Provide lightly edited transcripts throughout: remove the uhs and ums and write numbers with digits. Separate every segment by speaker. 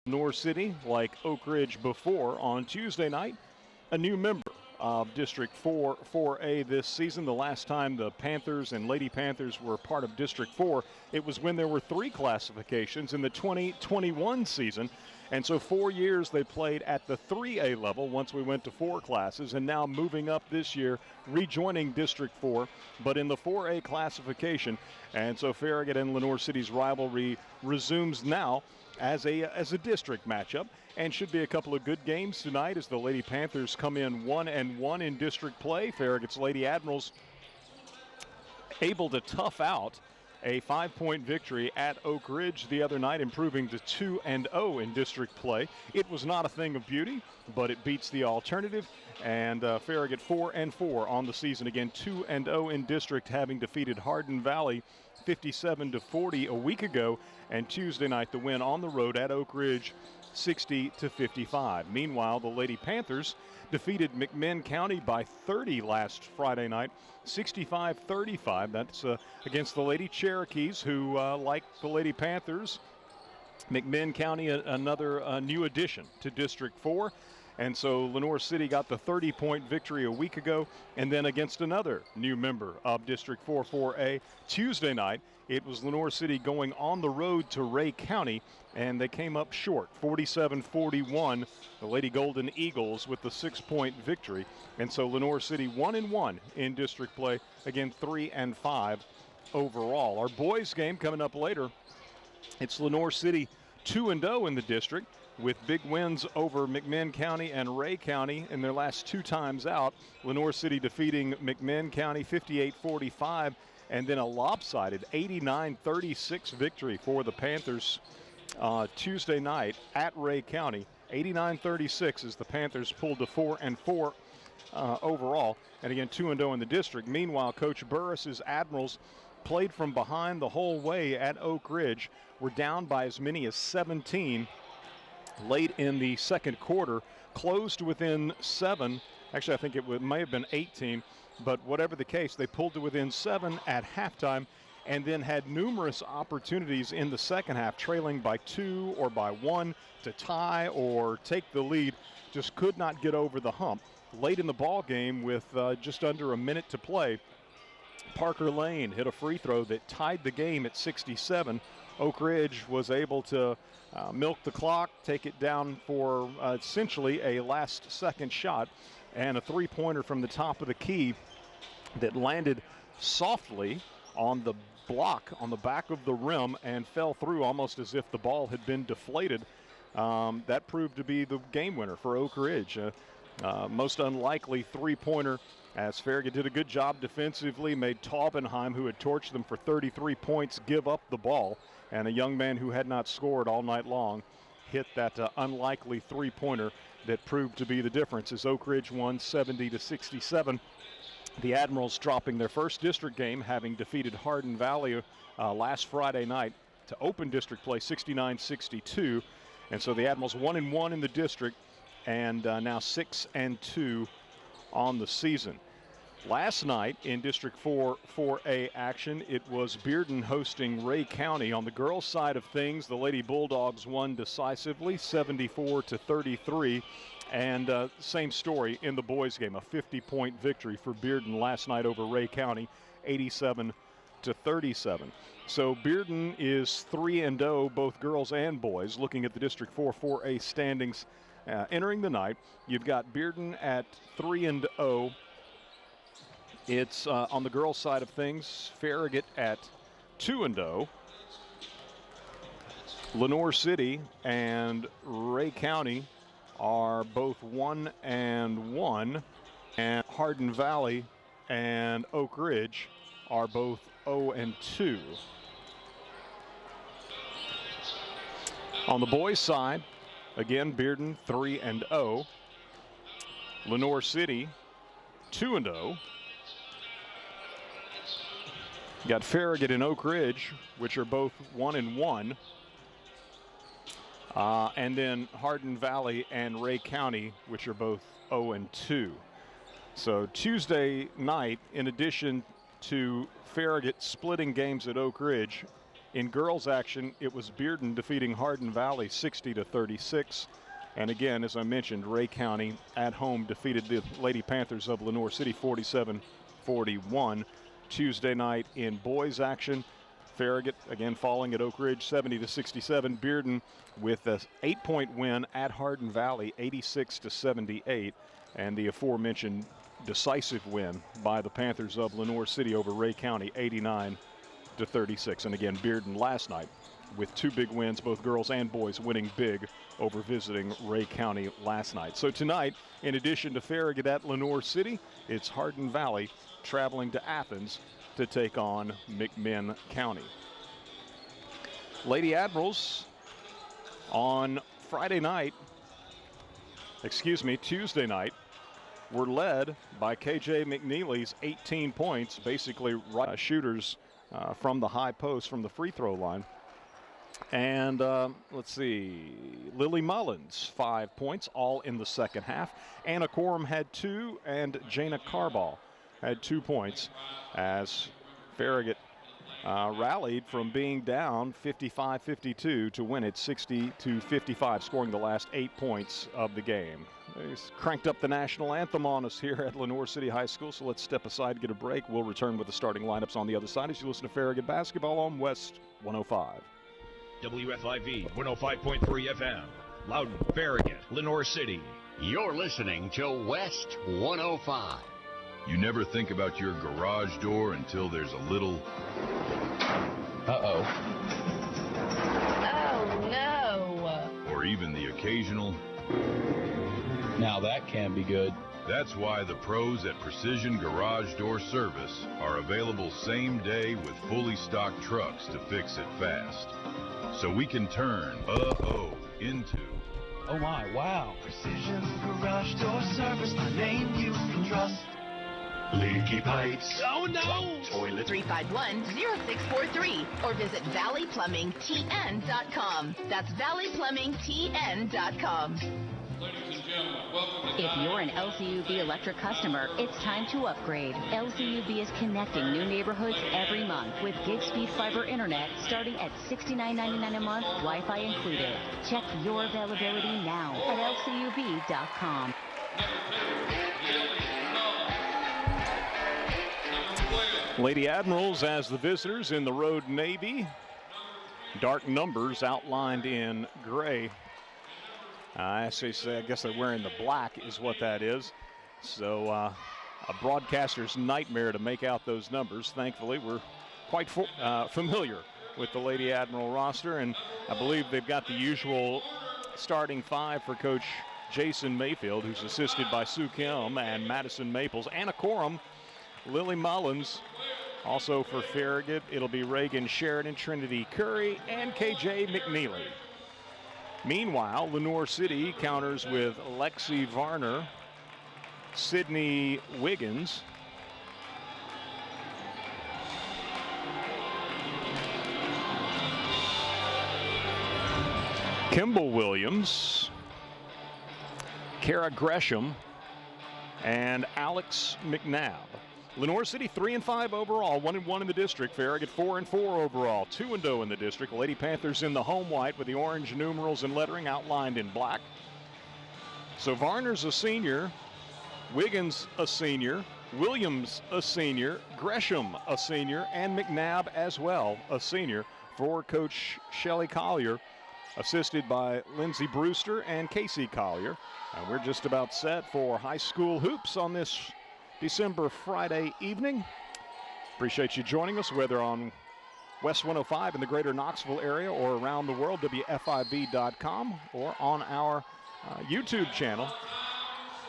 Speaker 1: Lenoir City, like Oak Ridge before, on Tuesday night, a new member of District 4 4A this season. The last time the Panthers and Lady Panthers were part of District 4, it was when there were 3 classifications in the 2021 season. And so 4 years they played at the 3A level once we went to 4 classes, and now moving up this year, rejoining District 4, but in the 4A classification. And so Farragut and Lenoir City's rivalry resumes now as a district matchup, and should be a couple of good games tonight as the Lady Panthers come in 1-1 in district play. Farragut's Lady Admirals able to tough out a 5-point victory at Oak Ridge the other night, improving to 2-0 in district play. It was not a thing of beauty, but it beats the alternative, and Farragut 4-4 on the season. Again, 2-0 in district, having defeated Hardin Valley 57-40 a week ago, and Tuesday night the win on the road at Oak Ridge 60-55. Meanwhile, the Lady Panthers defeated McMinn County by 30 last Friday night, 65-35. That's against the Lady Cherokees, who, like the Lady Panthers, McMinn County, another new addition to District 4. And so Lenoir City got the 30-point victory a week ago, and then against another new member of District 4 4A Tuesday night, it was Lenoir City going on the road to Ray County, and they came up short, 47-41. The Lady Golden Eagles with the 6-point victory. And so Lenoir City 1-1 in district play, again 3-5 overall. Our boys game coming up later. It's Lenoir City 2-0 in the district, with big wins over McMinn County and Ray County in their last 2 times out. Lenoir City defeating McMinn County 58-45, and then a lopsided 89-36 victory for the Panthers Tuesday night at Ray County. 89-36 as the Panthers pulled to 4-4 overall, and again 2-0 in the district. Meanwhile, Coach Burris's Admirals played from behind the whole way at Oak Ridge. Were down by as many as 17 late in the second quarter, closed within 7. Actually, I think it may have been 18, but whatever the case, they pulled to within 7 at halftime, and then had numerous opportunities in the second half, trailing by 2 or by 1 to tie or take the lead. Just could not get over the hump. Late in the ball game, with just under a minute to play, Parker Lane hit a free throw that tied the game at 67. Oak Ridge was able to milk the clock, take it down for essentially a last-second shot, and a three-pointer from the top of the key that landed softly on the block on the back of the rim and fell through almost as if the ball had been deflated. That proved to be the game winner for Oak Ridge. Most unlikely three-pointer, as Farragut did a good job defensively, made Taubenheim, who had torched them for 33 points, give up the ball. And a young man who had not scored all night long hit that unlikely three-pointer that proved to be the difference, as Oak Ridge won 70-67. The Admirals dropping their first district game, having defeated Hardin Valley last Friday night to open district play 69-62. And so the Admirals 1-1 in the district, and now 6-2 on the season. Last night in District 4 4A action, it was Bearden hosting Ray County. On the girls' side of things, the Lady Bulldogs won decisively, 74-33. And same story in the boys' game, a 50-point victory for Bearden last night over Ray County, 87-37. So Bearden is 3-0, both girls and boys. Looking at the District 4 4A standings entering the night, you've got Bearden at 3-0. It's on the girls' side of things, Farragut at 2-0. Lenoir City and Ray County are both 1-1, and Hardin Valley and Oak Ridge are both 0-2. On the boys' side, again, Bearden 3-0. Lenoir City 2-0. Got Farragut and Oak Ridge, which are both 1-1. And then Hardin Valley and Ray County, which are both 0-2. So Tuesday night, in addition to Farragut splitting games at Oak Ridge, In girls action, it was Bearden defeating Hardin Valley 60-36. And again, as I mentioned, Ray County at home defeated the Lady Panthers of Lenoir City 47-41. Tuesday night in boys action, Farragut again falling at Oak Ridge 70-67. Bearden with an 8-point win at Hardin Valley 86-78. And the aforementioned decisive win by the Panthers of Lenoir City over Ray County 89-36. And again, Bearden last night with 2 big wins, both girls and boys winning big over visiting Ray County last night. So tonight, in addition to Farragut at Lenoir City, it's Hardin Valley traveling to Athens to take on McMinn County. Lady Admirals on Tuesday night, were led by KJ McNeely's 18 points, basically right shooters from the high post from the free throw line. And let's see, Lily Mullins, 5 points, all in the second half. Anna Corum had 2, and Jana Carball had 2 points as Farragut rallied from being down 55-52 to win it 60-55, scoring the last 8 points of the game. They cranked up the national anthem on us here at Lenoir City High School, so let's step aside and get a break. We'll return with the starting lineups on the other side as you listen to Farragut basketball on West 105.
Speaker 2: WFIV 105.3 FM, Loudon, Farragut, Lenoir City.
Speaker 3: You're listening to West 105.
Speaker 4: You never think about your garage door until there's a little...
Speaker 3: Uh-oh.
Speaker 5: Oh, no.
Speaker 4: Or even the occasional...
Speaker 6: Now that can be good.
Speaker 4: That's why the pros at Precision Garage Door Service are available same day with fully stocked trucks to fix it fast. So we can turn uh-oh into...
Speaker 6: Oh my, wow.
Speaker 7: Precision Garage Door Service, my name you can trust. Leaky pipes.
Speaker 6: Oh no!
Speaker 7: Toilet.
Speaker 5: 351-0643 or visit valleyplumbingtn.com. That's valleyplumbingtn.com.
Speaker 8: If you're an LCUB electric customer, it's time to upgrade. LCUB is connecting new neighborhoods every month with gig speed fiber internet starting at $69.99 a month, Wi-Fi included. Check your availability now at lcub.com.
Speaker 1: Lady Admirals as the visitors in the road navy. Dark numbers outlined in gray. I guess they're wearing the black is what that is. So a broadcaster's nightmare to make out those numbers. Thankfully, we're quite familiar with the Lady Admiral roster, and I believe they've got the usual starting 5 for Coach Jason Mayfield, who's assisted by Sue Kim and Madison Maples. Anna Corum, Lily Mullins. Also for Farragut, it'll be Reagan Sheridan, Trinity Curry, and KJ McNeely. Meanwhile, Lenoir City counters with Lexi Varner, Sydney Wiggins, Kimball Williams, Kara Gresham, and Alex McNabb. Lenoir City 3-5 overall, 1-1 in the district. Farragut 4-4 overall, 2-0 in the district. Lady Panthers in the home white with the orange numerals and lettering outlined in black. So Varner's a senior, Wiggins a senior, Williams a senior, Gresham a senior, and McNabb as well a senior for Coach Shelley Collier, assisted by Lindsey Brewster and Casey Collier. And we're just about set for high school hoops on this December Friday evening. Appreciate you joining us, whether on West 105 in the greater Knoxville area or around the world, WFIV.com, or on our YouTube channel.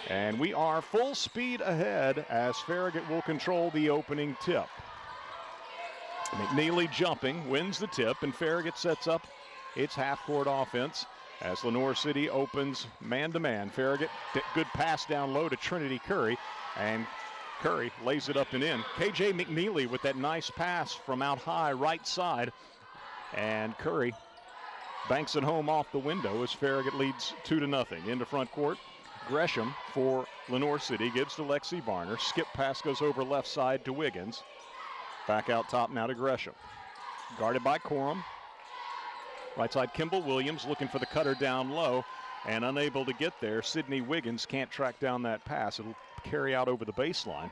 Speaker 1: And we are full speed ahead as Farragut will control the opening tip. McNeely jumping, wins the tip, and Farragut sets up its half-court offense as Lenoir City opens man-to-man. Farragut, good pass down low to Trinity Curry, and Curry lays it up and in. KJ McNeely with that nice pass from out high right side, and Curry banks it home off the window as Farragut leads 2-0. Into front court, Gresham for Lenoir City gives to Lexi Varner. Skip pass goes over left side to Wiggins. Back out top now to Gresham. guarded by Corum. Right side, Kimball Williams looking for the cutter down low and unable to get there. Sydney Wiggins can't track down that pass. It'll carry out over the baseline.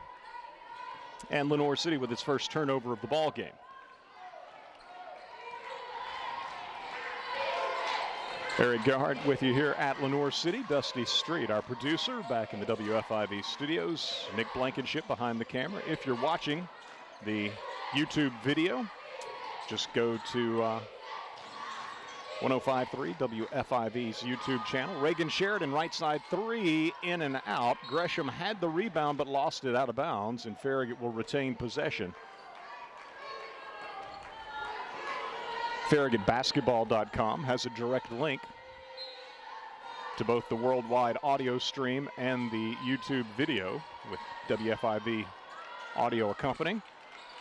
Speaker 1: And Lenoir City with its first turnover of the ball game. Eric Gerhardt with you here at Lenoir City. Dusty Street, our producer, back in the WFIV studios. Nick Blankenship behind the camera. If you're watching the YouTube video, just go to 105.3 WFIV's YouTube channel. Reagan Sheridan, right side three, in and out. Gresham had the rebound but lost it out of bounds, and Farragut will retain possession. FarragutBasketball.com has a direct link to both the worldwide audio stream and the YouTube video with WFIV audio accompanying.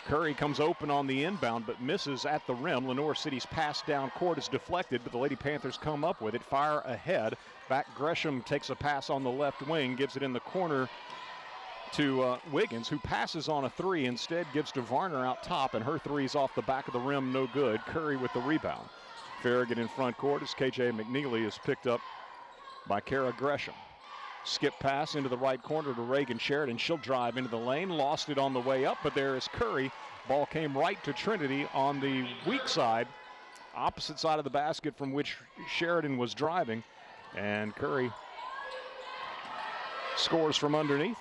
Speaker 1: Curry comes open on the inbound but misses at the rim. Lenoir City's pass down court is deflected, but the Lady Panthers come up with it, fire ahead. Back Gresham takes a pass on the left wing, gives it in the corner to Wiggins, who passes on a three, instead gives to Varner out top, and her three's off the back of the rim, no good. Curry with the rebound. Farragut in front court as KJ McNeely is picked up by Kara Gresham. Skip pass into the right corner to Reagan Sheridan. She'll drive into the lane, lost it on the way up, but there is Curry. Ball came right to Trinity on the weak side, opposite side of the basket from which Sheridan was driving, and Curry scores from underneath.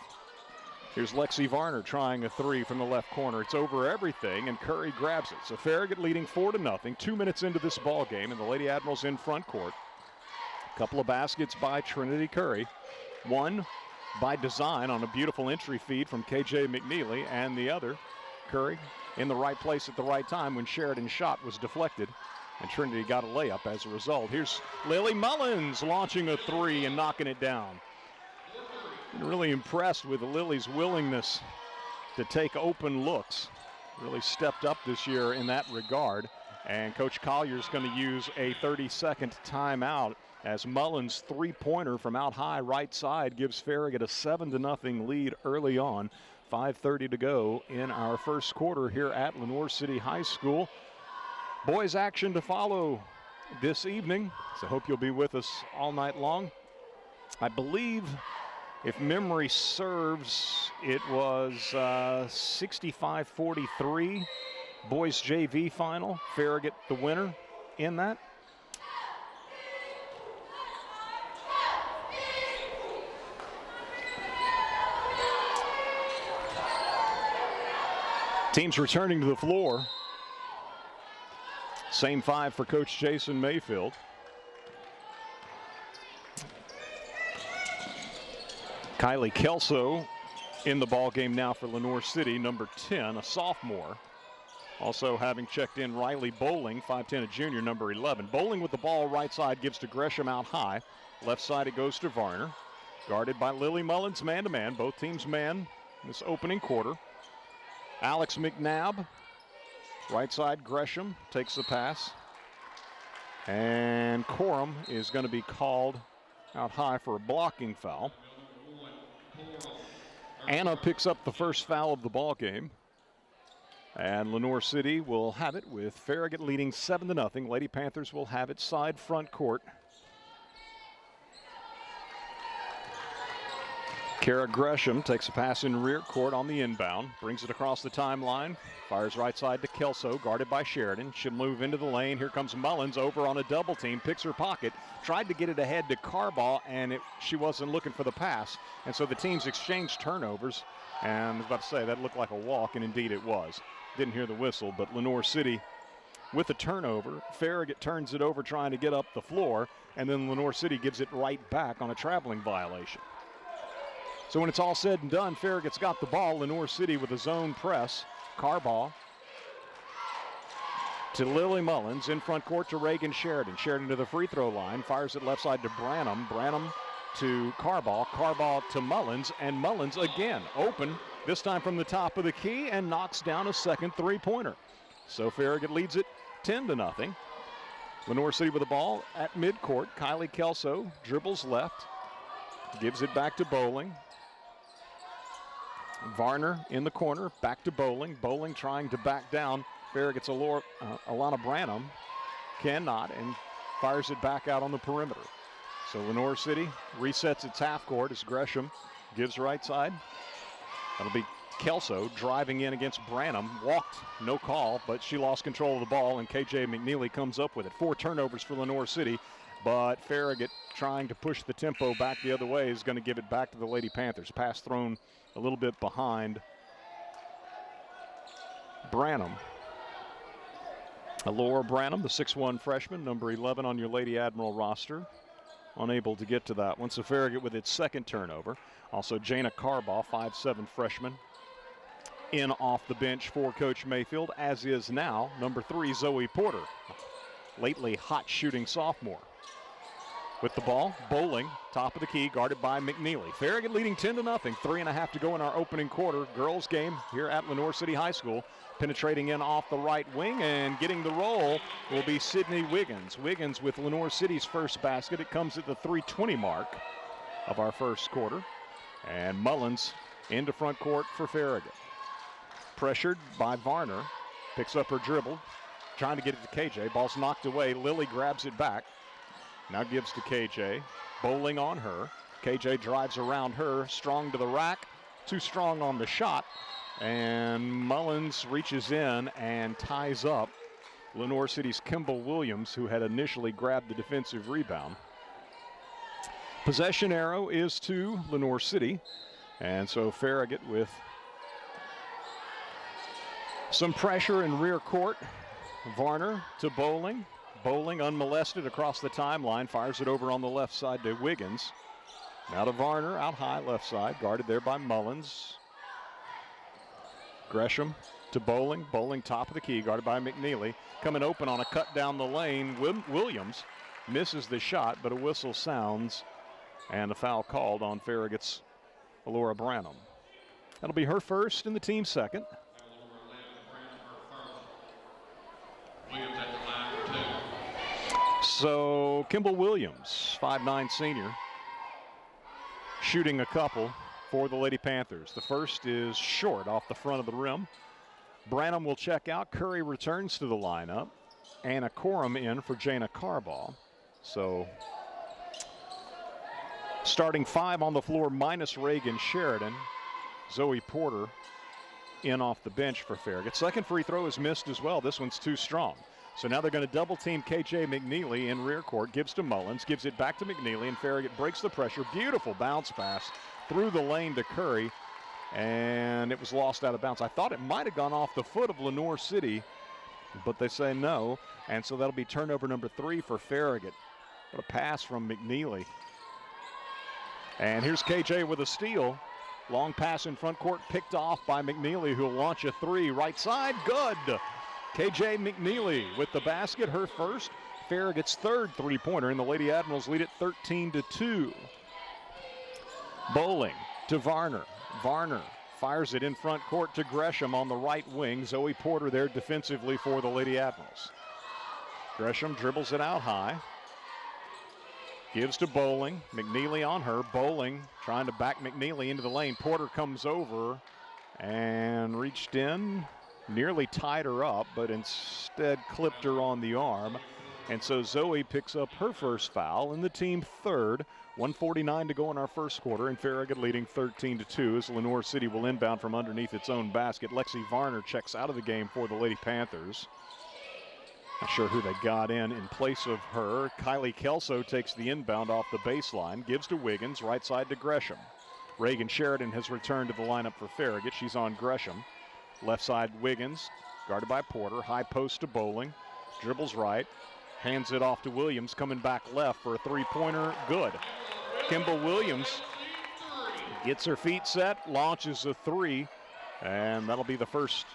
Speaker 1: Here's Lexi Varner trying a three from the left corner. It's over everything, and Curry grabs it. So Farragut leading 4-0, 2 minutes into this ball game, and the Lady Admirals in front court. A couple of baskets by Trinity Curry. One by design on a beautiful entry feed from KJ McNeely, and the other, Curry, in the right place at the right time when Sheridan's shot was deflected, and Trinity got a layup as a result. Here's Lily Mullins launching a three and knocking it down. Been really impressed with Lily's willingness to take open looks. Really stepped up this year in that regard, and Coach Collier's going to use a 30-second timeout as Mullins' three-pointer from out high right side gives Farragut a 7-0 lead early on. 5:30 to go in our first quarter here at Lenoir City High School. Boys action to follow this evening, so hope you'll be with us all night long. I believe, if memory serves, it was 65-43 boys JV final. Farragut the winner in that. Teams returning to the floor. Same five for Coach Jason Mayfield. Kylie Kelso in the ball game now for Lenoir City, number 10, a sophomore. Also having checked in Riley Bowling, 5'10", a junior, number 11. Bowling with the ball right side gives to Gresham out high. Left side it goes to Varner. Guarded by Lily Mullins, man-to-man. Both teams man in this opening quarter. Alex McNabb, right side Gresham, takes the pass. And Corum is going to be called out high for a blocking foul. Anna picks up the first foul of the ball game. And Lenoir City will have it with Farragut leading 7-0. Lady Panthers will have it side front court. Kara Gresham takes a pass in rear court on the inbound, brings it across the timeline, fires right side to Kelso, guarded by Sheridan. She'll move into the lane. Here comes Mullins over on a double team, picks her pocket, tried to get it ahead to Carball, and she wasn't looking for the pass. And so the teams exchanged turnovers, and I was about to say that looked like a walk, and indeed it was. Didn't hear the whistle, but Lenoir City with a turnover. Farragut turns it over trying to get up the floor, and then Lenoir City gives it right back on a traveling violation. So when it's all said and done, Farragut's got the ball. Lenoir City with a zone press. Carball to Lily Mullins, in front court to Reagan Sheridan. Sheridan to the free throw line, fires it left side to Branham. Branham to Carball. Carball to Mullins, and Mullins again open, this time from the top of the key, and knocks down a second three-pointer. So Farragut leads it 10-0. Lenoir City with the ball at midcourt. Kylie Kelso dribbles left, gives it back to Bowling. Varner in the corner, back to Bowling. Bowling trying to back down Farragut's Alana Branham cannot and fires it back out on the perimeter. So Lenoir City resets its half court as Gresham gives right side. That'll be Kelso driving in against Branham. Walked, no call, but she lost control of the ball, and KJ McNeely comes up with it. 4 turnovers for Lenoir City, but Farragut, trying to push the tempo back the other way, is going to give it back to the Lady Panthers. Pass thrown a little bit behind Branham. Laura Branham, the 6'1 freshman, number 11 on your Lady Admiral roster, unable to get to that one. So Farragut with its second turnover. Also Jana Carbaugh, 5'7 freshman, in off the bench for Coach Mayfield, as is now number 3 Zoe Porter, lately hot shooting sophomore. With the ball, Bowling, top of the key, guarded by McNeely. Farragut leading 10-0, 3.5 to go in our opening quarter. Girls game here at Lenoir City High School. Penetrating in off the right wing and getting the roll will be Sydney Wiggins. Wiggins with Lenoir City's first basket. It comes at the 3:20 mark of our first quarter. And Mullins into front court for Farragut. Pressured by Varner. Picks up her dribble. Trying to get it to KJ. Ball's knocked away. Lily grabs it back. Now gives to KJ. Bowling on her. KJ drives around her. Strong to the rack. Too strong on the shot. And Mullins reaches in and ties up Lenoir City's Kimball Williams, who had initially grabbed the defensive rebound. Possession arrow is to Lenoir City. And so Farragut with some pressure in rear court. Varner to Bowling. Bowling unmolested across the timeline, fires it over on the left side to Wiggins. Now to Varner, out high left side, guarded there by Mullins. Gresham to Bowling. Bowling top of the key, guarded by McNeely. Coming open on a cut down the lane. Williams misses the shot, but a whistle sounds and a foul called on Farragut's Alora Branham. That'll be her first and the team's second. So Kimball Williams, 5'9 senior, shooting a couple for the Lady Panthers. The first is short off the front of the rim. Branham will check out. Curry returns to the lineup. Anna Corum in for Jana Carbaugh. So starting 5 on the floor minus Reagan Sheridan. Zoe Porter in off the bench for Farragut. Second free throw is missed as well. This one's too strong. So now they're going to double team KJ McNeely in rear court. Gives to Mullins, gives it back to McNeely, and Farragut breaks the pressure. Beautiful bounce pass through the lane to Curry, and it was lost out of bounds. I thought it might have gone off the foot of Lenoir City, but they say no, and so that'll be turnover number 3 for Farragut. What a pass from McNeely. And here's KJ with a steal. Long pass in front court, picked off by McNeely, who'll launch a 3 right side. Good. KJ McNeely with the basket, her first. Farragut's third three-pointer, and the Lady Admirals lead it 13-2. Bowling to Varner. Varner fires it in front court to Gresham on the right wing. Zoe Porter there defensively for the Lady Admirals. Gresham dribbles it out high. Gives to Bowling. McNeely on her. Bowling trying to back McNeely into the lane. Porter comes over and reached in. Nearly tied her up, but instead clipped her on the arm. And so Zoe picks up her first foul and the team third. 1:49 to go in our first quarter, and Farragut leading 13-2 as Lenoir City will inbound from underneath its own basket. Lexi Varner checks out of the game for the Lady Panthers. Not sure who they got in place of her. Kylie Kelso takes the inbound off the baseline, gives to Wiggins, right side to Gresham. Reagan Sheridan has returned to the lineup for Farragut. She's on Gresham. Left side Wiggins, guarded by Porter. High post to Bowling. Dribbles right. Hands it off to Williams, coming back left for a three-pointer. Good. Kimball Williams gets her feet set, launches a 3, and that'll be the first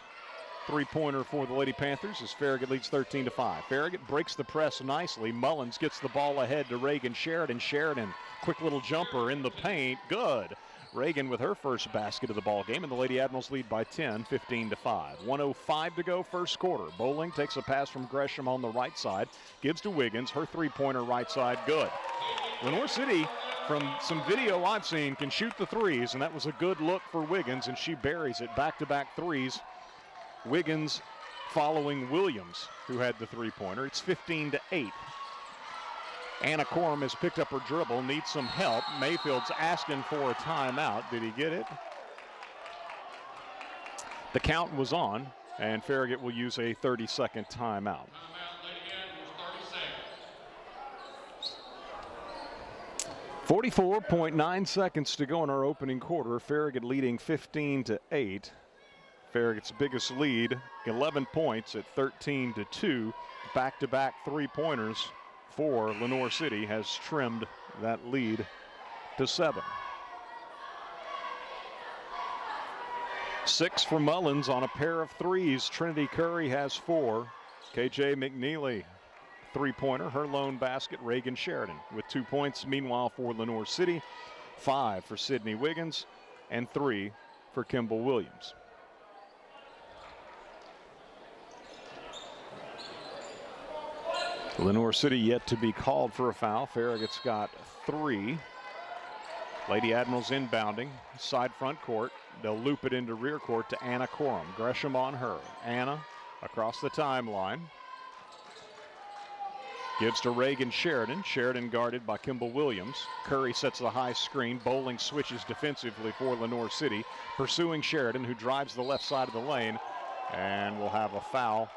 Speaker 1: three-pointer for the Lady Panthers as Farragut leads 13-5. Farragut breaks the press nicely. Mullins gets the ball ahead to Reagan Sheridan. Sheridan, quick little jumper in the paint. Good. Reagan with her first basket of the ball game, and the Lady Admirals lead by 10, 15-5. 1:05 to go first quarter. Bowling takes a pass from Gresham on the right side, gives to Wiggins, her three-pointer right side, good. Lenoir City, from some video I've seen, can shoot the threes, and that was a good look for Wiggins, and she buries it. Back-to-back threes. Wiggins following Williams, who had the three-pointer. It's 15-8. Anna Corum has picked up her dribble, needs some help. Mayfield's asking for a timeout. Did he get it? The count was on, and Farragut will use a 30-second timeout. 44.9 seconds to go in our opening quarter. Farragut leading 15-8. Farragut's biggest lead, 11 points at 13-2. Back-to-back three-pointers for Lenoir City has trimmed that lead to 7. 6 for Mullins on a pair of threes. Trinity Curry has 4. KJ McNeely, three-pointer, her lone basket. Reagan Sheridan with 2 points. Meanwhile, for Lenoir City, 5 for Sydney Wiggins and 3 for Kimball Williams. Lenoir City yet to be called for a foul. Farragut's got 3. Lady Admirals inbounding, side front court. They'll loop it into rear court to Anna Corum. Gresham on her. Anna across the timeline. Gives to Reagan Sheridan. Sheridan guarded by Kimball Williams. Curry sets the high screen. Bowling switches defensively for Lenoir City. Pursuing Sheridan, who drives the left side of the lane. And will have a foul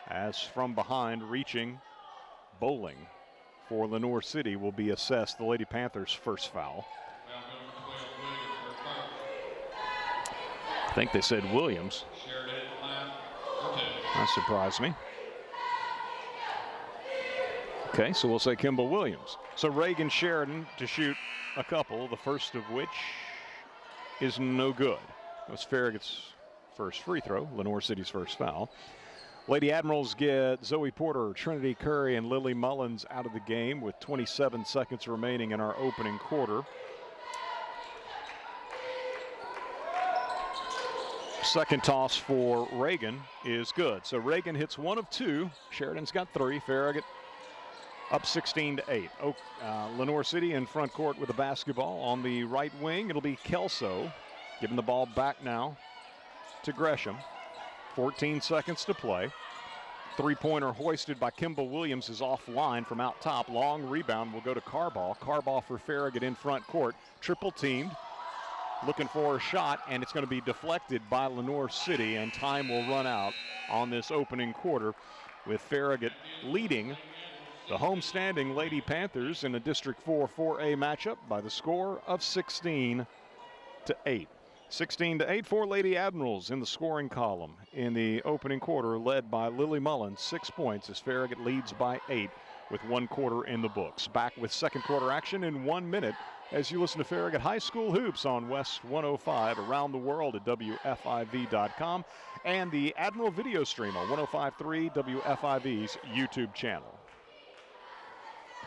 Speaker 1: as from behind reaching Bowling for Lenoir City will be assessed. The Lady Panthers' first foul. I think they said Williams. That surprised me. Okay, so we'll say Kimball Williams. So Reagan Sheridan to shoot a couple, the first of which is no good. It was Farragut's first free throw, Lenoir City's first foul. Lady Admirals get Zoe Porter, Trinity Curry, and Lily Mullins out of the game with 27 seconds remaining in our opening quarter. Second toss for Reagan is good. So Reagan hits 1 of 2. Sheridan's got 3. Farragut up 16-8. Lenoir City in front court with the basketball. On the right wing, it'll be Kelso giving the ball back now to Gresham. 14 seconds to play. Three-pointer hoisted by Kimball Williams is offline from out top. Long rebound will go to Carbaugh. Carbaugh for Farragut in front court. Triple teamed. Looking for a shot, and it's going to be deflected by Lenoir City, and time will run out on this opening quarter with Farragut leading the homestanding Lady Panthers in a District 4 4A matchup by the score of 16-8. 16-8 for Lady Admirals in the scoring column in the opening quarter, led by Lily Mullins, 6 points as Farragut leads by 8 with 1 quarter in the books. Back with second quarter action in 1 minute as you listen to Farragut High School Hoops on West 105 around the world at WFIV.com and the Admiral video stream on 105.3 WFIV's YouTube channel.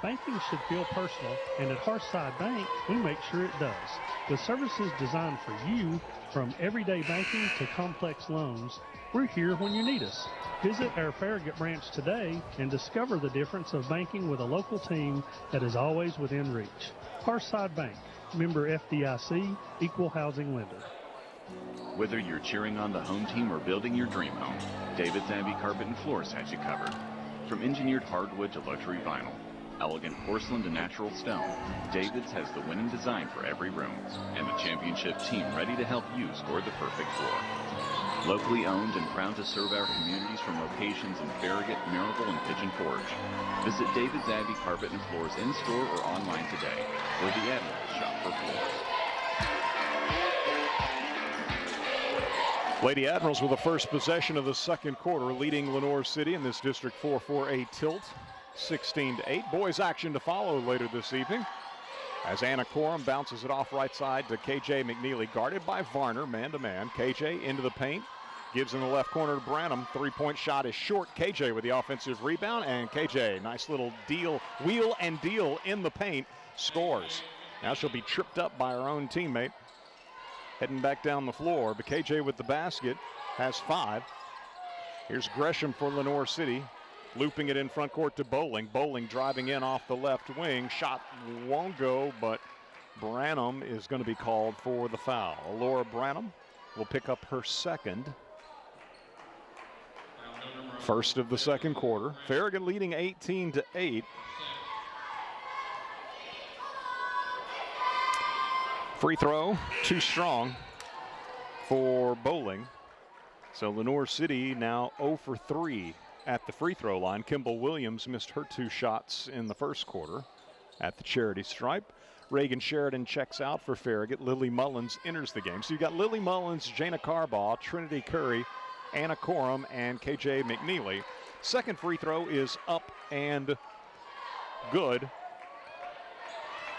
Speaker 9: Banking should feel personal, and at Hearthside Bank, we make sure it does. With services designed for you, from everyday banking to complex loans, we're here when you need us. Visit our Farragut branch today and discover the difference of banking with a local team that is always within reach. Hearthside Bank, member FDIC, equal housing lender.
Speaker 10: Whether you're cheering on the home team or building your dream home, David's Abbey Carpet and Floors has you covered. From engineered hardwood to luxury vinyl, elegant porcelain to natural stone, David's has the winning design for every room and the championship team ready to help you score the perfect floor. Locally owned and proud to serve our communities from locations in Farragut, Maryville, and Pigeon Forge. Visit David's Abbey Carpet and Floors in-store or online today, where the Admirals shop for floors.
Speaker 1: Lady Admirals with the first possession of the second quarter, leading Lenoir City in this District 4 4A tilt. 16-8. Boys action to follow later this evening as Anna Corum bounces it off right side to KJ McNeely, guarded by Varner, man-to-man. KJ into the paint, gives in the left corner to Branham. Three-point shot is short. KJ with the offensive rebound, and KJ, nice little deal, wheel and deal in the paint, scores. Now she'll be tripped up by her own teammate. Heading back down the floor, but KJ with the basket has 5. Here's Gresham for Lenoir City. Looping it in front court to Bowling. Bowling driving in off the left wing. Shot won't go, but Branham is going to be called for the foul. Laura Branham will pick up her second. First of the second quarter. Farragut leading 18-8. Free throw, too strong for Bowling. So Lenoir City now 0 for 3 at the free throw line. Kimball Williams missed her 2 shots in the first quarter at the charity stripe. Reagan Sheridan checks out for Farragut. Lily Mullins enters the game. So you've got Lily Mullins, Jana Carbaugh, Trinity Curry, Anna Corum, and KJ McNeely. Second free throw is up and good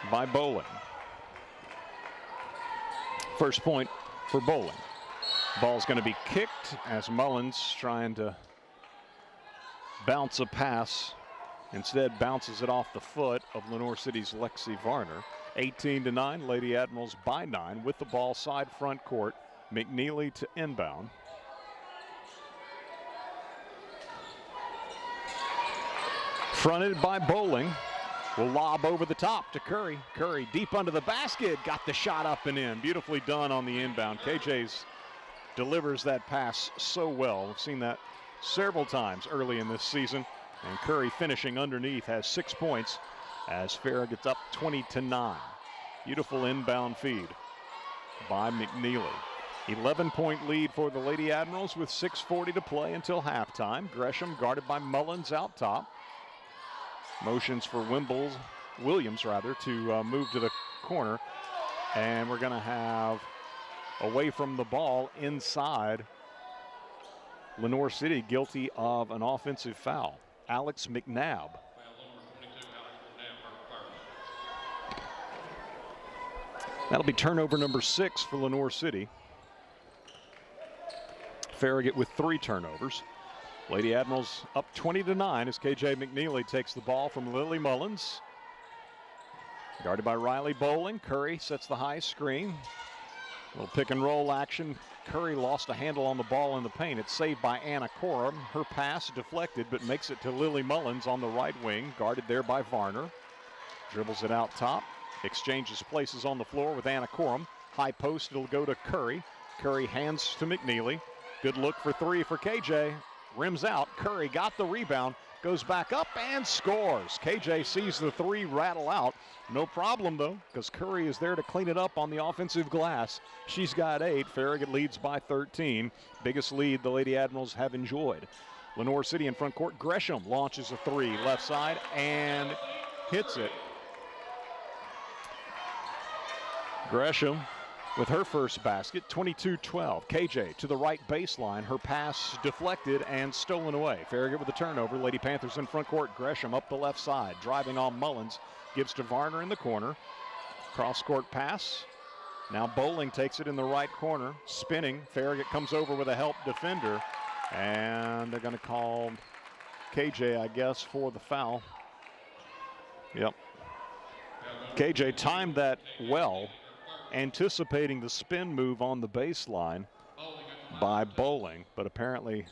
Speaker 1: by Bowling. First point for Bowling. Ball's going to be kicked as Mullins trying to bounce a pass. Instead bounces it off the foot of Lenoir City's Lexi Varner. 18-9, Lady Admirals by 9 with the ball side front court. McNeely to inbound. Fronted by Bowling. Will lob over the top to Curry. Curry deep under the basket. Got the shot up and in. Beautifully done on the inbound. KJ's delivers that pass so well. We've seen that several times early in this season. And Curry finishing underneath has 6 points as Farragut's up 20-9. Beautiful inbound feed by McNeely. 11-point lead for the Lady Admirals with 6:40 to play until halftime. Gresham guarded by Mullins out top. Motions for Williams to move to the corner. And we're going to have away from the ball inside. Lenoir City guilty of an offensive foul. Alex McNabb. That'll be turnover number 6 for Lenoir City. Farragut with 3 turnovers. Lady Admirals up 20-9 as KJ McNeely takes the ball from Lily Mullins. Guarded by Riley Bowling. Curry sets the high screen. A little pick and roll action. Curry lost a handle on the ball in the paint. It's saved by Anna Corum. Her pass deflected, but makes it to Lily Mullins on the right wing. Guarded there by Varner. Dribbles it out top. Exchanges places on the floor with Anna Corum. High post, it'll go to Curry. Curry hands to McNeely. Good look for 3 for KJ. Rims out. Curry got the rebound. Goes back up and scores. KJ sees the 3 rattle out. No problem, though, because Curry is there to clean it up on the offensive glass. She's got 8. Farragut leads by 13. Biggest lead the Lady Admirals have enjoyed. Lenoir City in front court. Gresham launches a 3 left side and hits it. Gresham with her first basket, 22-12. KJ to the right baseline. Her pass deflected and stolen away. Farragut with the turnover. Lady Panthers in front court. Gresham up the left side. Driving on Mullins. Gives to Varner in the corner. Cross-court pass. Now Bowling takes it in the right corner. Spinning. Farragut comes over with a help defender. And they're going to call KJ, I guess, for the foul. Yep. KJ timed that well, anticipating the spin move on the baseline by Bowling, but apparently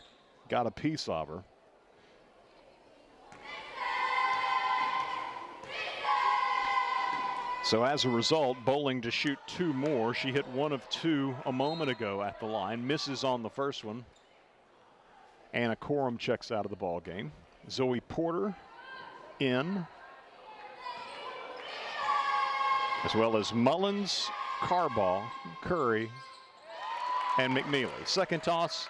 Speaker 1: got a piece of her. So as a result, Bowling to shoot 2 more. She hit 1 of 2 a moment ago at the line. Misses on the first one. Anna Corum checks out of the ball game. Zoe Porter in, as well as Mullins, Carbaugh, Curry, and McNeely. Second toss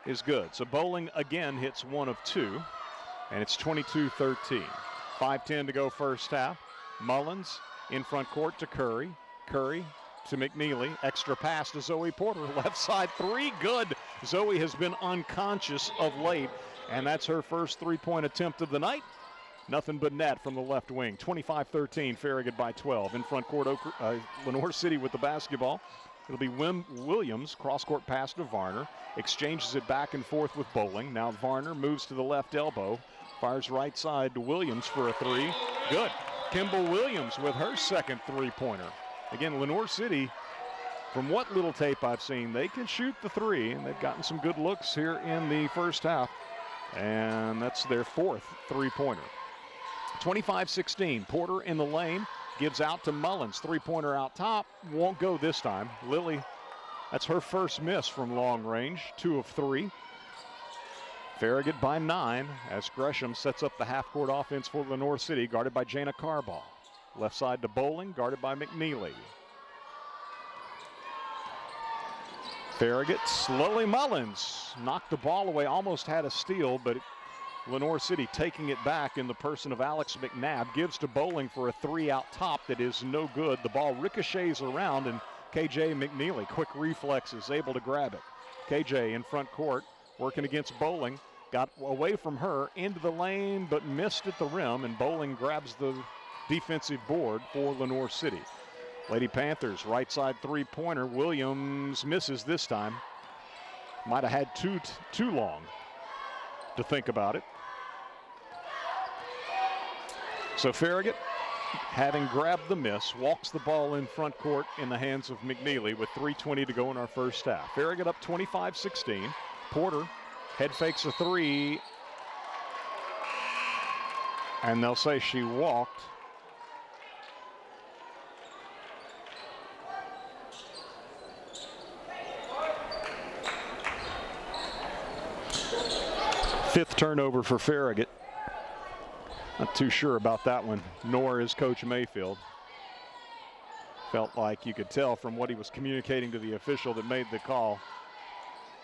Speaker 1: is good. So Bowling again hits 1 of 2, and it's 22-13. 5:10 to go first half. Mullins in front court to Curry. Curry to McNeely. Extra pass to Zoe Porter. Left side 3, good. Zoe has been unconscious of late, and that's her first 3-point attempt of the night. Nothing but net from the left wing. 25-13, Farragut by 12. In front court, Lenoir City with the basketball. It'll be Williams, cross-court pass to Varner. Exchanges it back and forth with Bowling. Now Varner moves to the left elbow. Fires right side to Williams for a 3. Good. Kimball Williams with her second 3-pointer. Again, Lenoir City, from what little tape I've seen, they can shoot the 3, and they've gotten some good looks here in the first half. And that's their 4th 3-pointer. 25-16, Porter in the lane, gives out to Mullins. 3-pointer out top, won't go this time. Lily, that's her first miss from long range, 2 of 3. Farragut by 9 as Gresham sets up the half-court offense for Lenoir City, guarded by Jana Carball. Left side to Bowling, guarded by McNeely. Farragut, Lily Mullins knocked the ball away, almost had a steal, but Lenoir City taking it back in the person of Alex McNabb, gives to Bowling for a 3 out top that is no good. The ball ricochets around, and KJ McNeely, quick reflexes, able to grab it. KJ in front court, working against Bowling, got away from her into the lane, but missed at the rim, and Bowling grabs the defensive board for Lenoir City. Lady Panthers, right side three-pointer. Williams misses this time. Might have had too long to think about it. So Farragut, having grabbed the miss, walks the ball in front court in the hands of McNeely with 3:20 to go in our first half. Farragut up 25-16. Porter head fakes a 3, and they'll say she walked. Fifth turnover for Farragut. Not too sure about that one, nor is Coach Mayfield. Felt like you could tell from what he was communicating to the official that made the call.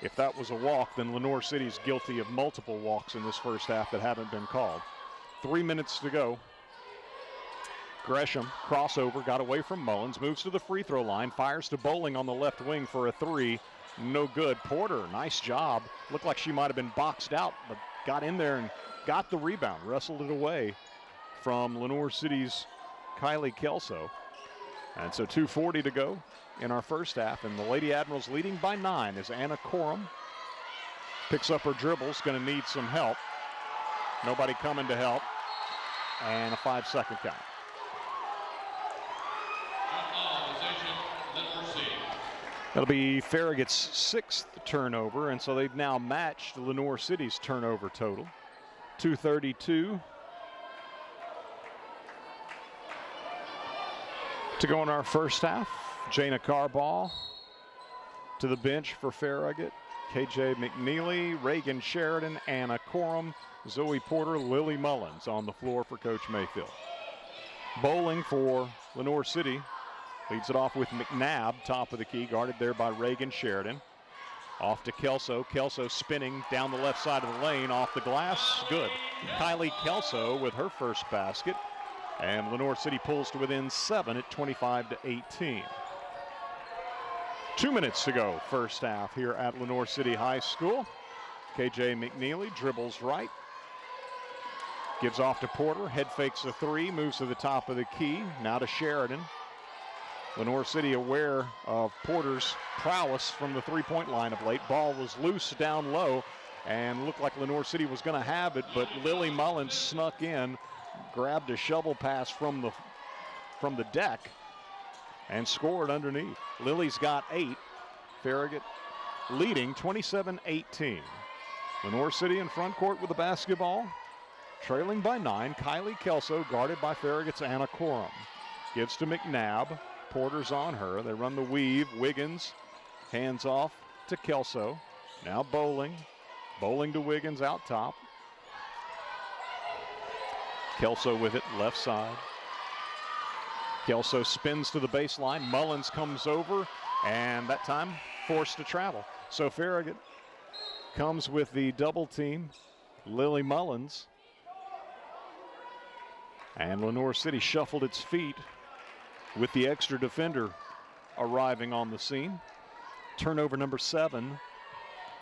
Speaker 1: If that was a walk, then Lenoir City's guilty of multiple walks in this first half that haven't been called. 3 minutes to go. Gresham, crossover, got away from Mullins, moves to the free throw line, fires to Bowling on the left wing for a 3. No good. Porter, nice job. Looked like she might have been boxed out, but got in there and got the rebound, wrestled it away from Lenoir City's Kylie Kelso. And so 2:40 to go in our first half, and the Lady Admirals leading by 9 as Anna Corum picks up her dribbles, going to need some help. Nobody coming to help, and a 5-second count. That'll be Farragut's 6th turnover, and so they've now matched Lenoir City's turnover total. 2:32 to go in our first half. Jana Carball to the bench for Farragut. KJ McNeely, Reagan Sheridan, Anna Corum, Zoe Porter, Lily Mullins on the floor for Coach Mayfield. Bowling for Lenoir City leads it off with McNabb, top of the key, guarded there by Reagan Sheridan. Off to Kelso. Kelso spinning down the left side of the lane, off the glass, good. Kylie Kelso with her first basket, and Lenoir City pulls to within 7 at 25-18. 2 minutes to go, first half here at Lenoir City High School. KJ McNeely dribbles right, gives off to Porter, head fakes a 3, moves to the top of the key, now to Sheridan. Lenoir City aware of Porter's prowess from the three-point line of late. Ball was loose down low and looked like Lenoir City was going to have it, but Lily Mullins snuck in, grabbed a shovel pass from the deck, and scored underneath. Lily's got 8. Farragut leading 27-18. Lenoir City in front court with the basketball, trailing by 9. Kylie Kelso guarded by Farragut's Anna Corum. Gives to McNabb. Porter's on her. They run the weave. Wiggins hands off to Kelso. Now Bowling. Bowling to Wiggins out top. Kelso with it left side. Kelso spins to the baseline. Mullins comes over, and that time forced to travel. So Farragut comes with the double team. Lily Mullins. And Lenoir City shuffled its feet with the extra defender arriving on the scene. Turnover number 7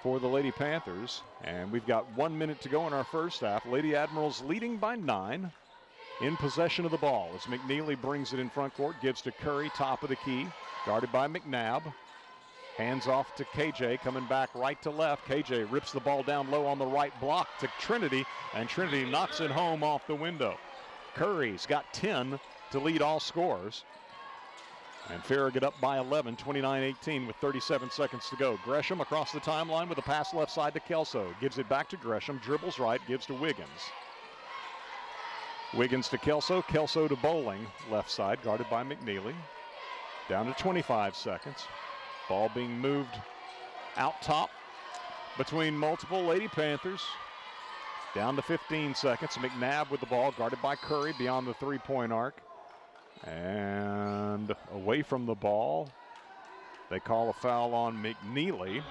Speaker 1: for the Lady Panthers. And we've got 1 minute to go in our first half. Lady Admirals leading by 9 in possession of the ball as McNeely brings it in front court, gives to Curry, top of the key, guarded by McNabb. Hands off to KJ, coming back right to left. KJ rips the ball down low on the right block to Trinity, and Trinity knocks it home off the window. Curry's got 10 to lead all scorers. And Farragut up by 11, 29-18 with 37 seconds to go. Gresham across the timeline with a pass left side to Kelso. Gives it back to Gresham, dribbles right, gives to Wiggins. Wiggins to Kelso, Kelso to Bowling, left side, guarded by McNeely. Down to 25 seconds. Ball being moved out top between multiple Lady Panthers. Down to 15 seconds. McNabb with the ball, guarded by Curry beyond the three-point arc. And away from the ball, they call a foul on McNeely.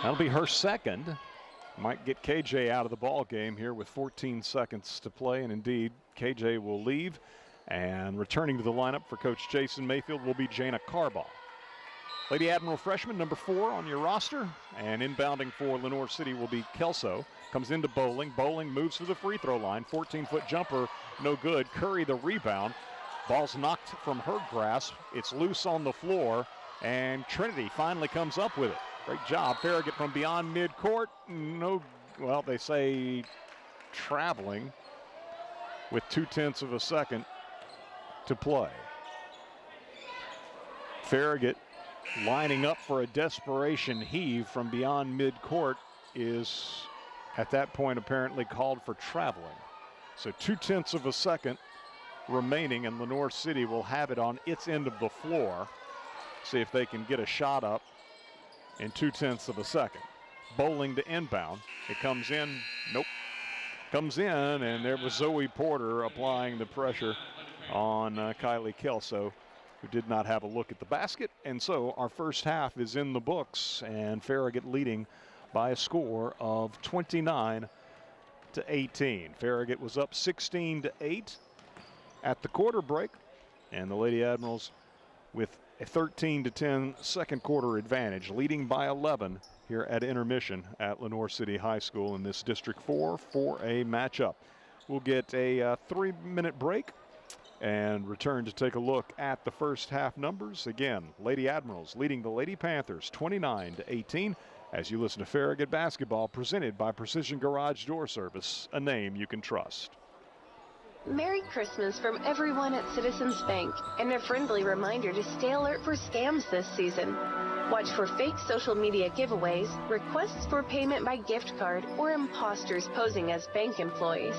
Speaker 1: That'll be her second. Might get KJ out of the ball game here with 14 seconds to play, and indeed, KJ will leave. And returning to the lineup for Coach Jason Mayfield will be Jana Carball. Lady Admiral freshman, number 4 on your roster. And inbounding for Lenoir City will be Kelso. Comes into Bowling. Bowling moves to the free throw line. 14-foot jumper, no good. Curry the rebound. Ball's knocked from her grasp. It's loose on the floor. And Trinity finally comes up with it. Great job. Farragut from beyond midcourt. No, well, they say traveling with 0.2 of a second to play. Farragut lining up for a desperation heave from beyond midcourt is at that point apparently called for traveling. So 0.2 of a second remaining, and Lenoir City will have it on its end of the floor. See if they can get a shot up in 0.2 of a second. Bowling to inbound. It comes in. Nope. Comes in, and there was Zoe Porter applying the pressure on Kylie Kelso, who did not have a look at the basket. And so our first half is in the books, and Farragut leading by a score of 29-18. Farragut was up 16-8 at the quarter break, and the Lady Admirals with a 13-10 second quarter advantage, leading by 11 here at intermission at Lenoir City High School in this District 4 4A matchup. We'll get a 3-minute break and return to take a look at the first half numbers. Again, Lady Admirals leading the Lady Panthers 29-18 as you listen to Farragut basketball presented by Precision Garage Door Service, a name you can trust.
Speaker 11: Merry Christmas from everyone at Citizens Bank, and a friendly reminder to stay alert for scams this season. Watch for fake social media giveaways, requests for payment by gift card, or imposters posing as bank employees.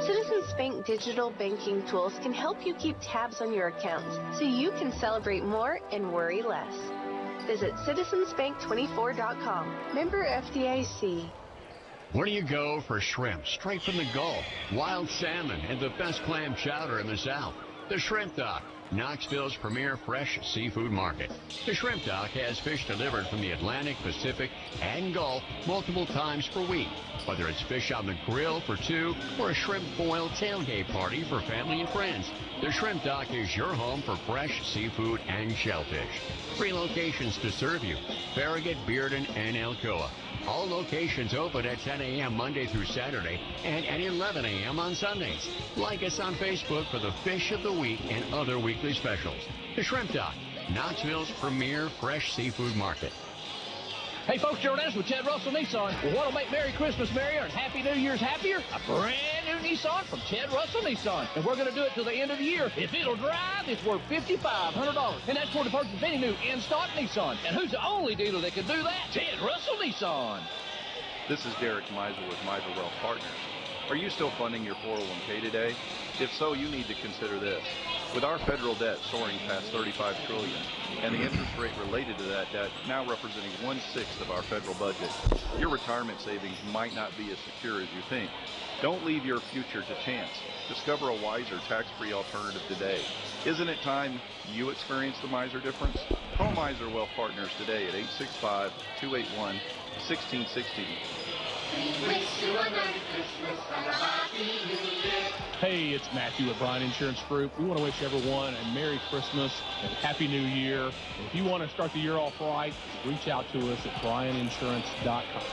Speaker 11: Citizens Bank digital banking tools can help you keep tabs on your accounts so you can celebrate more and worry less. Visit citizensbank24.com. Member FDIC.
Speaker 3: Where do you go for shrimp straight from the Gulf, wild salmon, and the best clam chowder in the South? The Shrimp Dock, Knoxville's premier fresh seafood market. The Shrimp Dock has fish delivered from the Atlantic, Pacific, and Gulf multiple times per week. Whether it's fish on the grill for 2 or a shrimp boil tailgate party for family and friends, the Shrimp Dock is your home for fresh seafood and shellfish. 3 locations to serve you: Farragut, Bearden, and Alcoa. All locations open at 10 a.m. Monday through Saturday and at 11 a.m. on Sundays. Like us on Facebook for the Fish of the Week and other weekly specials. The Shrimp Dock, Knoxville's premier fresh seafood market.
Speaker 6: Hey folks, Gerald Adams with Ted Russell Nissan. Well, what'll make Merry Christmas merrier and Happy New Year's happier? A brand new Nissan from Ted Russell Nissan. And we're going to do it till the end of the year. If it'll drive, it's worth $5,500. And that's for the purchase of any new in-stock Nissan. And who's the only dealer that can do that? Ted Russell Nissan.
Speaker 12: This is Derek Miser with Miser Wealth Partners. Are you still funding your 401k today? If so, you need to consider this. With our federal debt soaring past $35 trillion and the interest rate related to that debt now representing 1/6 of our federal budget, your retirement savings might not be as secure as you think. Don't leave your future to chance. Discover a wiser tax-free alternative today. Isn't it time you experience the Miser difference? Call Miser Wealth Partners today at 865-281-1660.
Speaker 6: Hey, it's Matthew at Bryan Insurance Group. We want to wish everyone a Merry Christmas and Happy New Year. And if you want to start the year off right, reach out to us at bryaninsurance.com.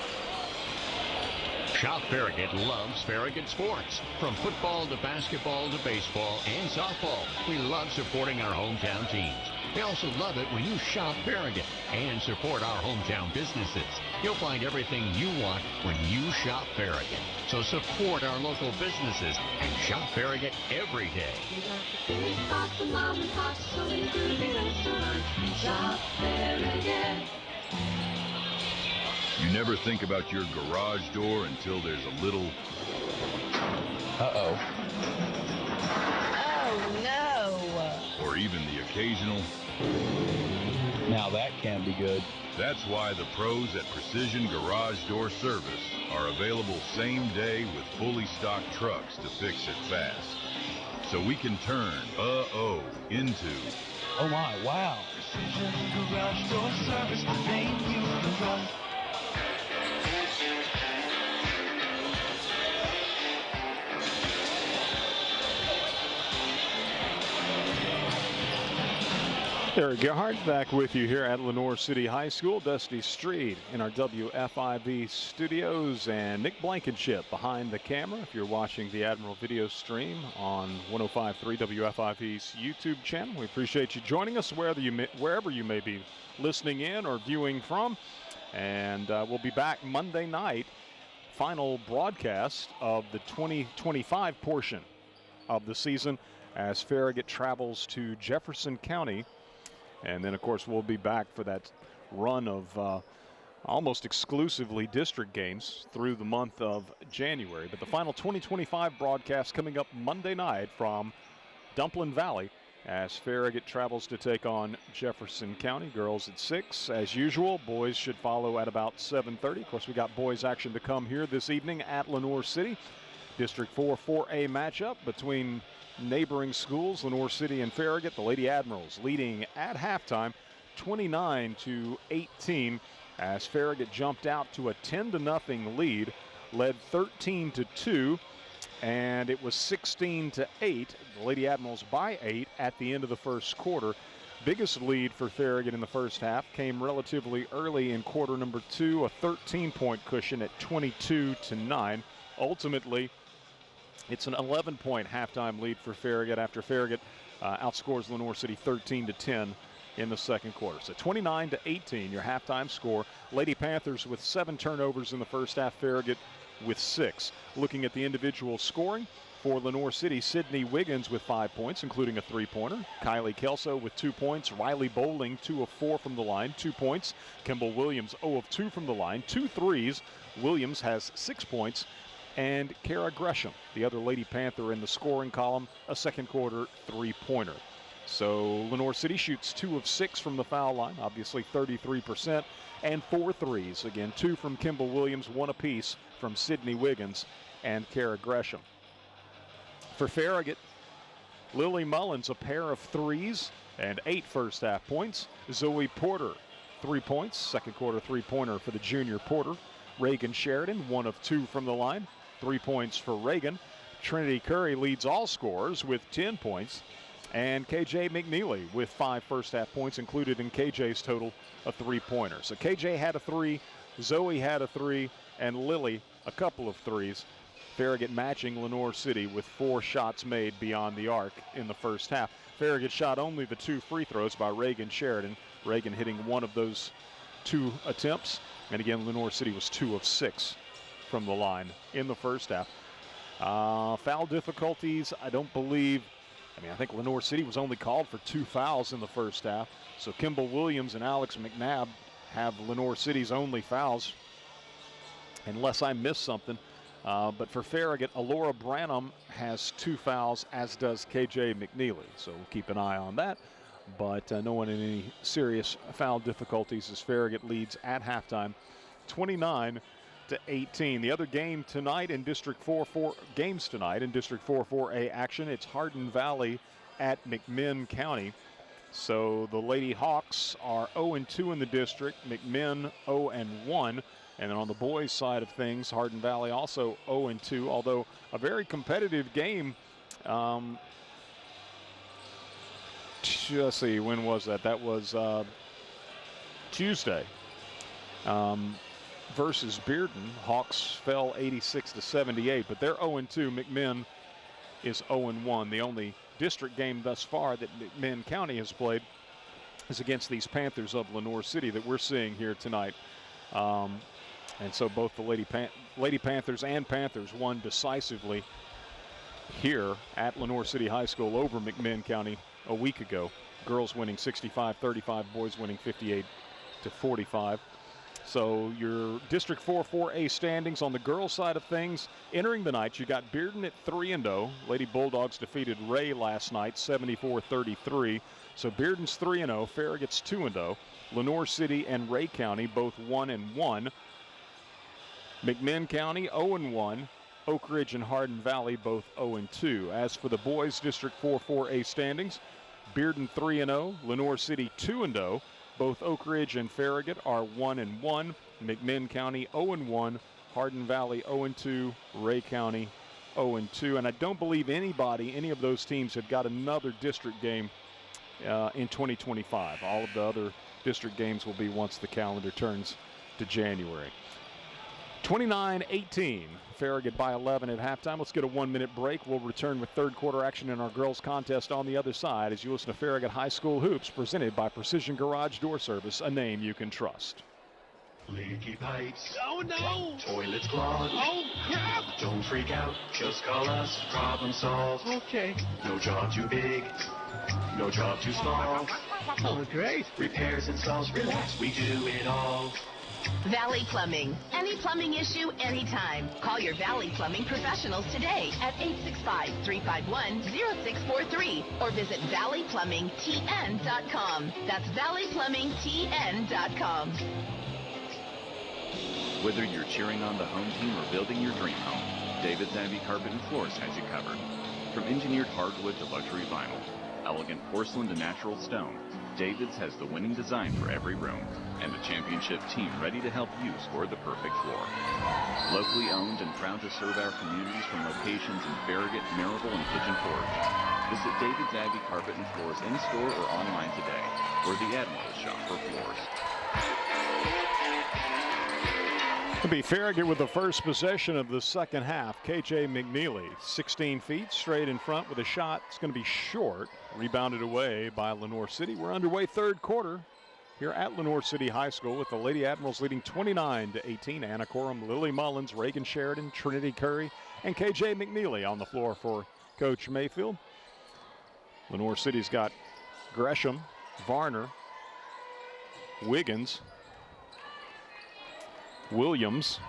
Speaker 3: Shop Farragut loves Farragut sports. From football to basketball to baseball and softball, we love supporting our hometown teams. We also love it when you shop Farragut and support our hometown businesses. You'll find everything you want when you shop Farragut. So support our local businesses and shop Farragut every day.
Speaker 4: You never think about your garage door until there's a little...
Speaker 5: Oh, no.
Speaker 4: Or even the occasional...
Speaker 6: Now that can be good.
Speaker 4: That's why the pros at Precision Garage Door Service are available same day with fully stocked trucks to fix it fast. So we can turn into
Speaker 6: Oh my, wow.
Speaker 7: Precision Garage Door Service, the name you can trust.
Speaker 1: Eric Gerhardt back with you here at Lenoir City High School. Dusty Street in our WFIV studios, and Nick Blankenship behind the camera. If you're watching the Admiral video stream on 105.3 WFIV's YouTube channel, we appreciate you joining us wherever you may be listening in or viewing from. And we'll be back Monday night, final broadcast of the 2025 portion of the season as Farragut travels to Jefferson County. And then, of course, we'll be back for that run of almost exclusively district games through the month of January. But the final 2025 broadcast coming up Monday night from Dumplin Valley as Farragut travels to take on Jefferson County. Girls at 6, as usual. Boys should follow at about 7:30. Of course, we got boys action to come here this evening at Lenoir City. District 4 4A matchup between neighboring schools, Lenoir City and Farragut. The Lady Admirals leading at halftime 29-18 as Farragut jumped out to a 10-0 lead, led 13-2, and it was 16-8. The Lady Admirals by 8 at the end of the first quarter. Biggest lead for Farragut in the first half came relatively early in quarter number 2, a 13-point cushion at 22-9. Ultimately, it's an 11-point halftime lead for Farragut after Farragut outscores Lenoir City 13-10 in the second quarter. So 29-18, your halftime score. Lady Panthers with 7 turnovers in the first half, Farragut with 6. Looking at the individual scoring for Lenoir City, Sydney Wiggins with 5 points, including a 3-pointer. Kylie Kelso with 2 points. Riley Bowling, 2 of 4 from the line, 2 points. Kimball Williams, 0 of 2 from the line, 2 threes. Williams has 6 points. And Kara Gresham, the other Lady Panther in the scoring column, a second quarter 3-pointer. So Lenoir City shoots 2 of 6 from the foul line, obviously 33%, and 4 threes. Again, 2 from Kimball Williams, 1 apiece from Sydney Wiggins and Kara Gresham. For Farragut, Lily Mullins, a pair of threes and 8 first half points. Zoe Porter, 3 points, second quarter 3-pointer for the junior Porter. Reagan Sheridan, 1 of 2 from the line. 3 points for Reagan. Trinity Curry leads all scorers with 10 points. And KJ McNeely with 5 first half points included in KJ's total of 3-pointers. So KJ had a 3, Zoe had a 3, and Lily a couple of threes. Farragut matching Lenoir City with 4 shots made beyond the arc in the first half. Farragut shot only the 2 free throws by Reagan Sheridan. Reagan hitting 1 of those 2 attempts. And again, Lenoir City was 2 of 6 from the line in the first half. Foul difficulties, I think Lenoir City was only called for 2 fouls in the first half. So Kimball Williams and Alex McNabb have Lenoir City's only fouls, unless I missed something. But for Farragut, Alora Branham has 2 fouls, as does KJ McNeely. So we'll keep an eye on that. But no one in any serious foul difficulties as Farragut leads at halftime 29-18. The other game tonight in District 4 games tonight in District 4 4A action, it's Hardin Valley at McMinn County. So the Lady Hawks are 0-2 in the district, McMinn 0-1. And then on the boys' side of things, Hardin Valley also 0-2, although a very competitive game. Let's see, when was that? That was Tuesday versus Bearden. Hawks fell 86-78, but they're 0-2. McMinn is 0-1. The only district game thus far that McMinn County has played is against these Panthers of Lenoir City that we're seeing here tonight. And so both the Lady Panthers and Panthers won decisively here at Lenoir City High School over McMinn County a week ago. Girls winning 65-35, boys winning 58-45. So your District 4 4A standings on the girls' side of things entering the night, you got Bearden at 3-0. Lady Bulldogs defeated Ray last night 74-33. So Bearden's 3-0, Farragut's 2-0. Lenoir City and Ray County both 1-1. McMinn County 0-1. Oak Ridge and Hardin Valley both 0-2. As for the boys District 4 4A standings, Bearden 3-0, Lenoir City 2-0. Both Oak Ridge and Farragut are 1-1. McMinn County 0-1. Hardin Valley 0-2. Ray County 0-2. And I don't believe any of those teams have got another district game in 2025. All of the other district games will be once the calendar turns to January. 29-18. Farragut by 11 at halftime. Let's get a 1-minute break. We'll return with third quarter action in our girls contest on the other side as you listen to Farragut High School Hoops, presented by Precision Garage Door Service, a name you can trust.
Speaker 7: Leaky pipes.
Speaker 6: Oh, no.
Speaker 7: Toilets clogged.
Speaker 6: Oh, crap.
Speaker 7: Don't freak out. Just call us. Problem solved.
Speaker 6: Okay.
Speaker 7: No job too big. No job too small.
Speaker 6: Oh, great.
Speaker 7: Repairs, installs, relax. We do it all.
Speaker 5: Valley Plumbing. Any plumbing issue, anytime. Call your Valley Plumbing professionals today at 865-351-0643 or visit valleyplumbingtn.com. That's valleyplumbingtn.com.
Speaker 10: Whether you're cheering on the home team or building your dream home, David Zambi Carpet and Floors has you covered. From engineered hardwood to luxury vinyl, elegant porcelain to natural stone, David's has the winning design for every room and a championship team ready to help you score the perfect floor. Locally owned and proud to serve our communities from locations in Farragut, Marable, and Pigeon Forge. Visit David Zambi Carpet and Floors in-store or online today, or the Admiral shop for floors.
Speaker 1: It'll be Farragut with the first possession of the second half. KJ McNeely, 16 feet, straight in front with a shot. It's going to be short. Rebounded away by Lenoir City. We're underway third quarter here at Lenoir City High School with the Lady Admirals leading 29-18. Anna Corum, Lily Mullins, Reagan Sheridan, Trinity Curry, and KJ McNeely on the floor for Coach Mayfield. Lenoir City's got Gresham, Varner, Wiggins, Williams,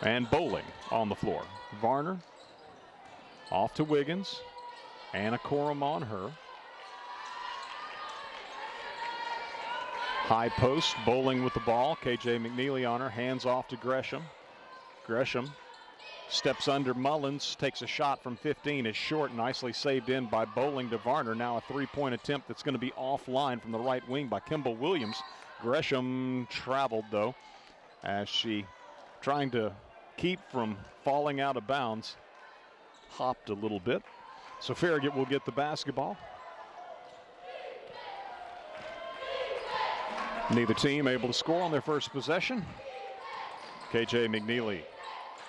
Speaker 1: and Bowling on the floor. Varner off to Wiggins. Anna Corum on her. High post, Bowling with the ball. KJ McNeely on her. Hands off to Gresham. Gresham steps under Mullins, takes a shot from 15, is short, nicely saved in by Bowling to Varner. Now a three-point attempt that's going to be offline from the right wing by Kimball Williams. Gresham traveled though, as she, trying to keep from falling out of bounds, hopped a little bit. So Farragut will get the basketball. Neither team able to score on their first possession. KJ McNeely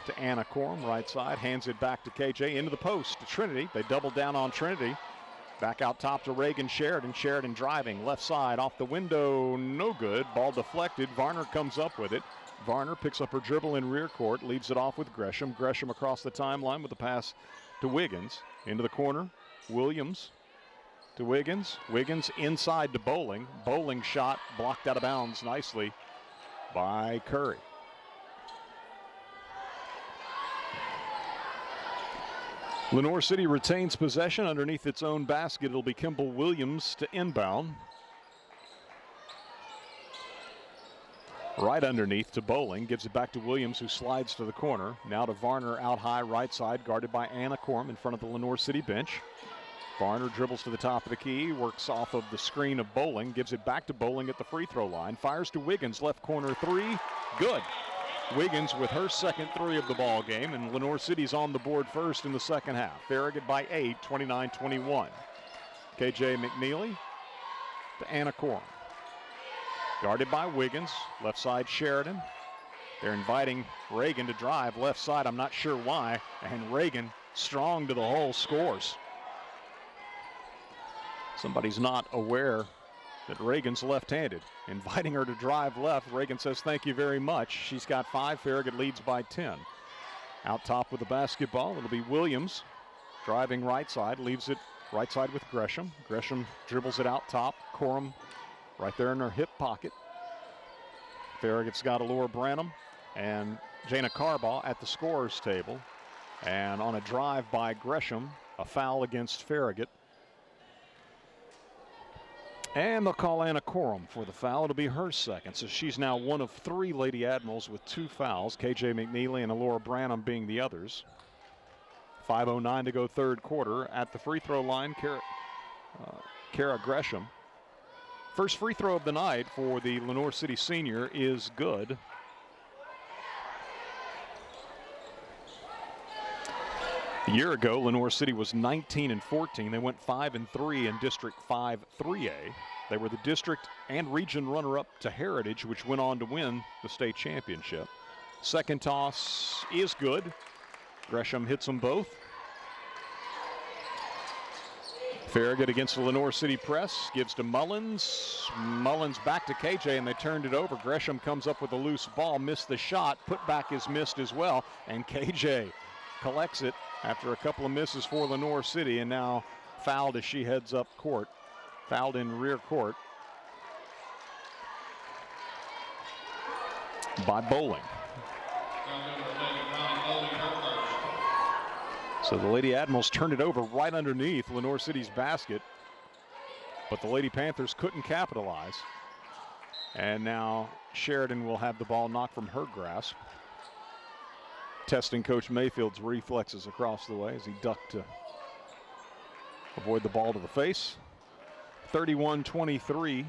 Speaker 1: to Anna Corum, right side, hands it back to KJ, into the post to Trinity. They double down on Trinity. Back out top to Reagan Sheridan. Sheridan driving, left side, off the window, no good. Ball deflected. Varner comes up with it. Varner picks up her dribble in rear court, leaves it off with Gresham. Gresham across the timeline with the pass to Wiggins. Into the corner, Williams to Wiggins. Wiggins inside to Bowling. Bowling shot blocked out of bounds nicely by Curry. Lenoir City retains possession underneath its own basket. It'll be Kimball Williams to inbound. Right underneath to Bowling, gives it back to Williams, who slides to the corner. Now to Varner out high, right side, guarded by Anna Corum in front of the Lenoir City bench. Varner dribbles to the top of the key, works off of the screen of Bowling, gives it back to Bowling at the free throw line, fires to Wiggins, left corner three, good. Wiggins with her second three of the ball game, and Lenoir City's on the board first in the second half. Farragut by 8, 29-21. KJ McNeely to Anna Corum. Guarded by Wiggins, left side Sheridan. They're inviting Reagan to drive left side, I'm not sure why, and Reagan strong to the hole, scores. Somebody's not aware that Reagan's left-handed. Inviting her to drive left, Reagan says thank you very much. She's got 5, Farragut leads by 10. Out top with the basketball, it'll be Williams driving right side, leaves it right side with Gresham. Gresham dribbles it out top, Corum right there in her hip pocket. Farragut's got Allure Branham and Jana Carbaugh at the scorer's table. And on a drive by Gresham, a foul against Farragut. And they'll call Anna Corum for the foul. It'll be her second. So she's now one of 3 Lady Admirals with 2 fouls. KJ McNeely and Alora Branham being the others. 5:09 to go third quarter. At the free throw line, Kara Gresham. First free throw of the night for the Lenoir City senior is good. A year ago, Lenoir City was 19-14. They went 5-3 in District 5 3A. They were the district and region runner-up to Heritage, which went on to win the state championship. Second toss is good. Gresham hits them both. Farragut against the Lenoir City press, gives to Mullins. Mullins back to KJ, and they turned it over. Gresham comes up with a loose ball, missed the shot. Put back is missed as well, and KJ collects it after a couple of misses for Lenoir City, and now fouled as she heads up court. Fouled in rear court by Bowling. So the Lady Admirals turned it over right underneath Lenoir City's basket, but the Lady Panthers couldn't capitalize. And now Sheridan will have the ball knocked from her grasp. Testing Coach Mayfield's reflexes across the way as he ducked to avoid the ball to the face. 31-23,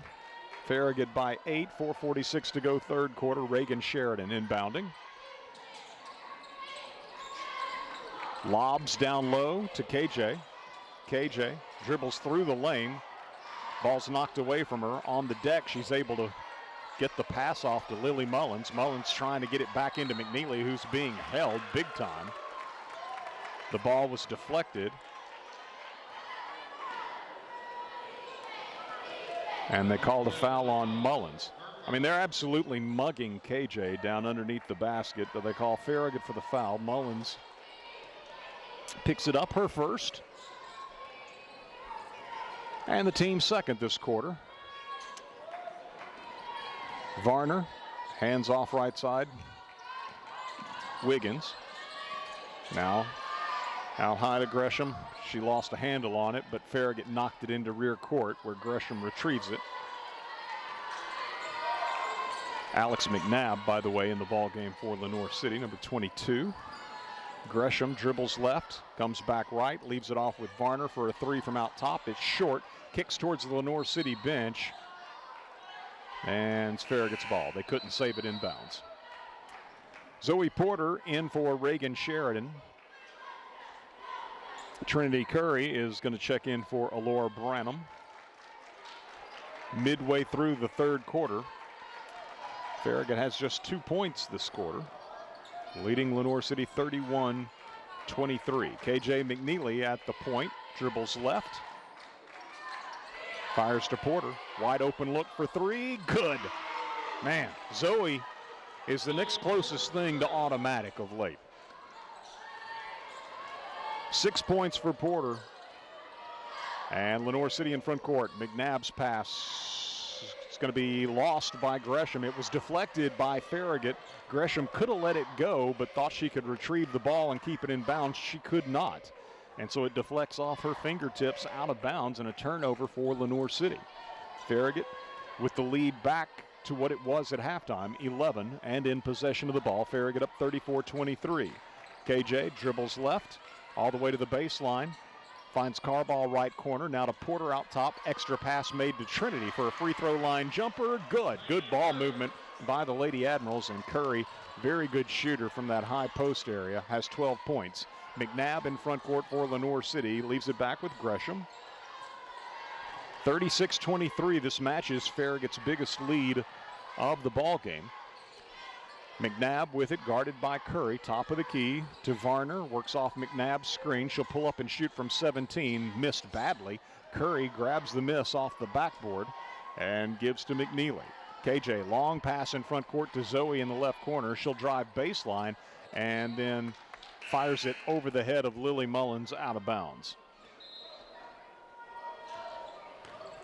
Speaker 1: Farragut by 8, 4:46 to go third quarter. Reagan Sheridan inbounding. Lobs down low to KJ. KJ dribbles through the lane. Ball's knocked away from her. On the deck, she's able to get the pass off to Lily Mullins. Mullins trying to get it back into McNeely, who's being held big time. The ball was deflected. And they called a foul on Mullins. I mean, they're absolutely mugging KJ down underneath the basket, but they call Farragut for the foul. Mullins picks it up, her first. And the team second this quarter. Varner, hands off right side. Wiggins. Now out high to Gresham. She lost a handle on it, but Farragut knocked it into rear court where Gresham retrieves it. Alex McNabb, by the way, in the ball game for Lenoir City, number 22. Gresham dribbles left, comes back right, leaves it off with Varner for a 3 from out top. It's short, kicks towards the Lenoir City bench, and it's Farragut's ball. They couldn't save it inbounds. Zoe Porter in for Reagan Sheridan. Trinity Curry is going to check in for Alora Branham. Midway through the third quarter, Farragut has just 2 points this quarter, leading Lenoir City 31-23. KJ McNeely at the point, dribbles left, fires to Porter, wide open look for 3, good. Man, Zoe is the next closest thing to automatic of late. 6 points for Porter. And Lenoir City in front court. McNabb's pass is going to be lost by Gresham. It was deflected by Farragut. Gresham could have let it go, but thought she could retrieve the ball and keep it in bounds. She could not. And so it deflects off her fingertips out of bounds, and a turnover for Lenoir City. Farragut with the lead back to what it was at halftime, 11, and in possession of the ball. Farragut up 34-23. KJ dribbles left all the way to the baseline. Finds Carball right corner. Now to Porter out top. Extra pass made to Trinity for a free throw line jumper. Good. Good ball movement by the Lady Admirals. And Curry, very good shooter from that high post area, has 12 points. McNabb in front court for Lenoir City. Leaves it back with Gresham. 36-23. This match is Farragut's biggest lead of the ball game. McNabb with it, guarded by Curry. Top of the key to Varner. Works off McNabb's screen. She'll pull up and shoot from 17. Missed badly. Curry grabs the miss off the backboard and gives to McNeely. KJ, long pass in front court to Zoe in the left corner. She'll drive baseline and then fires it over the head of Lily Mullins out of bounds.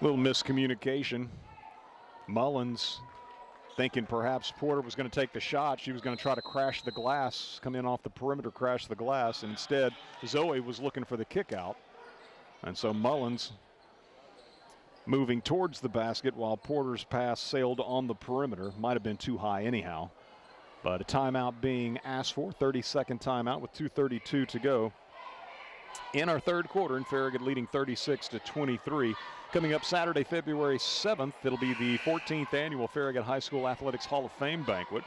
Speaker 1: Little miscommunication. Mullins thinking perhaps Porter was going to take the shot. She was going to try to crash the glass, come in off the perimeter, crash the glass. And instead, Zoe was looking for the kick out. And so Mullins moving towards the basket while Porter's pass sailed on the perimeter. Might have been too high anyhow. But a timeout being asked for, 30-second timeout with 2:32 to go in our third quarter, and Farragut leading 36-23. Coming up Saturday, February 7th, it'll be the 14th annual Farragut High School Athletics Hall of Fame banquet.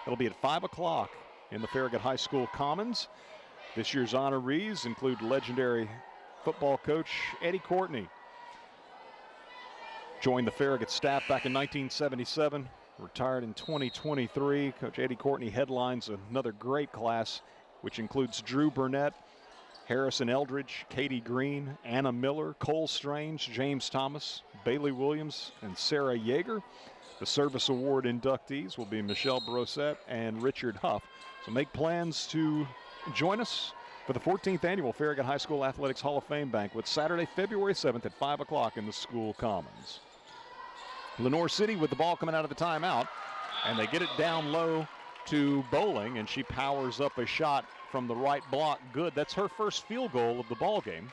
Speaker 1: It'll be at 5 o'clock in the Farragut High School Commons. This year's honorees include legendary football coach Eddie Courtney. Joined the Farragut staff back in 1977, retired in 2023. Coach Eddie Courtney headlines another great class, which includes Drew Burnett, Harrison Eldridge, Katie Green, Anna Miller, Cole Strange, James Thomas, Bailey Williams, and Sarah Yeager. The Service Award inductees will be Michelle Brossette and Richard Huff. So make plans to join us for the 14th annual Farragut High School Athletics Hall of Fame banquet, Saturday, February 7th at 5 o'clock in the school commons. Lenoir City with the ball coming out of the timeout, and they get it down low to Bowling, and she powers up a shot from the right block. Good. That's her first field goal of the ball game.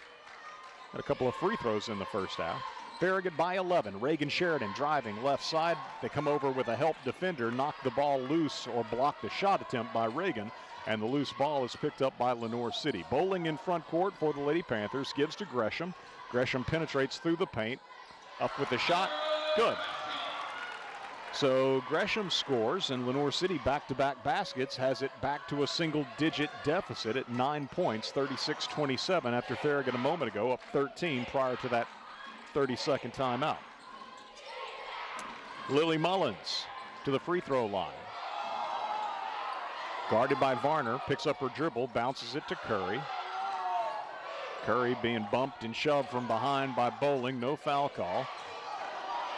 Speaker 1: Had a couple of free throws in the first half. Farragut by 11. Reagan Sheridan driving left side. They come over with a help defender, knock the ball loose or block the shot attempt by Reagan, and the loose ball is picked up by Lenoir City. Bowling in front court for the Lady Panthers, gives to Gresham. Gresham penetrates through the paint, up with the shot. Good. So Gresham scores, and Lenoir City back-to-back baskets has it back to a single-digit deficit at 9 points, 36-27, after Farragut a moment ago up 13 prior to that 30-second timeout. Lily Mullins to the free throw line. Guarded by Varner, picks up her dribble, bounces it to Curry. Curry being bumped and shoved from behind by Bowling, no foul call.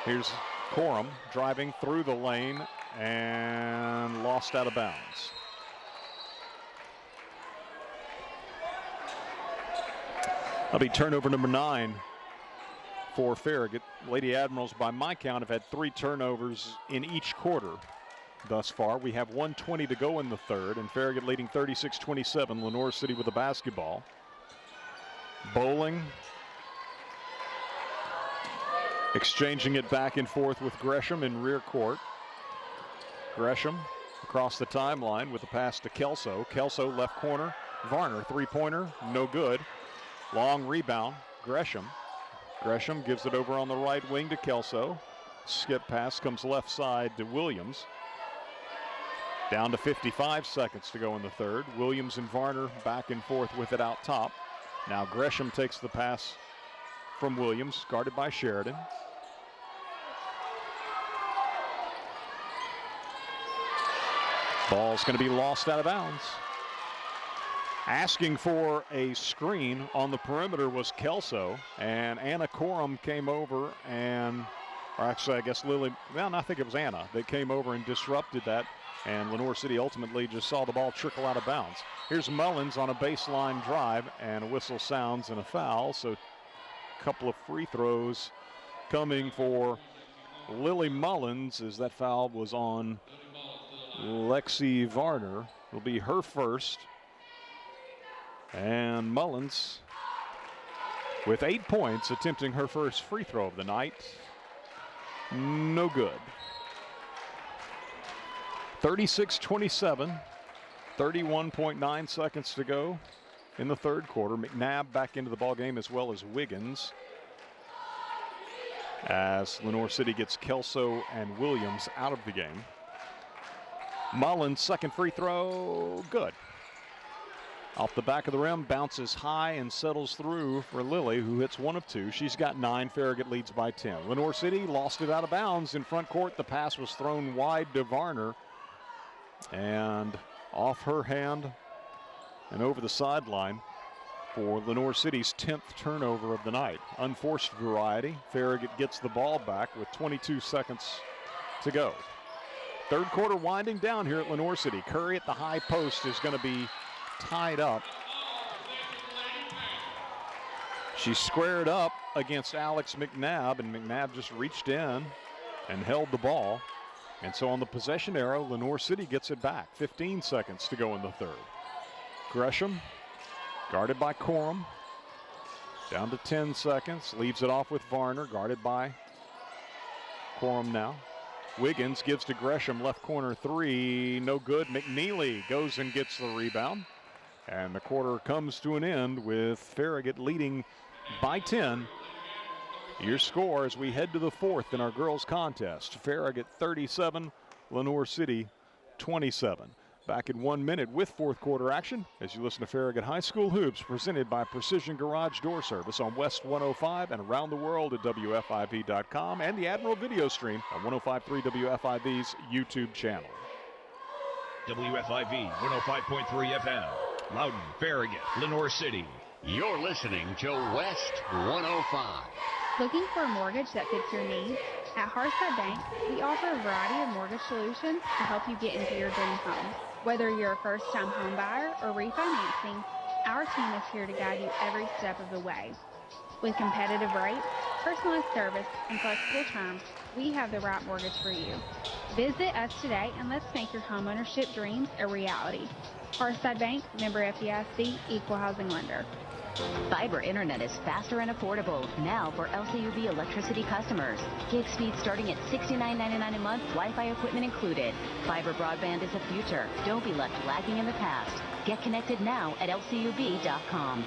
Speaker 1: Here's Corum driving through the lane and lost out of bounds. That'll be turnover number 9 for Farragut. Lady Admirals, by my count, have had 3 turnovers in each quarter thus far. We have 1:20 to go in the third, and Farragut leading 36-27. Lenoir City with the basketball. Bowling exchanging it back and forth with Gresham in rear court. Gresham across the timeline with a pass to Kelso. Kelso left corner. Varner, three-pointer, no good. Long rebound, Gresham. Gresham gives it over on the right wing to Kelso. Skip pass comes left side to Williams. Down to 55 seconds to go in the third. Williams and Varner back and forth with it out top. Now Gresham takes the pass from Williams, guarded by Sheridan. Ball's going to be lost out of bounds. Asking for a screen on the perimeter was Kelso, and Anna Corum came over and, or actually I guess Lily, well, I think it was Anna that came over and disrupted that, and Lenoir City ultimately just saw the ball trickle out of bounds. Here's Mullins on a baseline drive, and a whistle sounds and a foul, so a couple of free throws coming for Lily Mullins, as that foul was on Lexi Varner. Will be her first. And Mullins with 8 points, attempting her first free throw of the night. No good. 36-27, 31.9 seconds to go in the third quarter. McNabb back into the ball game, as well as Wiggins, as Lenoir City gets Kelso and Williams out of the game. Mullins' second free throw, good. Off the back of the rim, bounces high and settles through for Lily, who hits 1 of 2. She's got 9. Farragut leads by 10. Lenoir City lost it out of bounds in front court. The pass was thrown wide to Varner, and off her hand and over the sideline for Lenoir City's 10th turnover of the night. Unforced variety. Farragut gets the ball back with 22 seconds to go. Third quarter winding down here at Lenoir City. Curry at the high post is going to be tied up. She squared up against Alex McNabb, and McNabb just reached in and held the ball. And so on the possession arrow, Lenoir City gets it back. 15 seconds to go in the third. Gresham, guarded by Corum. Down to 10 seconds. Leaves it off with Varner, guarded by Quorum now. Wiggins gives to Gresham, left corner three, no good. McNeely goes and gets the rebound. And the quarter comes to an end with Farragut leading by 10. Your score as we head to the fourth in our girls contest. Farragut 37, Lenoir City 27. Back in 1 minute with fourth quarter action as you listen to Farragut High School Hoops, presented by Precision Garage Door Service on West 105 and around the world at WFIV.com and the Admiral video stream on 105.3 WFIV's YouTube channel.
Speaker 2: WFIV 105.3 FM, Loudon, Farragut, Lenoir City.
Speaker 3: You're listening to West 105.
Speaker 13: Looking for a mortgage that fits your needs? At Hearthside Bank, we offer a variety of mortgage solutions to help you get into your dream home. Whether you're a first-time home buyer or refinancing, our team is here to guide you every step of the way. With competitive rates, personalized service, and flexible terms, we have the right mortgage for you. Visit us today and let's make your homeownership dreams a reality. Hearthside Bank, member FDIC, equal housing lender.
Speaker 8: Fiber internet is faster and affordable now for LCUB electricity customers. Gig speed starting at $69.99 a month, Wi-Fi equipment included. Fiber broadband is the future. Don't be left lagging in the past. Get connected now at lcub.com.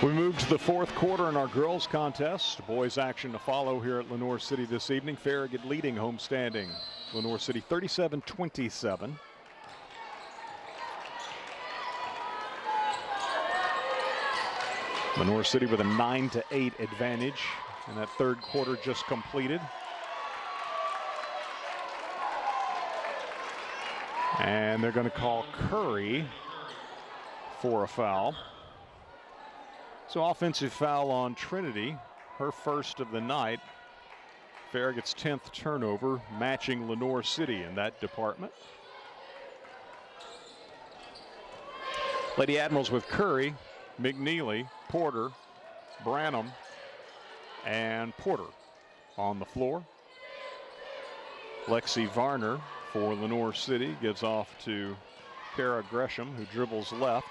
Speaker 1: We move to the fourth quarter in our girls contest. Boys action to follow here at Lenoir City this evening. Farragut leading homestanding Lenoir City 37-27. Lenoir City with a 9-8 advantage, and that third quarter just completed. And they're going to call Curry for a foul. So offensive foul on Trinity, her first of the night. Farragut's 10th turnover, matching Lenoir City in that department. Lady Admirals with Curry, McNeely, Porter, Branham, and Porter on the floor. Lexi Varner for Lenoir City gives off to Kara Gresham, who dribbles left.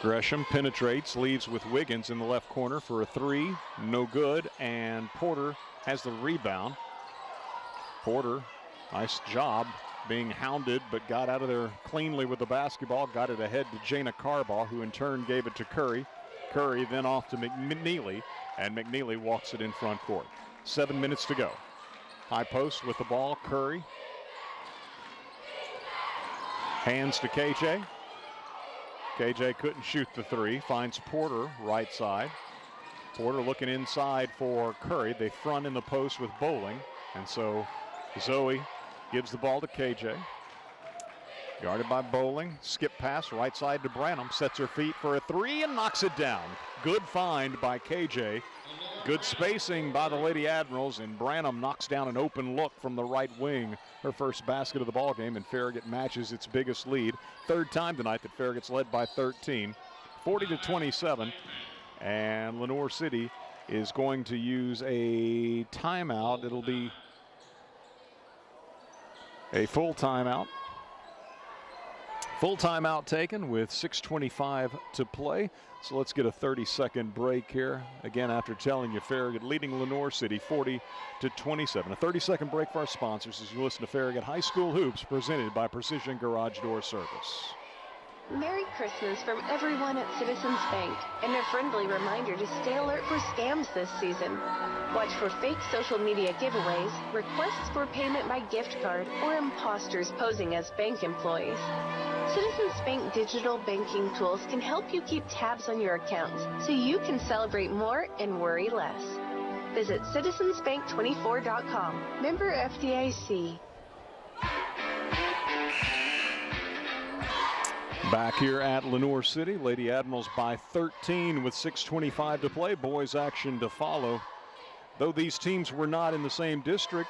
Speaker 1: Gresham penetrates, leaves with Wiggins in the left corner for a three, no good, and Porter has the rebound. Porter, nice job being hounded, but got out of there cleanly with the basketball, got it ahead to Jana Carbaugh, who in turn gave it to Curry. Curry then off to McNeely, and McNeely walks it in front court. 7 minutes to go. High post with the ball, Curry. Hands to KJ. KJ couldn't shoot the three, finds Porter right side. Porter looking inside for Curry. They front in the post with Bowling, and so Zoe gives the ball to KJ. Guarded by Bowling, skip pass right side to Branham, sets her feet for a three and knocks it down. Good find by KJ. Good spacing by the Lady Admirals, and Branham knocks down an open look from the right wing. Her first basket of the ball game, and Farragut matches its biggest lead. Third time tonight that Farragut's led by 13, 40-27, and Lenoir City is going to use a timeout. It'll be a full timeout. Full timeout taken with 6:25 to play. So let's get a 30-second break here. Again, after telling you Farragut leading Lenoir City 40-27. A 30-second break for our sponsors as you listen to Farragut High School Hoops, presented by Precision Garage Door Service.
Speaker 11: Merry Christmas from everyone at Citizens Bank, and a friendly reminder to stay alert for scams this season. Watch for fake social media giveaways, requests for payment by gift card, or imposters posing as bank employees. Citizens Bank digital banking tools can help you keep tabs on your accounts so you can celebrate more and worry less. Visit citizensbank24.com. Member FDIC.
Speaker 1: Back here at Lenoir City, Lady Admirals by 13 with 6:25 to play. Boys action to follow. Though these teams were not in the same district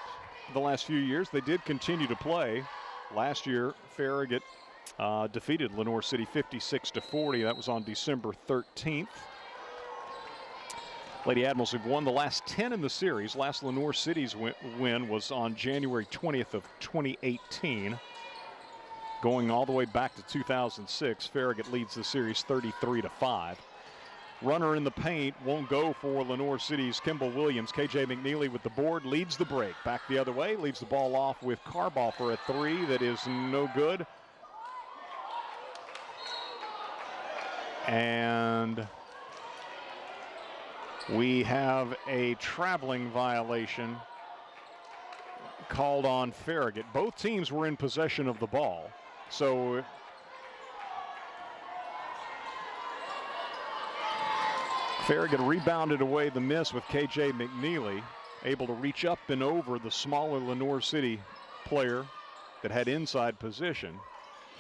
Speaker 1: the last few years, they did continue to play. Last year, Farragut defeated Lenoir City 56-40. That was on December 13th. Lady Admirals have won the last 10 in the series. Last Lenoir City's win was on January 20th of 2018. Going all the way back to 2006, Farragut leads the series 33-5. Runner in the paint won't go for Lenoir City's Kimball Williams. KJ McNeely with the board leads the break. Back the other way, leaves the ball off with Carball for a three that is no good. And we have a traveling violation called on Farragut. Both teams were in possession of the ball. So Farragut rebounded away the miss with KJ McNeely, able to reach up and over the smaller Lenoir City player that had inside position.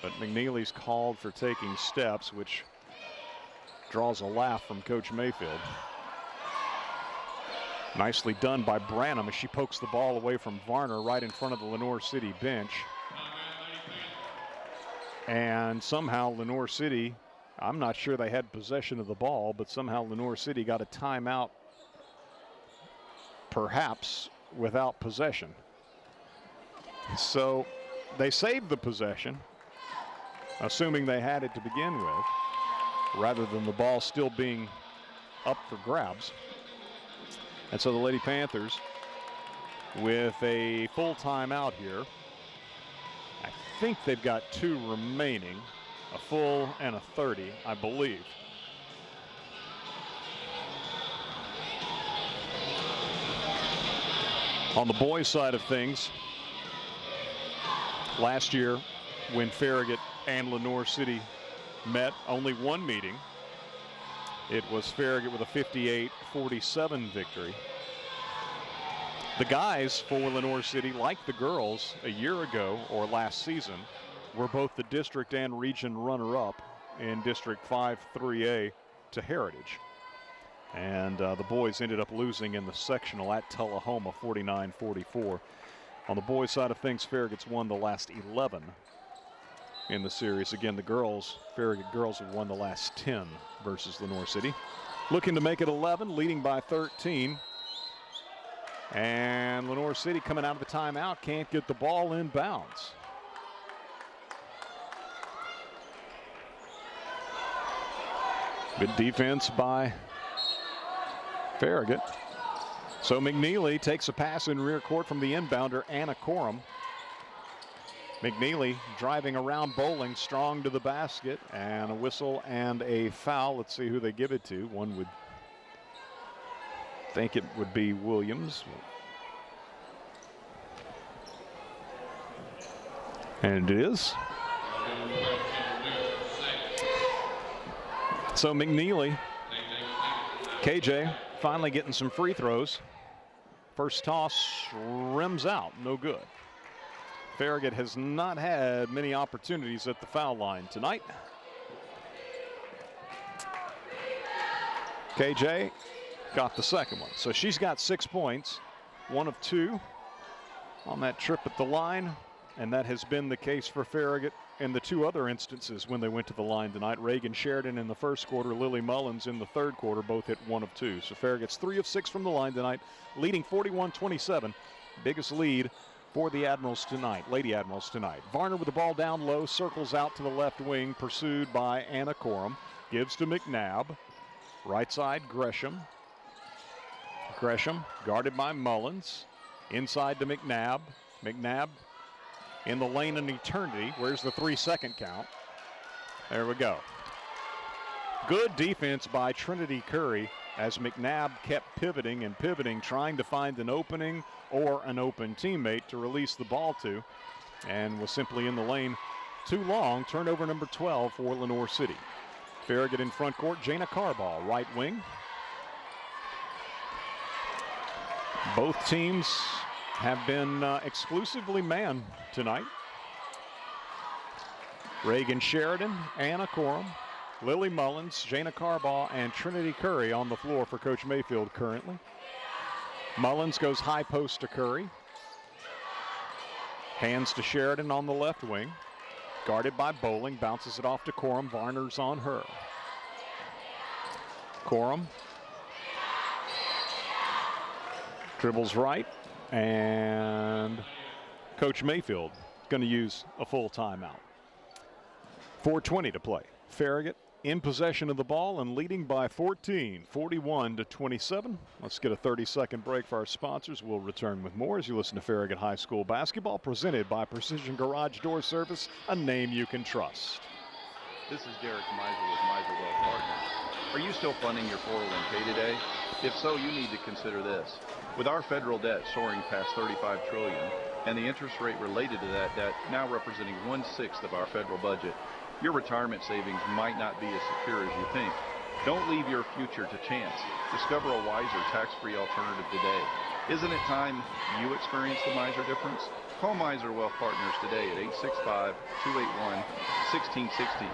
Speaker 1: But McNeely's called for taking steps, which draws a laugh from Coach Mayfield. Nicely done by Branham as she pokes the ball away from Varner right in front of the Lenoir City bench. And somehow Lenoir City, I'm not sure they had possession of the ball, but somehow Lenoir City got a timeout, perhaps without possession. So they saved the possession, assuming they had it to begin with, rather than the ball still being up for grabs. And so the Lady Panthers with a full timeout here. I think they've got 2 remaining, a full and a 30, I believe. On the boys' side of things, last year when Farragut and Lenoir City met, only one meeting. It was Farragut with a 58-47 victory. The guys for Lenoir City, like the girls a year ago or last season, were both the district and region runner-up in District 5-3A to Heritage. And the boys ended up losing in the sectional at Tullahoma 49-44. On the boys' side of things, Farragut's won the last 11 in the series. Again, the girls, Farragut girls have won the last 10 versus Lenoir City. Looking to make it 11, leading by 13. And Lenoir City coming out of the timeout, can't get the ball in bounds. Good defense by Farragut. So McNeely takes a pass in rear court from the inbounder, Anna Coram. McNeely driving around Bowling, strong to the basket, and a whistle and a foul. Let's see who they give it to. One would think it would be Williams. And it is. So McNeely, KJ finally getting some free throws. First toss rims out, no good. Farragut has not had many opportunities at the foul line tonight. KJ got the second one. So she's got 6 points, 1 of 2 on that trip at the line. And that has been the case for Farragut in the 2 other instances when they went to the line tonight. Reagan Sheridan in the first quarter, Lily Mullins in the third quarter, both hit 1 of 2. So Farragut's 3 of 6 from the line tonight, leading 41-27. Biggest lead for the Admirals tonight, Lady Admirals tonight. Varner with the ball down low, circles out to the left wing, pursued by Anna Coram. Gives to McNabb. Right side, Gresham. Gresham guarded by Mullins. Inside to McNabb. McNabb in the lane in eternity. Where's the 3-second count? There we go. Good defense by Trinity Curry as McNabb kept pivoting and pivoting, trying to find an opening or an open teammate to release the ball to, and was simply in the lane too long. Turnover number 12 for Lenoir City. Farragut in front court, Jana Carball, right wing. Both teams have been exclusively man tonight. Reagan Sheridan, Anna Coram, Lily Mullins, Jana Carball, and Trinity Curry on the floor for Coach Mayfield currently. Mullins goes high post to Curry. Hands to Sheridan on the left wing. Guarded by Bowling, bounces it off to Coram. Varner's on her. Coram Dribbles right, and Coach Mayfield going to use a full timeout. 4:20 to play. Farragut in possession of the ball and leading by 14, 41-27. Let's get a 30-second break for our sponsors. We'll return with more as you listen to Farragut High School basketball, presented by Precision Garage Door Service, a name you can trust.
Speaker 12: This is Derek Miser with Miser Wealth Partners. Are you still funding your 401k today? If so, you need to consider this. With our federal debt soaring past $35 trillion and the interest rate related to that debt now representing 1/6 of our federal budget, your retirement savings might not be as secure as you think. Don't leave your future to chance. Discover a wiser tax-free alternative today. Isn't it time you experience the Miser difference? Call Miser Wealth Partners today at 865-281-1616.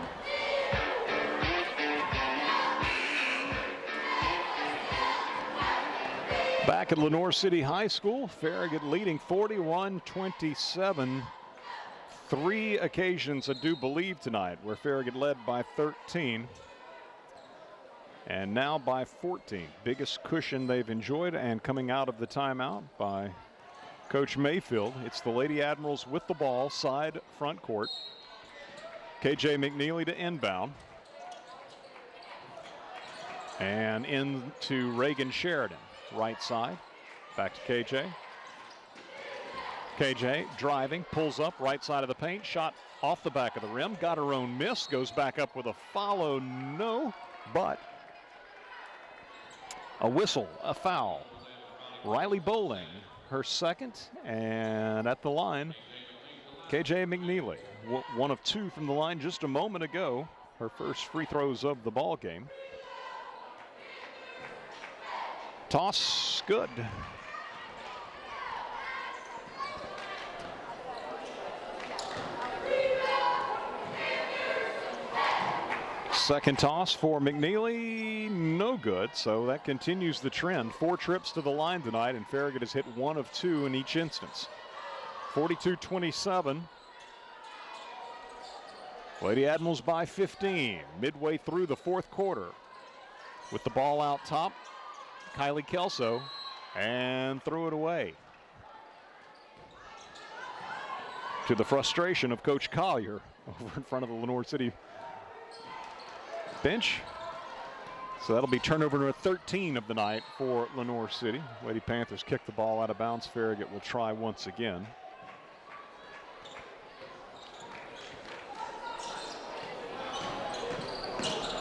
Speaker 1: Back at Lenoir City High School, Farragut leading 41-27. 3 occasions, I do believe, tonight where Farragut led by 13 and now by 14. Biggest cushion they've enjoyed, and coming out of the timeout by Coach Mayfield, it's the Lady Admirals with the ball, side front court. KJ McNeely to inbound. And into Reagan Sheridan, right side. Back to KJ. KJ driving, pulls up right side of the paint, shot off the back of the rim, got her own miss, goes back up with a follow, no, but a whistle, a foul. Riley Bowling, her second, and at the line, KJ McNeely, 1 of 2 from the line just a moment ago, her first free throws of the ball game. Toss, good. Second toss for McNeely, no good, so that continues the trend. 4 trips to the line tonight, and Farragut has hit 1 of 2 in each instance. 42-27. Lady Admirals by 15, midway through the 4th quarter. With the ball out top, Kylie Kelso, and threw it away. To the frustration of Coach Collier over in front of the Lenoir City bench. So that'll be turnover number 13 of the night for Lenoir City. Lady Panthers kick the ball out of bounds. Farragut will try once again.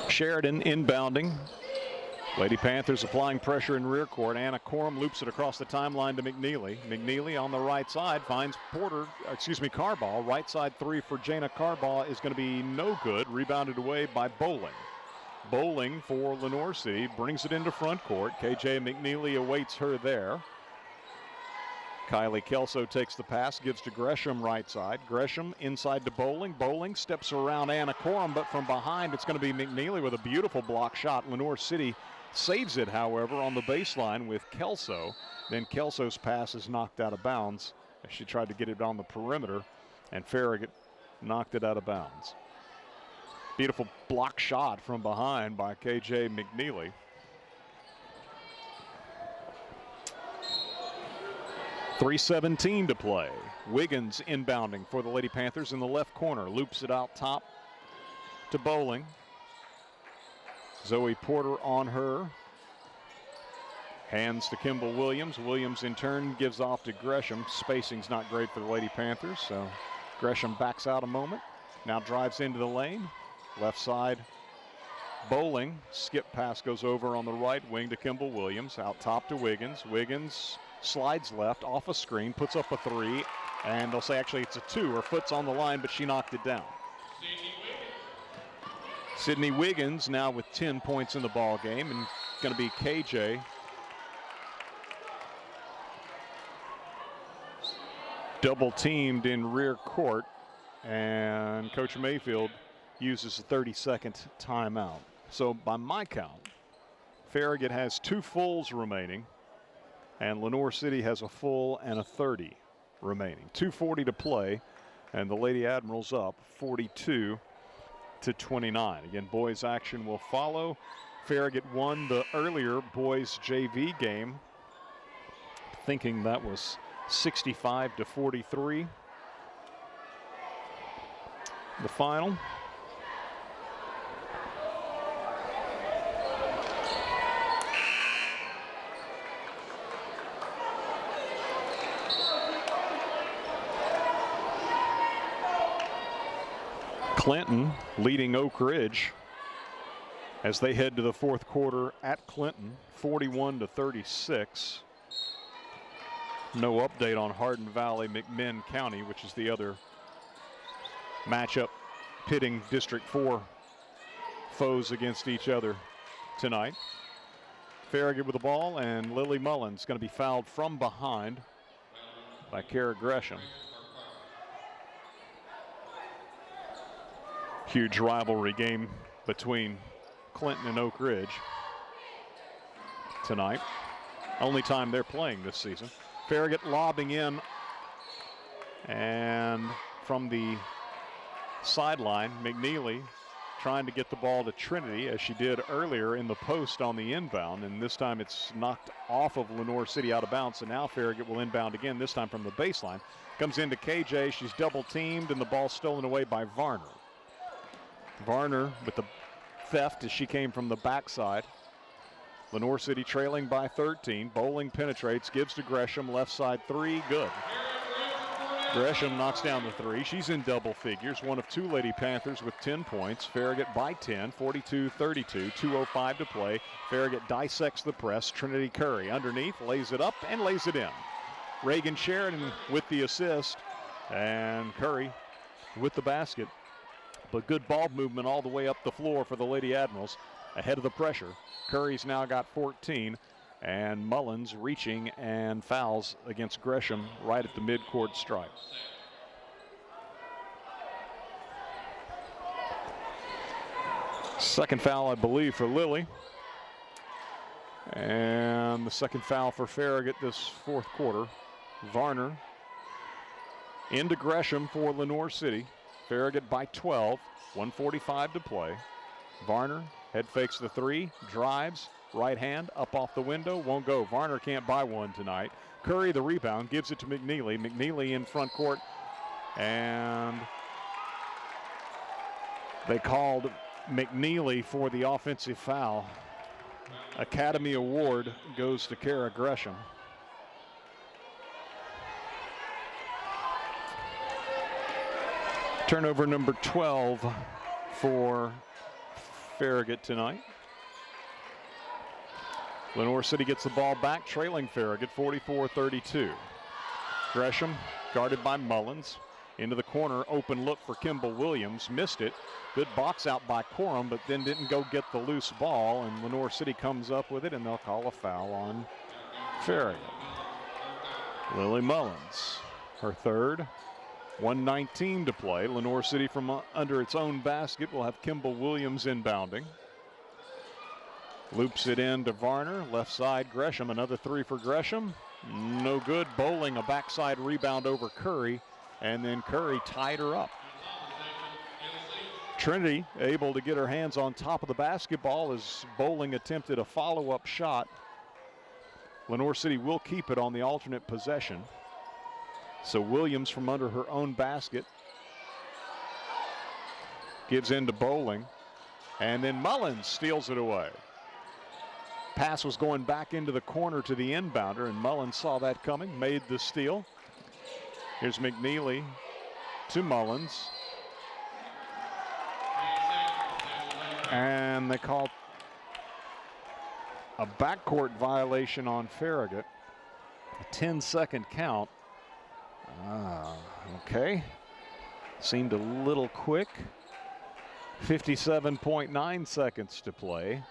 Speaker 1: Sheridan inbounding. Lady Panthers applying pressure in rear court. Anna Corum loops it across the timeline to McNeely. McNeely on the right side finds Carbaugh. Right side 3 for Jana Carbaugh is going to be no good. Rebounded away by Bowling. Bowling for Lenoir City brings it into front court. KJ McNeely awaits her there. Kylie Kelso takes the pass, gives to Gresham right side. Gresham inside to Bowling. Bowling steps around Anna Corum, but from behind it's going to be McNeely with a beautiful block shot. Lenoir City saves it, however, on the baseline with Kelso. Then Kelso's pass is knocked out of bounds as she tried to get it on the perimeter, and Farragut knocked it out of bounds. Beautiful block shot from behind by KJ McNeely. .3:17 to play. Wiggins inbounding for the Lady Panthers in the left corner. Loops it out top to Bowling. Zoe Porter on her. Hands to Kimball Williams. Williams in turn gives off to Gresham. Spacing's not great for the Lady Panthers, so Gresham backs out a moment. Now drives into the lane. Left side, Bowling. Skip pass goes over on the right wing to Kimball Williams. Out top to Wiggins. Wiggins slides left off a screen, puts up a 3, and they'll say actually it's a 2. Her foot's on the line, but she knocked it down. Sydney Wiggins now with 10 points in the ball game, and going to be KJ. Double teamed in rear court, and Coach Mayfield uses a 30-second timeout. So by my count, Farragut has 2 fulls remaining, and Lenoir City has a full and a 30 remaining. 2:40 to play, and the Lady Admirals up 42-29. Again, boys action will follow. Farragut won the earlier boys JV game thinking that was 65-43. The final. Clinton leading Oak Ridge as they head to the fourth quarter at Clinton, 41-36. No update on Hardin Valley McMinn County, which is the other matchup pitting District 4 foes against each other tonight. Farragut with the ball, and Lily Mullins going to be fouled from behind by Kara Gresham. Huge rivalry game between Clinton and Oak Ridge tonight. Only time they're playing this season. Farragut lobbing in, and from the sideline, McNeely trying to get the ball to Trinity as she did earlier in the post on the inbound, and this time it's knocked off of Lenoir City out of bounds, and now Farragut will inbound again, this time from the baseline. Comes into KJ, she's double teamed, and the ball stolen away by Varner. Varner with the theft as she came from the backside. Lenoir City trailing by 13. Bowling penetrates, gives to Gresham, left side three, good. Gresham knocks down the three. She's in double figures, one of two Lady Panthers with 10 points. Farragut by 10, 42-32, 2:05 to play. Farragut dissects the press. Trinity Curry underneath, lays it up and lays it in. Reagan Sheridan with the assist, and Curry with the basket. But good ball movement all the way up the floor for the Lady Admirals. Ahead of the pressure. Curry's now got 14, and Mullins reaching and fouls against Gresham right at the midcourt stripe. Second foul, I believe, for Lily. And the second foul for Farragut this fourth quarter. Varner into Gresham for Lenoir City. Farragut by 12, 1:45 to play. Varner head fakes the three, drives, right hand, up off the window, won't go. Varner can't buy one tonight. Curry the rebound, gives it to McNeely. McNeely in front court, and they called McNeely for the offensive foul. Academy Award goes to Kara Gresham. Turnover number 12 for Farragut tonight. Lenoir City gets the ball back, trailing Farragut 44-32. Gresham guarded by Mullins. Into the corner, open look for Kimball Williams. Missed it. Good box out by Corum, but then didn't go get the loose ball, and Lenoir City comes up with it, and they'll call a foul on Farragut. Lily Mullins, her third. 1:19 to play. Lenoir City from under its own basket will have Kimball Williams inbounding. Loops it in to Varner. Left side, Gresham. Another three for Gresham. No good. Bowling a backside rebound over Curry, and then Curry tied her up. Trinity able to get her hands on top of the basketball as Bowling attempted a follow-up shot. Lenoir City will keep it on the alternate possession. So Williams from under her own basket gives in to Bowling, and then Mullins steals it away. Pass was going back into the corner to the inbounder, and Mullins saw that coming, made the steal. Here's McNeely to Mullins. And they call a backcourt violation on Farragut. A 10-second count. Okay. Seemed a little quick. 57.9 seconds to play.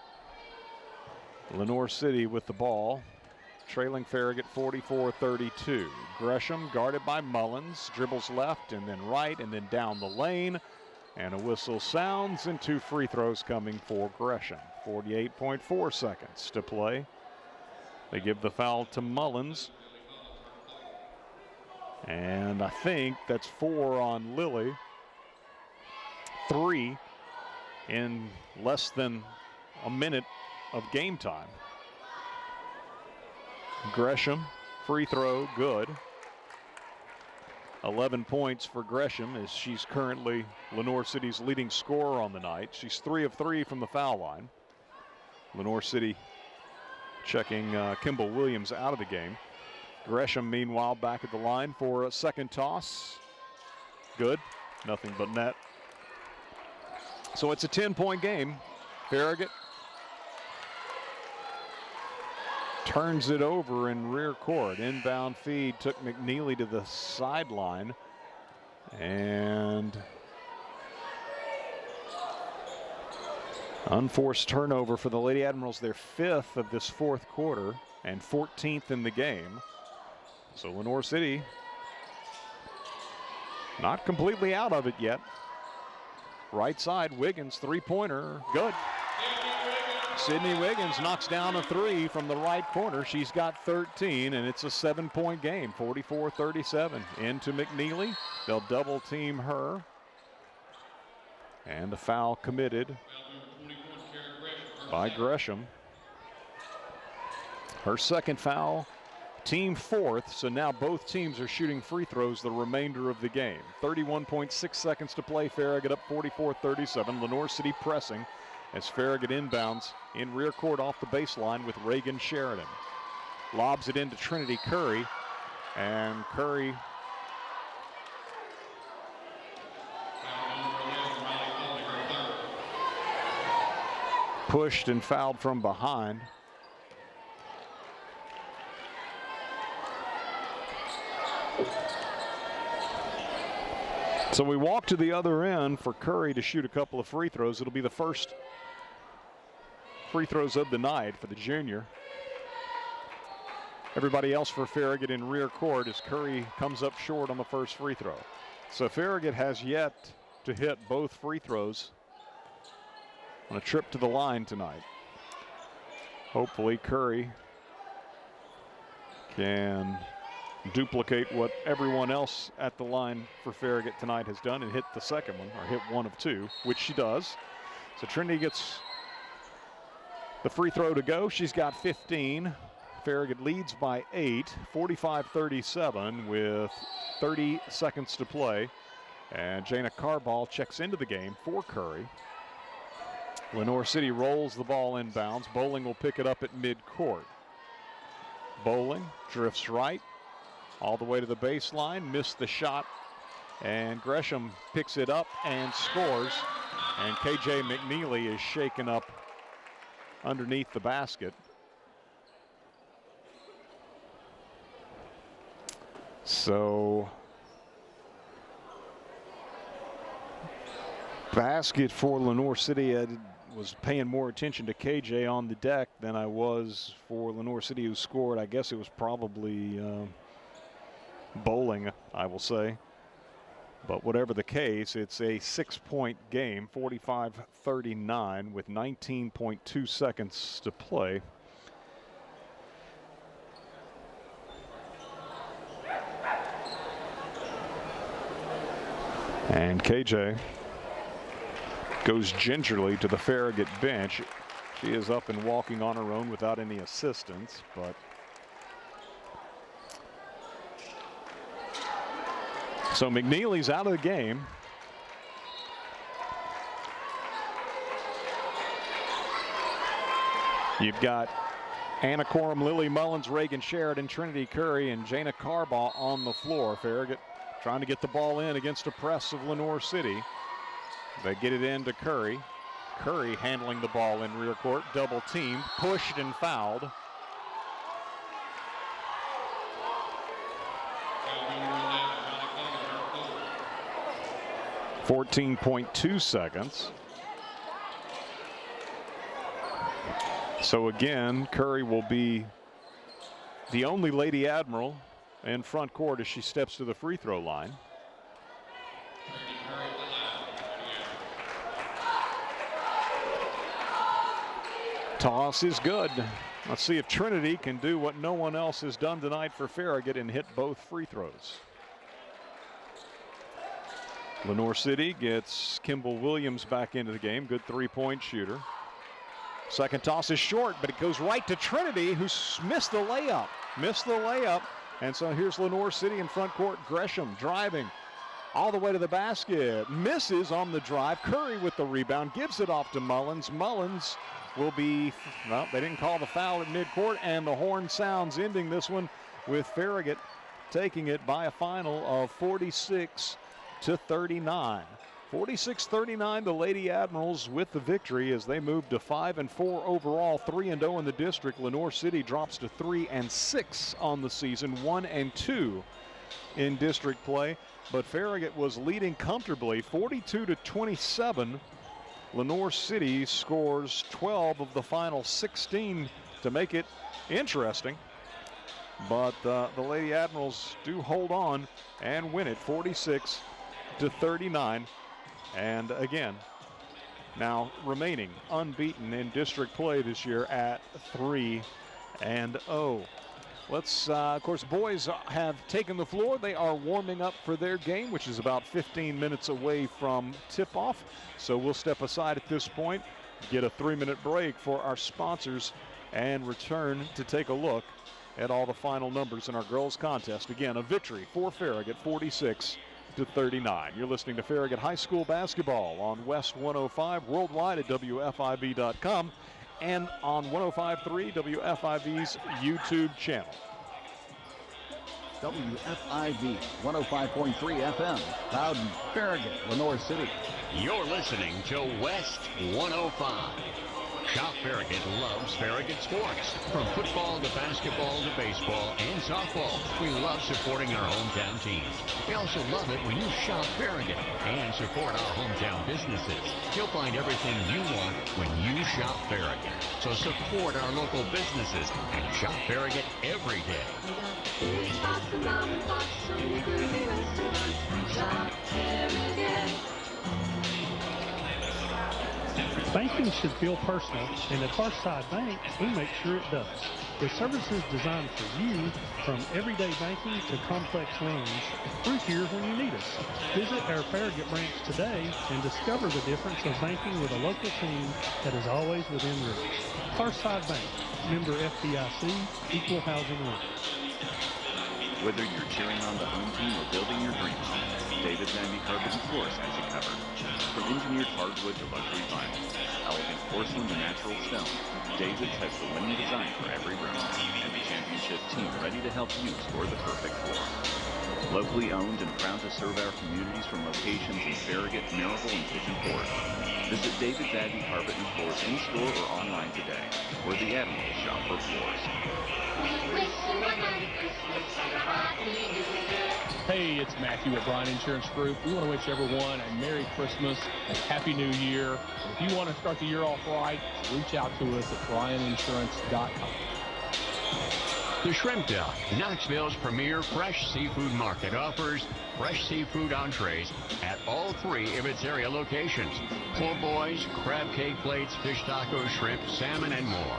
Speaker 1: Lenoir City with the ball, trailing Farragut 44-32. Gresham guarded by Mullins, dribbles left and then right and then down the lane. And a whistle sounds, and two free throws coming for Gresham. 48.4 seconds to play. They give the foul to Mullins. And I think that's 4 on Lily. 3 in less than a minute of game time. Gresham Free throw, good. 11 points for Gresham, as she's currently Lenoir City's leading scorer on the night. She's 3 of 3 from the foul line. Lenoir City checking Kimball Williams out of the game. Gresham, meanwhile, back at the line for a second toss. Good. Nothing but net. So it's a 10-point game. Farragut turns it over in rear court. Inbound feed took McNeely to the sideline. And unforced turnover for the Lady Admirals, their 5th of this 4th quarter and 14th in the game. So Lenoir City not completely out of it yet. Right side, Wiggins, three-pointer, good. Sydney Wiggins knocks down a 3 from the right corner. She's got 13, and it's a 7-point game, 44-37. Into McNeely. They'll double team her. And a foul committed by Gresham. Her second foul, team 4th, so now both teams are shooting free throws the remainder of the game. 31.6 seconds to play. Farragut up 44-37. Lenoir City pressing as Farragut inbounds in rear court off the baseline with Reagan Sheridan. Lobs it into Trinity Curry, and Curry pushed and fouled from behind. So we walk to the other end for Curry to shoot a couple of free throws. It'll be the first free throws of the night for the junior. Everybody else for Farragut in rear court as Curry comes up short on the first free throw. So Farragut has yet to hit both free throws on a trip to the line tonight. Hopefully Curry can duplicate what everyone else at the line for Farragut tonight has done and hit the second one, or hit 1 of 2, which she does. So Trinity gets the free throw to go. She's got 15. Farragut leads by 8, 45-37 with 30 seconds to play. And Jana Carball checks into the game for Curry. Lenoir City rolls the ball inbounds. Bowling will pick it up at midcourt. Bowling drifts right all the way to the baseline, missed the shot, and Gresham picks it up and scores. And KJ McNeely is shaken up underneath the basket. So basket for Lenoir City. I was paying more attention to KJ on the deck than I was for Lenoir City, who scored. I guess it was probably Bowling, I will say. But whatever the case, it's a 6-point game, 45-39 with 19.2 seconds to play. And KJ goes gingerly to the Farragut bench. She is up and walking on her own without any assistance, but so McNeely's out of the game. You've got Anna Corum, Lily Mullins, Reagan Sheridan, Trinity Curry, and Jana Carball on the floor. Farragut trying to get the ball in against a press of Lenoir City. They get it into Curry. Curry handling the ball in rear court, double teamed, pushed and fouled. .2 seconds. So again, Curry will be the only Lady Admiral in front court as she steps to the free throw line. Toss is good. Let's see if Trinity can do what no one else has done tonight for Farragut and hit both free throws. Lenoir City gets Kimball Williams back into the game. Good three-point shooter. Second toss is short, but it goes right to Trinity, who missed the layup. And so here's Lenoir City in front court. Gresham driving all the way to the basket. Misses on the drive. Curry with the rebound. Gives it off to Mullins. Mullins will be, well, they didn't call the foul at midcourt, and the horn sounds, ending this one with Farragut taking it by a final of 46-39. 46-39, the Lady Admirals with the victory as they move to 5-4 overall, 3-0 in the district. Lenoir City drops to 3-6 on the season, 1-2 in district play. But Farragut was leading comfortably, 42-27. Lenoir City scores 12 of the final 16 to make it interesting. But the Lady Admirals do hold on and win it, 46-39. And again, now remaining unbeaten in district play this year at 3-0. Let's, of course, boys have taken the floor. They are warming up for their game, which is about 15 minutes away from tip-off. So we'll step aside at this point, get a 3-minute break for our sponsors, and return to take a look at all the final numbers in our girls contest. Again, a victory for Farragut, 46-39. You're listening to Farragut High School basketball on West 105, worldwide at WFIV.com, and on 105.3 WFIV's YouTube channel.
Speaker 14: WFIV 105.3 FM, Loudon, Farragut, Lenoir City.
Speaker 3: You're listening to West 105. Shop Farragut loves Farragut sports. From football to basketball to baseball and softball, we love supporting our hometown teams. We also love it when you shop Farragut and support our hometown businesses. You'll find everything you want when you shop Farragut. So support our local businesses and shop Farragut every day.
Speaker 7: Shop Farragut.
Speaker 9: Banking should feel personal, and at Hearthside Bank, we make sure it does. With services designed for you, from everyday banking to complex loans, we're here when you need us. Visit our Farragut branch today and discover the difference of banking with a local team that is always within reach. Hearthside Bank, member FDIC, equal housing lender.
Speaker 10: Whether you're cheering on the home team or building your dream home, David Zambi Carpet and Floors has you covered. From engineered hardwood to luxury vinyl, elegant porcelain to natural stone, David's has the winning design for every room, and the championship team ready to help you score the perfect floor. Locally owned and proud to serve our communities from locations in Farragut, Maryville, and Pigeon Forge. Visit David Zambi Carpet and Floors in store or online today, where the Admirals shop for floors.
Speaker 6: Hey, it's Matthew at Bryan Insurance Group. We want to wish everyone a Merry Christmas, a Happy New Year. If you want to start the year off right, reach out to us at bryaninsurance.com.
Speaker 3: The Shrimp Dock, Knoxville's premier fresh seafood market, offers fresh seafood entrees at all 3 of its area locations. Po' boys, crab cake plates, fish tacos, shrimp, salmon, and more.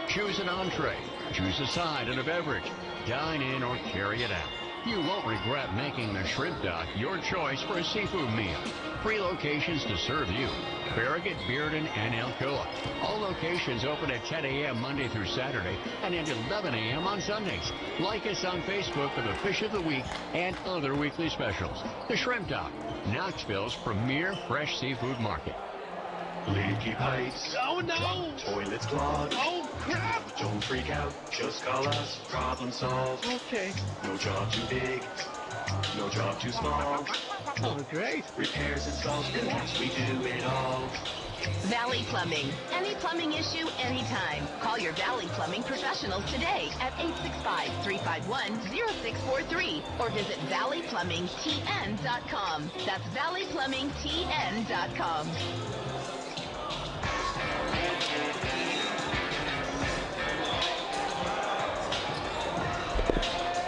Speaker 3: Choose an entree, choose a side and a beverage. Dine in or carry it out. You won't regret making the Shrimp Dock your choice for a seafood meal. 3 locations to serve you: Farragut, Bearden, and Alcoa. All locations open at 10 a.m. Monday through Saturday and at 11 a.m. on Sundays. Like us on Facebook for the Fish of the Week and other weekly specials. The Shrimp Dock, Knoxville's premier fresh seafood market.
Speaker 7: Leaky pipes.
Speaker 6: Oh, no!
Speaker 7: Toilets clogged.
Speaker 6: Oh, crap!
Speaker 7: Don't freak out. Just call us. Problem solved.
Speaker 6: Okay.
Speaker 7: No job too big. No job too small.
Speaker 6: Oh, great.
Speaker 7: Repairs, installs, relax. We do it all.
Speaker 5: Valley Plumbing. Any plumbing issue, anytime. Call your Valley Plumbing professionals today at 865-351-0643 or visit valleyplumbingtn.com. That's valleyplumbingtn.com.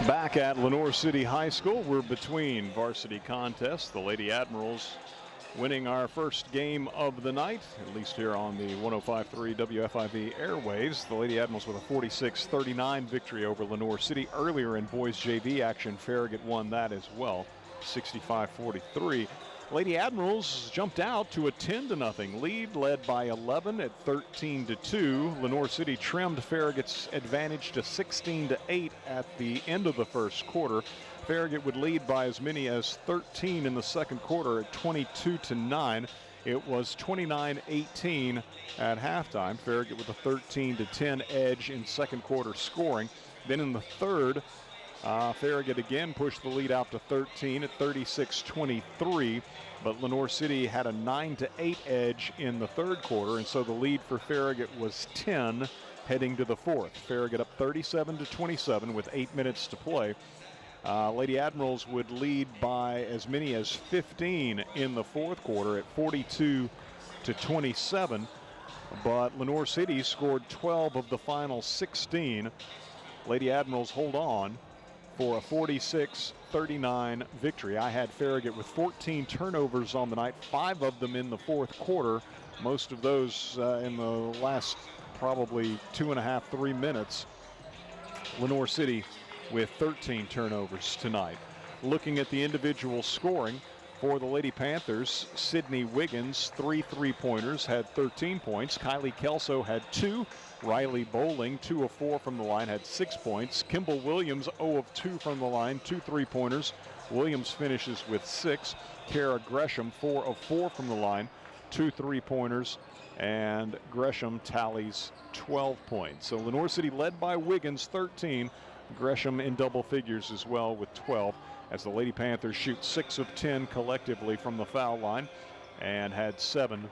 Speaker 1: Back at Lenoir City High School, we're between varsity contests. The Lady Admirals winning our first game of the night, at least here on the 105.3 WFIV airwaves. The Lady Admirals with a 46-39 victory over Lenoir City. Earlier in boys JV action, Farragut won that as well, 65-43. Lady Admirals jumped out to a 10-0 lead, led by 11 at 13-2. Lenoir City trimmed Farragut's advantage to 16-8 at the end of the first quarter. Farragut would lead by as many as 13 in the second quarter at 22-9. It was 29-18 at halftime. Farragut with a 13-10 edge in second quarter scoring. Then in the third, Farragut again pushed the lead out to 13 at 36-23, but Lenoir City had a 9-8 edge in the third quarter, and so the lead for Farragut was 10 heading to the fourth. Farragut up 37-27 with 8 minutes to play. Lady Admirals would lead by as many as 15 in the fourth quarter at 42-27, but Lenoir City scored 12 of the final 16. Lady Admirals hold on for a 46-39 victory. I had Farragut with 14 turnovers on the night, 5 of them in the fourth quarter, most of those in the last probably 2.5, 3 minutes. Lenoir City with 13 turnovers tonight. Looking at the individual scoring for the Lady Panthers, Sydney Wiggins, 3 3-pointers, had 13 points. Kylie Kelso had 2. Riley Bowling, 2 of 4 from the line, had 6 points. Kimball Williams, 0 of 2 from the line, 2 3-pointers. Williams finishes with 6. Kara Gresham, 4 of 4 from the line, 2 3-pointers. And Gresham tallies 12 points. So Lenoir City led by Wiggins, 13. Gresham in double figures as well with 12, as the Lady Panthers shoot 6 of 10 collectively from the foul line and had 7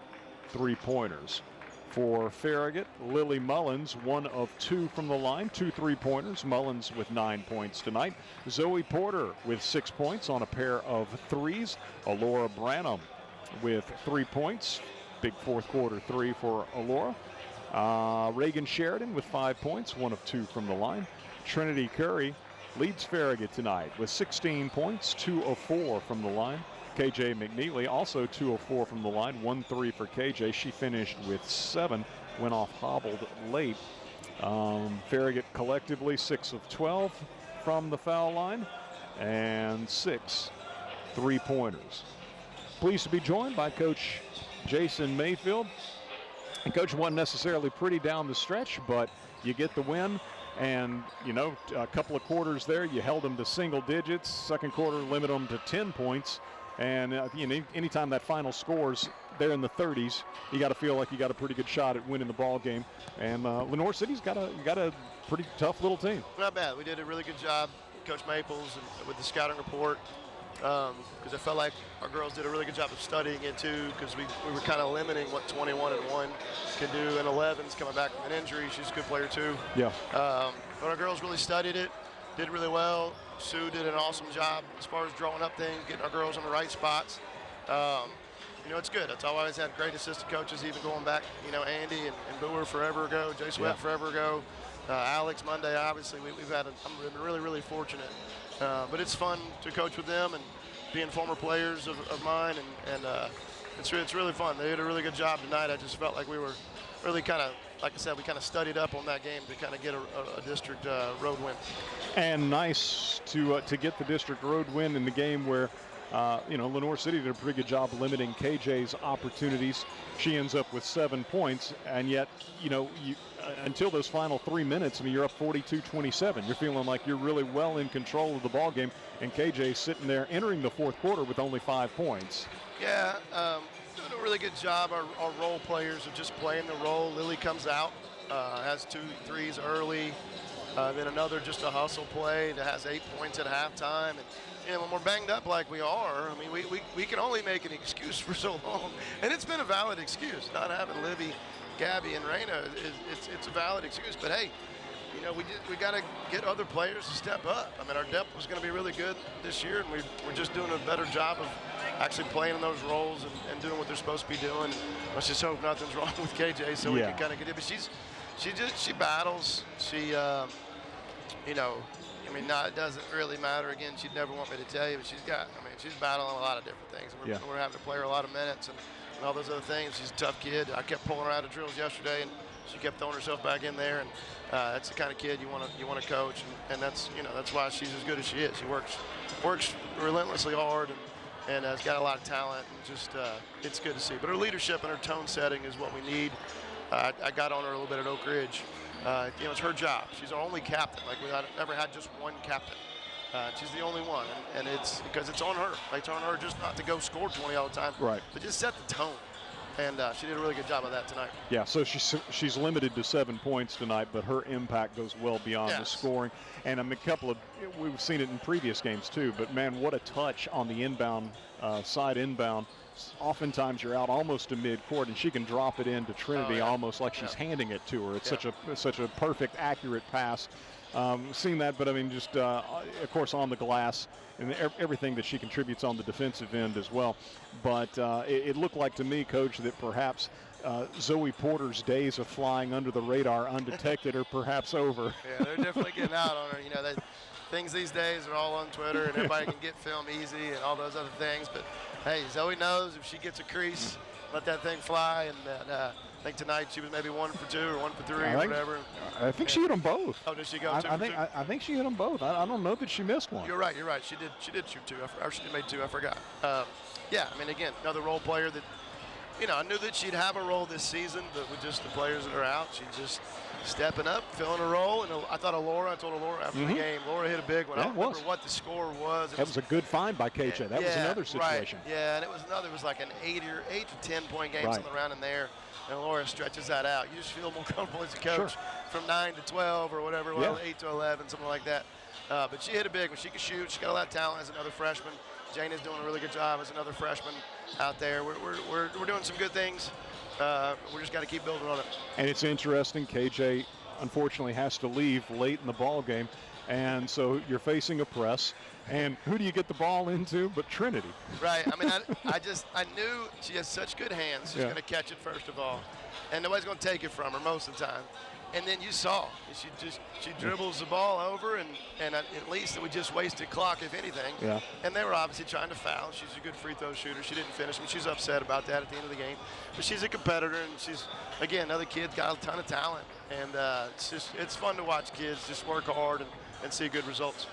Speaker 1: 3-pointers. For Farragut, Lily Mullins, 1 of 2 from the line, 2 3-pointers. Mullins with 9 points tonight. Zoe Porter with 6 points on a pair of threes. Alora Branham with 3 points. Big fourth quarter 3 for Alora. Reagan Sheridan with 5 points, 1 of 2 from the line. Trinity Curry leads Farragut tonight with 16 points, 2 of 4 from the line. KJ McNeely also 2 of 4 from the line, 1 3 for KJ. She finished with 7, went off hobbled late. Farragut collectively 6 of 12 from the foul line and 6 3-pointers. Pleased to be joined by Coach Jason Mayfield. And Coach, wasn't necessarily pretty down the stretch, but you get the win. And, you know, a couple of quarters there, you held them to single digits. Second quarter, limit them to 10 points. And, you know, anytime that final scores there in the 30s, you got to feel like you got a pretty good shot at winning the ball game. And Lenoir City's got a pretty tough little team.
Speaker 15: Not bad. We did a really good job, Coach Maples, and with the scouting report. Because I felt like our girls did a really good job of studying it too, because we were kind of limiting what 21 and 1 can do, and 11's coming back from an injury. She's a good player too.
Speaker 1: Yeah.
Speaker 15: But our girls really studied it, did really well. Sue did an awesome job as far as drawing up things, getting our girls in the right spots. You know, it's good. That's all I always had great assistant coaches, even going back, you know, Andy and Boer forever ago, Jay Sweat forever ago, Alex Monday, obviously. We've had I'm really, really fortunate. But it's fun to coach with them and being former players of mine, and it's really fun. They did a really good job tonight. I just felt like we were really kind of, like I said, we kind of studied up on that game to kind of get a district road win.
Speaker 1: And nice to get the district road win in the game where, you know, Lenoir City did a pretty good job limiting KJ's opportunities. She ends up with 7 points, and yet, you know, until those final 3 minutes, I mean, you're up 42-27. You're feeling like you're really well in control of the ball game, and KJ's sitting there entering the fourth quarter with only 5 points.
Speaker 15: Yeah, doing a really good job. Our role players are just playing the role. Lily comes out, has 2 threes early, then another just a hustle play that has 8 points at halftime. And, you know, when we're banged up like we are, I mean, we can only make an excuse for so long, and it's been a valid excuse. Not having Livy, Gabby, and Raina, it's a valid excuse. But hey, you know, we got to get other players to step up. I mean, our depth was going to be really good this year, and we're just doing a better job of actually playing in those roles and doing what they're supposed to be doing. Let's just hope nothing's wrong with KJ, so we can kind of get it. But she battles. She, you know, I mean, it doesn't really matter. Again, she'd never want me to tell you, but she's battling a lot of different things. We're having to play her a lot of minutes and all those other things. She's a tough kid. I kept pulling her out of drills yesterday, and she kept throwing herself back in there. And that's the kind of kid you want to coach, and that's, you know, that's why she's as good as she is. She works relentlessly hard, and has got a lot of talent, and just it's good to see. But her leadership and her tone setting is what we need. I got on her a little bit at Oak Ridge. It's her job. She's our only captain. Like, we've never had just one captain. She's the only one, and it's because it's on her. It's on her just not to go score 20 all the time,
Speaker 1: right?
Speaker 15: But just set the tone. And she did a really good job of that tonight.
Speaker 1: Yeah, so she's limited to 7 points tonight, but her impact goes well beyond the scoring. And I mean, we've seen it in previous games too, but man, what a touch on the inbound, side inbound. Oftentimes you're out almost to midcourt, and she can drop it into Trinity almost like she's handing it to her. It's such a perfect, accurate pass. Seen that, but I mean, just of course on the glass and everything that she contributes on the defensive end as well. But it looked like to me, Coach, that perhaps Zoe Porter's days of flying under the radar undetected are perhaps over.
Speaker 15: Yeah, they're definitely getting out on her. Things these days are all on Twitter, and everybody can get film easy and all those other things. But hey, Zoe knows if she gets a crease, let that thing fly. And I think tonight she was maybe 1 for 2 or 1 for 3 or whatever.
Speaker 1: I think she hit them both.
Speaker 15: Oh, did she go 2
Speaker 1: I think she hit them both. I don't know that she missed one.
Speaker 15: You're right. She did shoot 2. Or she made 2. I forgot. Yeah, I mean, again, another role player that, I knew that she'd have a role this season, but with just the players that are out, she's just stepping up, filling a role. And I thought I told Laura after the game, Laura hit a big one. I don't remember what the score was.
Speaker 1: That was a good find by KJ. That was another situation.
Speaker 15: Right. Yeah, and it was like an 8 to 10 point game, something around in there. And Laura stretches that out. You just feel more comfortable as a coach from 9 to 12 or whatever, 8 to 11, something like that. But she hit a big one. She can shoot. She got a lot of talent as another freshman. Jane is doing a really good job as another freshman out there. We're doing some good things. We just got to keep building on it.
Speaker 1: And it's interesting. KJ unfortunately has to leave late in the ball game, and so you're facing a press. And who do you get the ball into but Trinity?
Speaker 15: Right. I mean, I knew she has such good hands. She's going to catch it first of all, and nobody's going to take it from her most of the time. And then you saw she dribbles the ball over, and at least it would just wasted clock if anything.
Speaker 1: Yeah.
Speaker 15: And they were obviously trying to foul. She's a good free throw shooter. She didn't finish. I mean, she's upset about that at the end of the game. But she's a competitor, and she's, again, another kid got a ton of talent. And it's fun to watch kids just work hard and see good results.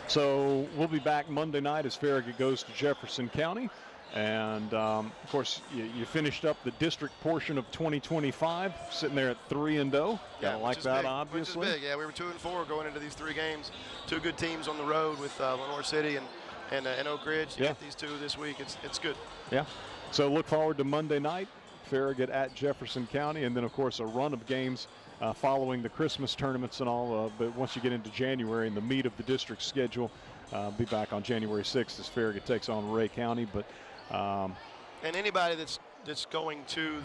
Speaker 1: So we'll be back Monday night as Farragut goes to Jefferson County. And, of course, you finished up the district portion of 2025, sitting there at 3-0. Gotta like that, obviously.
Speaker 15: Which is big. Yeah, we were 2-4 going into these 3 games. 2 good teams on the road with Lenoir City and Oak Ridge. You get these 2 this week. It's good.
Speaker 1: Yeah. So look forward to Monday night, Farragut at Jefferson County, and then, of course, a run of games following the Christmas tournaments and all. But once you get into January and the meat of the district schedule, be back on January 6th as Farragut takes on Ray County. But
Speaker 15: and anybody that's going to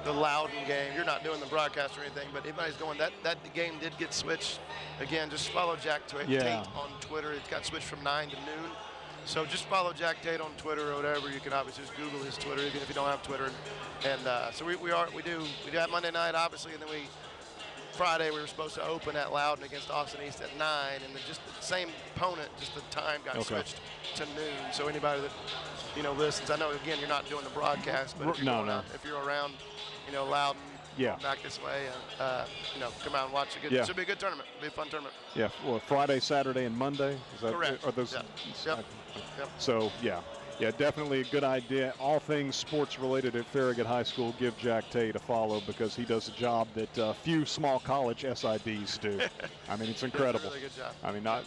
Speaker 15: the Loudon game, you're not doing the broadcast or anything, but anybody's going, that game did get switched. Again, just follow Jack Tate on Twitter. It got switched from 9 to noon. So just follow Jack Tate on Twitter or whatever. You can obviously just Google his Twitter, even if you don't have Twitter. And so we do have Monday night, obviously, and then Friday we were supposed to open at Loudon against Austin East at 9, and then just the same opponent, just the time got switched to noon. So anybody that listens, I know again you're not doing the broadcast, but if you're around, Loudon, back this way, come out and watch a good. It should be a good tournament. It'll be a fun tournament.
Speaker 1: Yeah, well, Friday, Saturday, and Monday. Is that
Speaker 15: correct?
Speaker 1: Are those?
Speaker 15: Yep.
Speaker 1: So yeah, definitely a good idea. All things sports related at Farragut High School. Give Jack Tate a follow because he does a job that few small college SIDs do. I mean, it's incredible.
Speaker 15: Really good job.
Speaker 1: I mean, I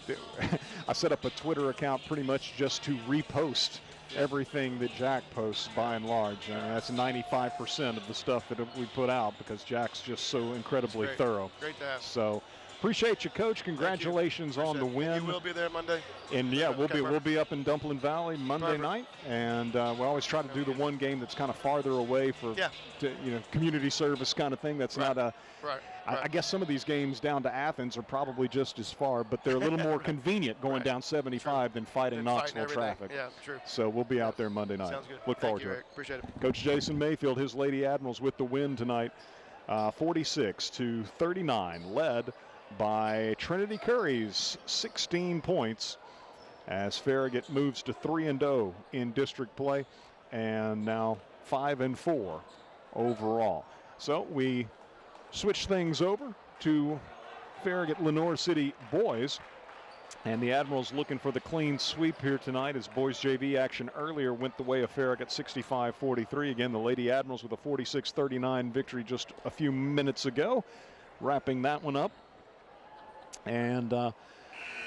Speaker 1: set up a Twitter account pretty much just to repost everything that Jack posts by and large. I mean, that's 95% of the stuff that we put out because Jack's just so incredibly thorough.
Speaker 15: Great to have.
Speaker 1: So appreciate you, Coach. Congratulations on the win.
Speaker 15: And you will be there Monday.
Speaker 1: And we'll be up in Dumplin Valley Monday night, and we always try to do the one game that's kind of farther away for community service kind of thing. That's not a.
Speaker 15: Right.
Speaker 1: I guess some of these games down to Athens are probably just as far, but they're a little more convenient going down 75 than fighting Knoxville traffic.
Speaker 15: Yeah, true.
Speaker 1: So we'll be out there Monday night.
Speaker 15: Sounds good.
Speaker 1: Look forward
Speaker 15: to
Speaker 1: it.
Speaker 15: Appreciate it.
Speaker 1: Coach Jason Mayfield, his Lady Admirals with the win tonight, 46-39, led by Trinity Curry's 16 points as Farragut moves to 3-0 in district play and now 5-4 overall. So we switch things over to Farragut Lenoir City boys. And the Admirals looking for the clean sweep here tonight as boys JV action earlier went the way of Farragut 65-43. Again, the Lady Admirals with a 46-39 victory just a few minutes ago, wrapping that one up. And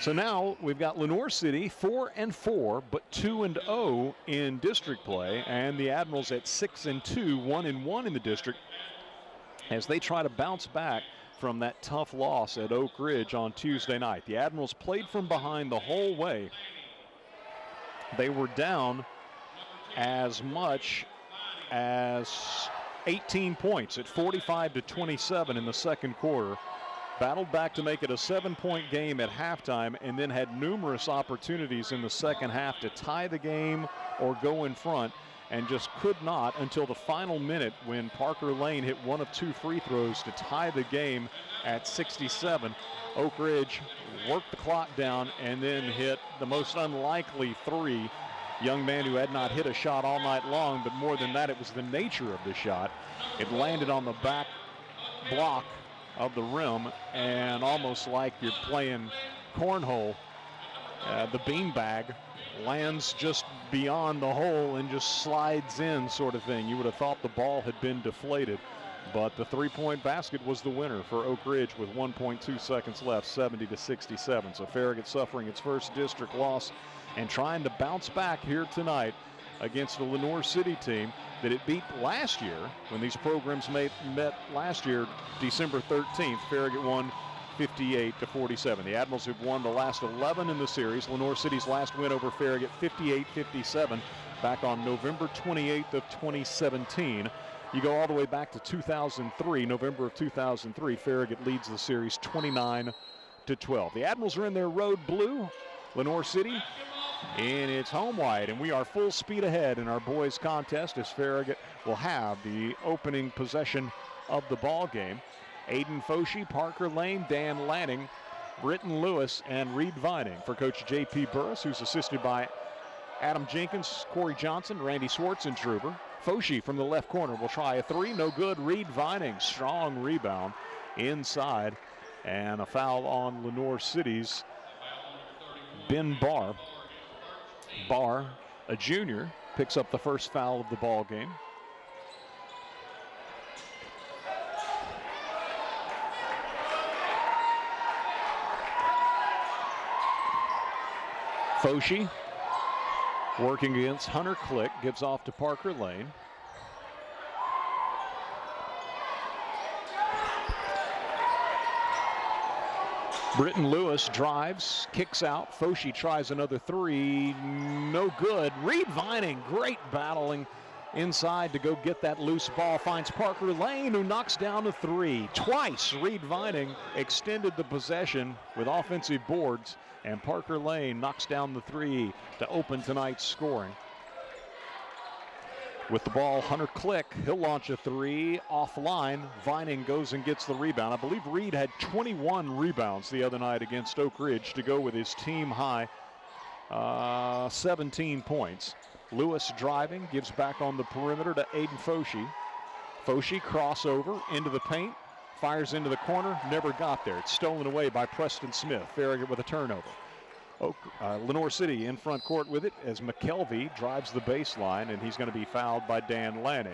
Speaker 1: so now we've got Lenoir City 4-4, but 2-0 in district play, and the Admirals at 6-2, 1-1 in the district as they try to bounce back from that tough loss at Oak Ridge on Tuesday night. The Admirals played from behind the whole way. They were down as much as 18 points at 45-27 in the second quarter. Battled back to make it a 7-point game at halftime, and then had numerous opportunities in the second half to tie the game or go in front, and just could not until the final minute when Parker Lane hit one of 2 free throws to tie the game at 67. Oak Ridge worked the clock down and then hit the most unlikely 3. Young man who had not hit a shot all night long, but more than that, it was the nature of the shot. It landed on the back block of the rim, and almost like you're playing cornhole, the beanbag lands just beyond the hole and just slides in, sort of thing. You would have thought the ball had been deflated, but the 3-point basket was the winner for Oak Ridge with 1.2 seconds left, 70-67. So Farragut suffering its first district loss and trying to bounce back here tonight against the Lenoir City team that it beat last year when these programs met last year, December 13th. Farragut won 58-47. The Admirals have won the last 11 in the series. Lenoir City's last win over Farragut, 58-57, back on November 28th of 2017. You go all the way back to 2003, November of 2003. Farragut leads the series 29-12. The Admirals are in their road blue. Lenoir City in its home white, and we are full speed ahead in our boys contest as Farragut will have the opening possession of the ball game. Aiden Foshee, Parker Lane, Dan Lanning, Britton Lewis, and Reed Vining for Coach J.P. Burris, who's assisted by Adam Jenkins, Corey Johnson, Randy Schwartzentruber. Foshee from the left corner will try a 3, no good. Reed Vining, strong rebound inside, and a foul on Lenoir City's Ben Barr. Barr, a junior, picks up the first foul of the ball game. Foshee working against Hunter Click, gives off to Parker Lane. Britton Lewis drives, kicks out. Foshee tries another 3, no good. Reed Vining, great battling inside to go get that loose ball. Finds Parker Lane, who knocks down a 3. Twice Reed Vining extended the possession with offensive boards, and Parker Lane knocks down the 3 to open tonight's scoring. With the ball, Hunter Click, he'll launch a 3 offline. Vining goes and gets the rebound. I believe Reed had 21 rebounds the other night against Oak Ridge to go with his team high 17 points. Lewis driving, gives back on the perimeter to Aiden Foshee. Foshee crossover into the paint, fires into the corner, never got there. It's stolen away by Preston Smith. Farragut with a turnover. Lenoir City in front court with it as McKelvey drives the baseline, and he's going to be fouled by Dan Lanning.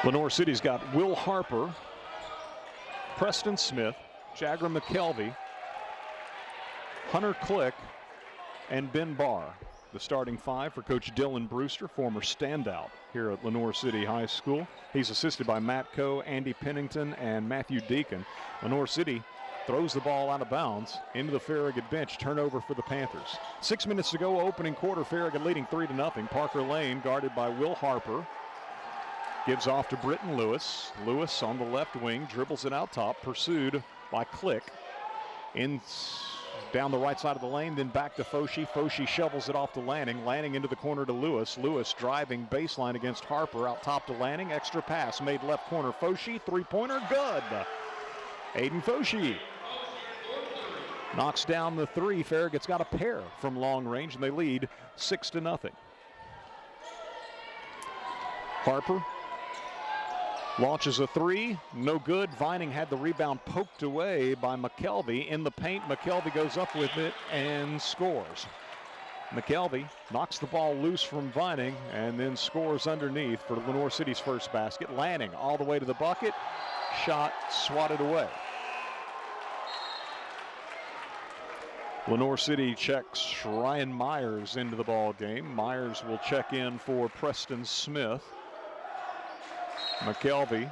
Speaker 1: Lenoir City's got Will Harper, Preston Smith, Jagger McKelvey, Hunter Click, and Ben Barr. The starting 5 for Coach Dylan Brewster, former standout here at Lenoir City High School. He's assisted by Matt Coe, Andy Pennington, and Matthew Deacon. Lenoir City throws the ball out of bounds into the Farragut bench. Turnover for the Panthers. 6 minutes to go, opening quarter. Farragut leading 3-0. Parker Lane guarded by Will Harper. Gives off to Britton Lewis. Lewis on the left wing, dribbles it out top, pursued by Click. down the right side of the lane, then back to Foshi. Foshi shovels it off to Lanning. Lanning into the corner to Lewis. Lewis driving baseline against Harper. Out top to Lanning. Extra pass made left corner. Foshi, three-pointer, good. Aiden Foshi knocks down the three. Farragut's got a pair from long range, and they lead 6-0. Harper launches a three, no good. Vining had the rebound poked away by McKelvey. In the paint, McKelvey goes up with it and scores. McKelvey knocks the ball loose from Vining and then scores underneath for Lenoir City's first basket. Lanning all the way to the bucket. Shot swatted away. Lenoir City checks Ryan Myers into the ball game. Myers will check in for Preston Smith. McKelvey,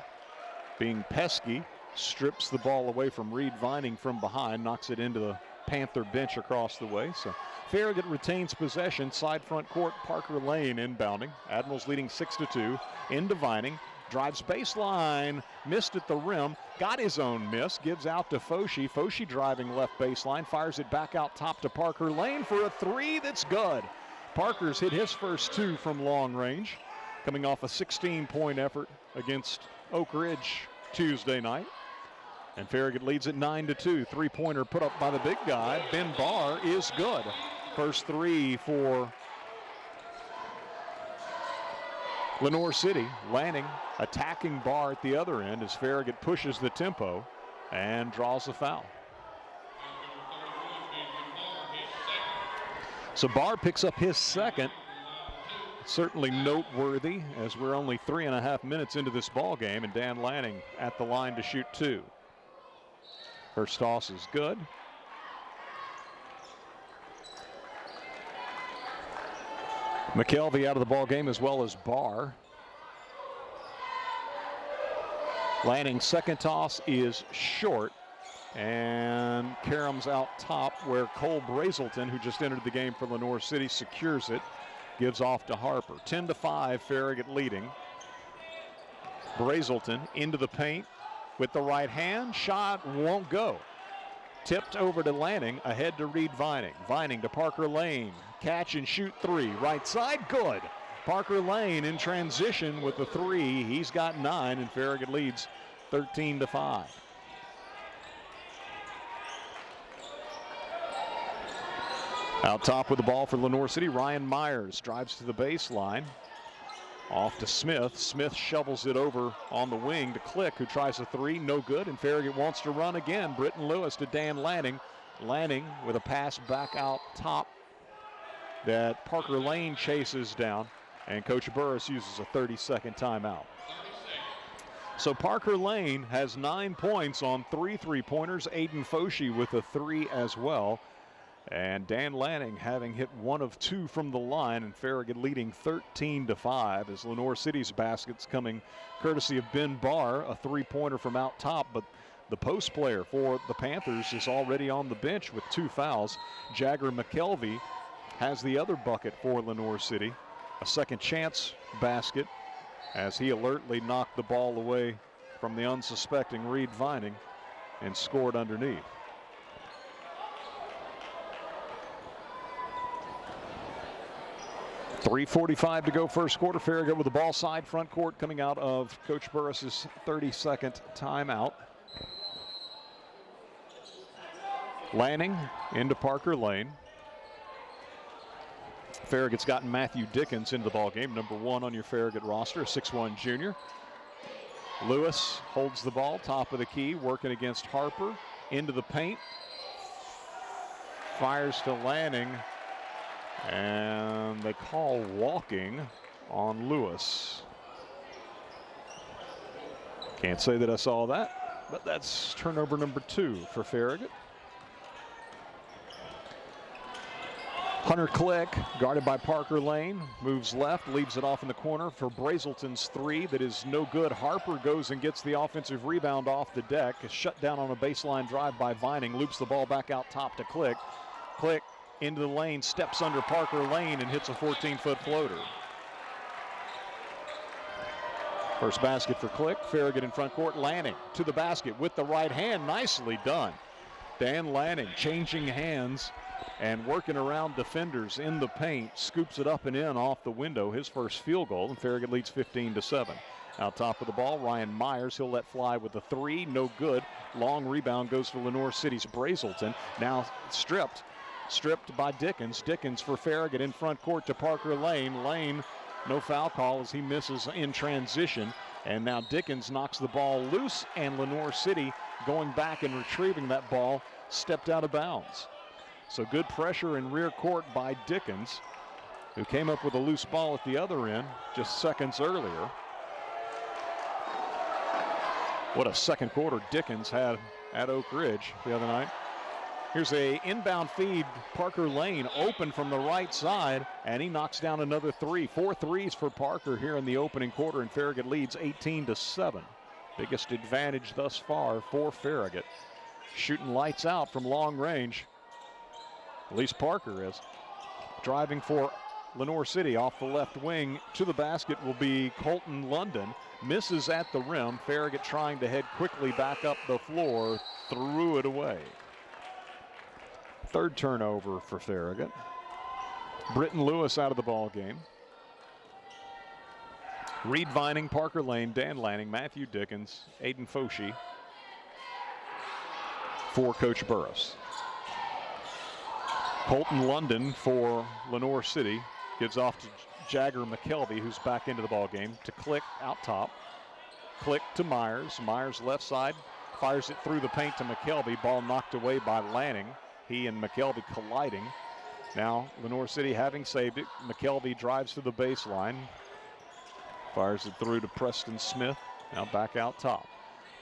Speaker 1: being pesky, strips the ball away from Reed Vining from behind, knocks it into the Panther bench across the way. So Farragut retains possession. Side front court, Parker Lane inbounding. Admirals leading 6-2. Into Vining. Drives baseline, missed at the rim, got his own miss, gives out to Foshi. Foshi driving left baseline, fires it back out top to Parker Lane for a three that's good. Parker's hit his first two from long range, coming off a 16-point effort against Oak Ridge Tuesday night. And Farragut leads at 9-2. Three-pointer put up by the big guy. Ben Barr is good. First three for Lenoir City. Lanning attacking Barr at the other end as Farragut pushes the tempo and draws the foul. So Barr picks up his second. Certainly noteworthy as we're only 3.5 minutes into this ball game, and Dan Lanning at the line to shoot two. First toss is good. McKelvey out of the ball game as well as Barr. Lanning's second toss is short, and Karam's out top where Cole Brazelton, who just entered the game for Lenoir City, secures it. Gives off to Harper. 10-5, Farragut leading. Brazelton into the paint with the right hand. Shot won't go. Tipped over to Lanning, ahead to Reed Vining. Vining to Parker Lane. Catch and shoot three. Right side, good. Parker Lane in transition with the three. He's got 9, and Farragut leads 13-5. Out top with the ball for Lenoir City, Ryan Myers drives to the baseline. Off to Smith. Smith shovels it over on the wing to Click, who tries a three. No good, and Farragut wants to run again. Britton Lewis to Dan Lanning. Lanning with a pass back out top that Parker Lane chases down, and Coach Burris uses a 30-second timeout. So Parker Lane has 9 points on 3 3-pointers. Aiden Foshi with a three as well. And Dan Lanning having hit 1 of 2 from the line, and Farragut leading 13-5 as Lenoir City's baskets coming courtesy of Ben Barr, a 3-pointer from out top, but the post player for the Panthers is already on the bench with 2 fouls. Jagger McKelvey has the other bucket for Lenoir City, a second chance basket as he alertly knocked the ball away from the unsuspecting Reed Vining and scored underneath. .345 to go first quarter. Farragut with the ball side front court coming out of Coach Burris's 30-second timeout. Lanning into Parker Lane. Farragut's gotten Matthew Dickens into the ball game, number 1 on your Farragut roster, a 6'1 junior. Lewis holds the ball, top of the key, working against Harper. Into the paint. Fires to Lanning. And they call walking on Lewis. Can't say that I saw that, but that's turnover number 2 for Farragut. Hunter Click, guarded by Parker Lane, moves left, leaves it off in the corner for Brazelton's three that is no good. Harper goes and gets the offensive rebound off the deck. Is shut down on a baseline drive by Vining, loops the ball back out top to Click. Click into the lane, steps under Parker Lane and hits a 14-foot floater. First basket for Click. Farragut in front court. Lanning to the basket with the right hand. Nicely done. Dan Lanning changing hands and working around defenders in the paint, scoops it up and in off the window, his first field goal, and Farragut leads 15-7. Out top of the ball, Ryan Myers, he'll let fly with a three, no good. Long rebound goes for Lenoir City's Brazelton. Now stripped by Dickens. Dickens for Farragut in front court to Parker Lane. Lane, no foul call as he misses in transition. And now Dickens knocks the ball loose, and Lenoir City going back and retrieving that ball, stepped out of bounds. So good pressure in rear court by Dickens, who came up with a loose ball at the other end just seconds earlier. What a second quarter Dickens had at Oak Ridge the other night. Here's a inbound feed. Parker Lane open from the right side, and he knocks down another three. 4 threes for Parker here in the opening quarter, and Farragut leads 18-7. Biggest advantage thus far for Farragut. Shooting lights out from long range. At least Parker is. Driving for Lenoir City off the left wing to the basket will be Colton London. Misses at the rim. Farragut trying to head quickly back up the floor. Threw it away. Third turnover for Farragut. Britton Lewis out of the ball game. Reed Vining, Parker Lane, Dan Lanning, Matthew Dickens, Aiden Foshee for Coach Burris. Colton London for Lenoir City gives off to Jagger McKelvey, who's back into the ball game, to Click out top. Click to Myers. Myers left side, fires it through the paint to McKelvey. Ball knocked away by Lanning. He and McKelvey colliding. Now Lenoir City having saved it. McKelvey drives to the baseline. Fires it through to Preston Smith. Now back out top.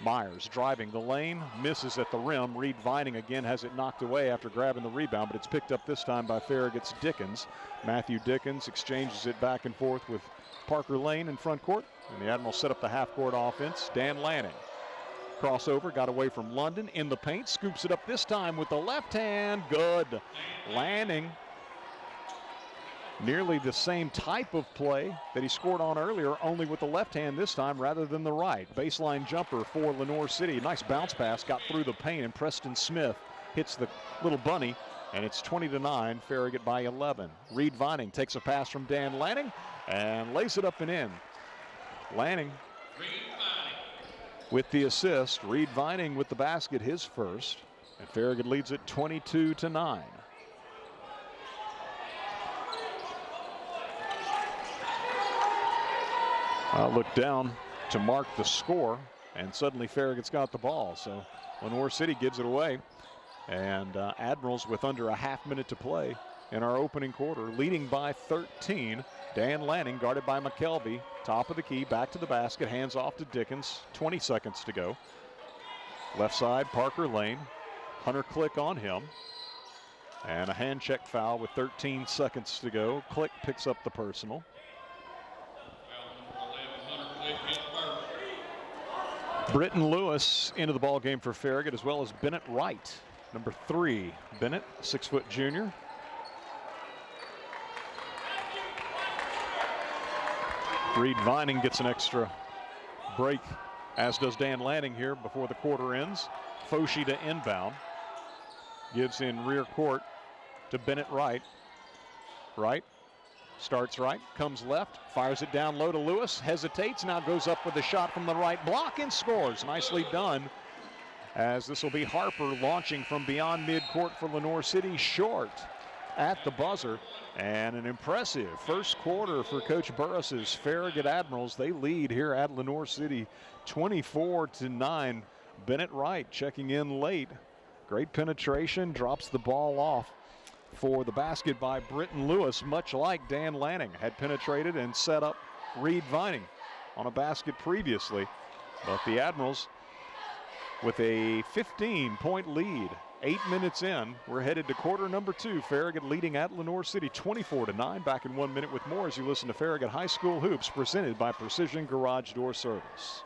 Speaker 1: Myers driving the lane, misses at the rim. Reed Vining again has it knocked away after grabbing the rebound, but it's picked up this time by Farragut's Dickens. Matthew Dickens exchanges it back and forth with Parker Lane in front court, and the Admirals set up the half-court offense. Dan Lanning. Crossover, got away from London in the paint, scoops it up this time with the left hand. Good. Lanning. Nearly the same type of play that he scored on earlier, only with the left hand this time rather than the right. Baseline jumper for Lenoir City. Nice bounce pass, got through the paint, and Preston Smith hits the little bunny, and it's 20-9, Farragut by 11. Reed Vining takes a pass from Dan Lanning and lays it up and in. Lanning with the assist. Reed Vining with the basket, his first, and Farragut leads it 22-9. Look down to mark the score, and suddenly Farragut's got the ball. So Lenoir City gives it away, and Admirals with under a half minute to play in our opening quarter, leading by 13. Dan Lanning guarded by McKelvey, top of the key, back to the basket, hands off to Dickens, 20 seconds to go. Left side, Parker Lane, Hunter Click on him, and a hand check foul with 13 seconds to go. Click picks up the personal. Britton Lewis into the ball game for Farragut, as well as Bennett Wright, number 3. Bennett, 6-foot junior. Reed Vining gets an extra break, as does Dan Lanning here before the quarter ends. Foshee to inbound. Gives in rear court to Bennett Wright. Wright starts right, comes left, fires it down low to Lewis, hesitates, now goes up with a shot from the right block and scores. Nicely done, as this will be Harper launching from beyond midcourt for Lenoir City, short at the buzzer. And an impressive first quarter for Coach Burris's Farragut Admirals. They lead here at Lenoir City 24-9. Bennett Wright checking in late. Great penetration, drops the ball off for the basket by Britton Lewis, much like Dan Lanning had penetrated and set up Reed Vining on a basket previously. But the Admirals with a 15-point lead, 8 minutes in. We're headed to quarter number 2. Farragut leading at Lenoir City 24-9. Back in 1 minute with more as you listen to Farragut High School Hoops, presented by Precision Garage Door Service.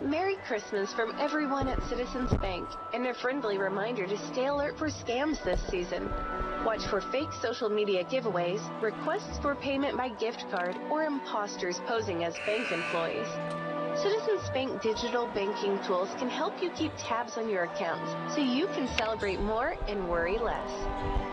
Speaker 11: Merry Christmas from everyone at Citizens Bank, and a friendly reminder to stay alert for scams this season. Watch for fake social media giveaways, requests for payment by gift card, or imposters posing as bank employees. Citizens Bank digital banking tools can help you keep tabs on your accounts so you can celebrate more and worry less.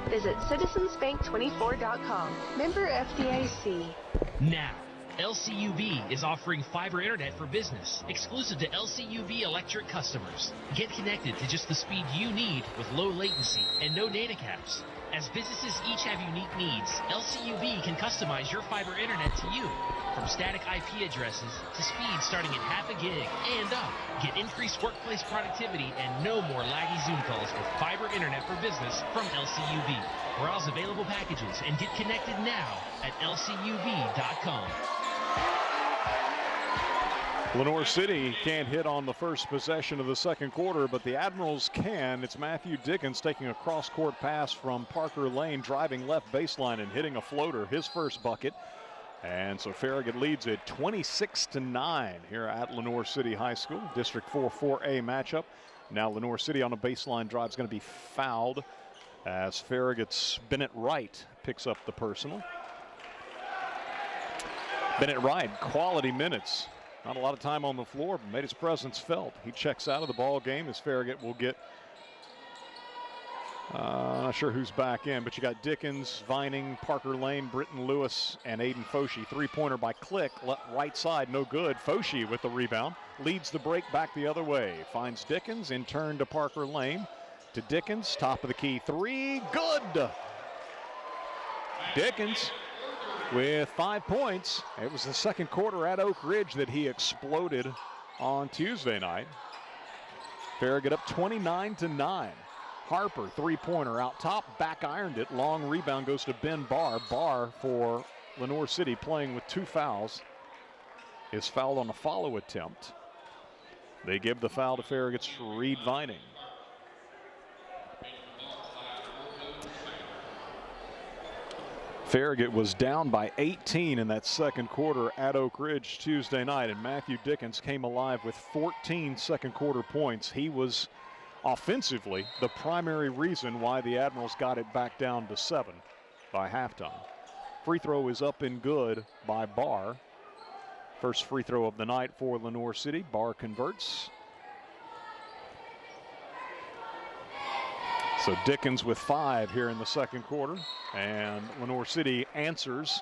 Speaker 11: Visit citizensbank24.com. Member FDIC.
Speaker 16: Now, LCUB is offering fiber internet for business, exclusive to LCUB electric customers. Get connected to just the speed you need with low latency and no data caps. As businesses each have unique needs, LCUB can customize your fiber internet to you. From static IP addresses to speeds starting at half a gig and up. Get increased workplace productivity and no more laggy Zoom calls with fiber internet for business from LCUB. Browse available packages and get connected now at lcub.com.
Speaker 1: Lenoir City can't hit on the first possession of the second quarter, but the Admirals can. It's Matthew Dickens taking a cross-court pass from Parker Lane, driving left baseline and hitting a floater, his first bucket. And so Farragut leads it 26-9 here at Lenoir City High School. District 4 4A matchup. Now Lenoir City on a baseline drive is going to be fouled as Farragut's Bennett Wright picks up the personal. Bennett Wright, quality minutes. Not a lot of time on the floor, but made his presence felt. He checks out of the ball game as Farragut will get, not sure who's back in, but you got Dickens, Vining, Parker Lane, Britton Lewis, and Aiden Foshee. Three-pointer by Click, right side, no good. Foshee with the rebound, leads the break back the other way. Finds Dickens, in turn to Parker Lane, to Dickens, top of the key, three, good! Dickens with 5 points. It was the second quarter at Oak Ridge that he exploded on Tuesday night. Farragut up 29-9. Harper, three-pointer out top, back ironed it. Long rebound goes to Ben Barr. Barr for Lenoir City playing with 2 fouls. Is fouled on a follow attempt. They give the foul to Farragut's Reed Vining. Farragut was down by 18 in that second quarter at Oak Ridge Tuesday night, and Matthew Dickens came alive with 14 second quarter points. He was offensively the primary reason why the Admirals got it back down to 7 by halftime. Free throw is up and good by Barr. First free throw of the night for Lenoir City. Barr converts. So Dickens with 5 here in the second quarter, and Lenoir City answers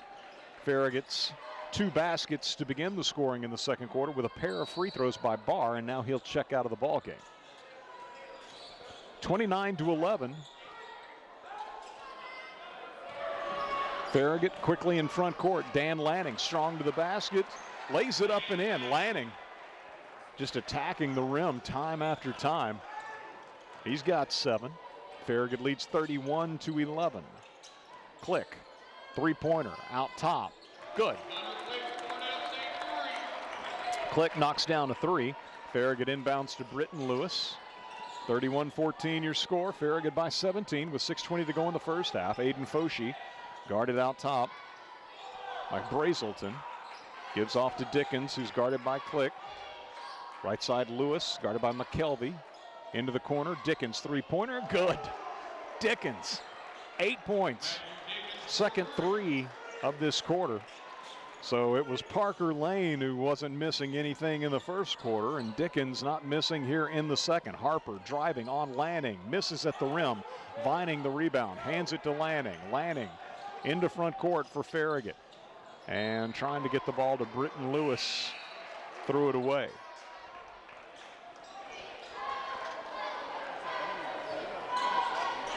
Speaker 1: Farragut's 2 baskets to begin the scoring in the second quarter with a pair of free throws by Barr, and now he'll check out of the ball game. 29-11. Farragut quickly in front court. Dan Lanning strong to the basket, lays it up and in. Lanning just attacking the rim time after time. He's got 7. Farragut leads 31-11. Click, three-pointer out top, good. Click knocks down a 3. Farragut inbounds to Britton Lewis. 31-14 your score. Farragut by 17 with 6:20 to go in the first half. Aiden Foshee guarded out top by Brazelton. Gives off to Dickens, who's guarded by Click. Right side Lewis, guarded by McKelvey. Into the corner, Dickens three-pointer, good. Dickens, 8 points. Second 3 of this quarter. So it was Parker Lane who wasn't missing anything in the first quarter, and Dickens not missing here in the second. Harper driving on Lanning, misses at the rim. Vining the rebound, hands it to Lanning. Lanning into front court for Farragut. And trying to get the ball to Britton Lewis, threw it away.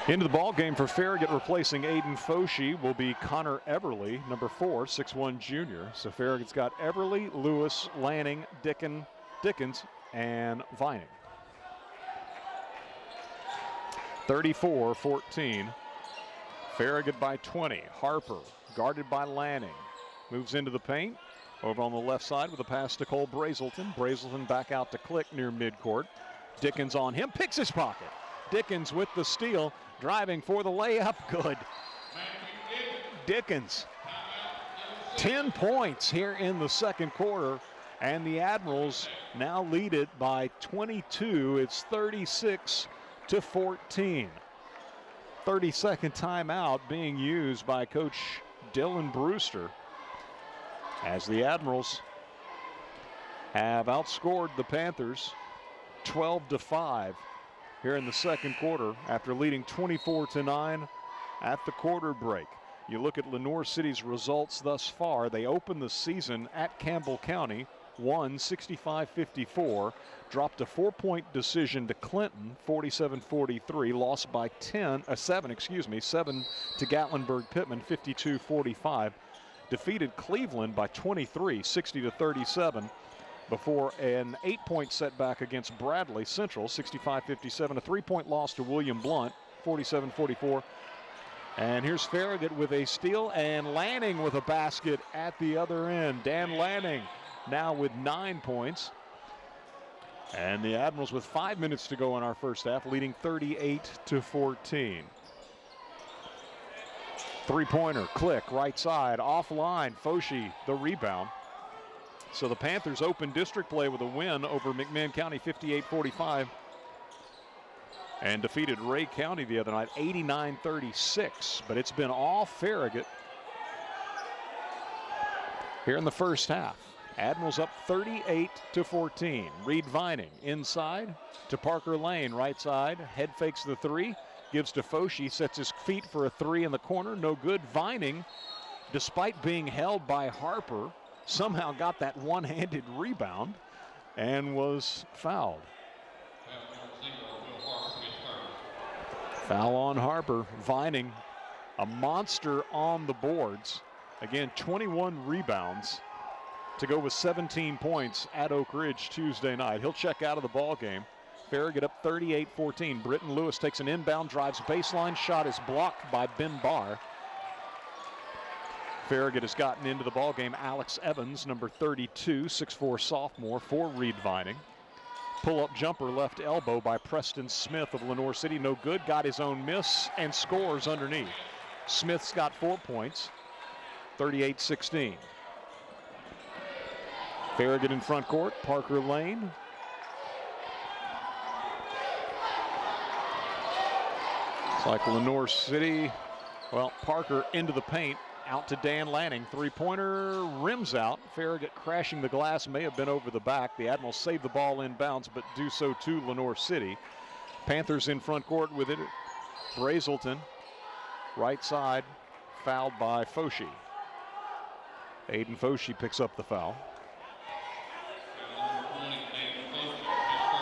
Speaker 1: Into the ball game for Farragut, replacing Aiden Foshee will be Connor Everly, number 4, 6'1" junior. So Farragut's got Everly, Lewis, Lanning, Dickens, and Vining. 34-14. Farragut by 20. Harper guarded by Lanning. Moves into the paint. Over on the left side with a pass to Cole Brazelton. Brazelton back out to Click near midcourt. Dickens on him, picks his pocket. Dickens with the steal, driving for the layup, good. Dickens, 10 points here in the second quarter, and the Admirals now lead it by 22. It's 36-14. 30-second timeout being used by Coach Dylan Brewster as the Admirals have outscored the Panthers 12-5 here in the second quarter after leading 24-9 at the quarter break. You look at Lenoir City's results thus far. They opened the season at Campbell County, won 65-54, dropped a 4-point decision to Clinton, 47-43, lost by 7 to Gatlinburg-Pittman, 52-45, defeated Cleveland by 23, 60-37, before an 8-point setback against Bradley Central, 65-57, a 3-point loss to William Blount, 47-44. And here's Farragut with a steal and Lanning with a basket at the other end. Dan Lanning now with 9 points. And the Admirals with 5 minutes to go in our first half, leading 38-14. Three-pointer, click, right side, offline. Foshi, the rebound. So the Panthers open district play with a win over McMinn County, 58-45. And defeated Ray County the other night, 89-36. But it's been all Farragut here in the first half. Admirals up 38-14. Reed Vining inside to Parker Lane, right side. Head fakes the three, gives to Foshi, sets his feet for a three in the corner. No good. Vining, despite being held by Harper, somehow got that one-handed rebound and was fouled. Foul on Harper. Vining, a monster on the boards. Again, 21 rebounds to go with 17 points at Oak Ridge Tuesday night. He'll check out of the ball game. Farragut up 38-14. Britton Lewis takes an inbound, drives baseline, shot is blocked by Ben Barr. Farragut has gotten into the ball game. Alex Evans, number 32, 6'4" sophomore for Reed Vining. Pull-up jumper left elbow by Preston Smith of Lenoir City. No good. Got his own miss and scores underneath. Smith's got 4 points. 38-16. Farragut in front court. Parker Lane. It's like Lenoir City. Well, Parker into the paint. Out to Dan Lanning. Three-pointer rims out. Farragut crashing the glass, may have been over the back. The Admirals save the ball inbounds, but do so to Lenoir City. Panthers in front court with it. Brazelton, right side, fouled by Foshi. Aiden Foshi picks up the foul.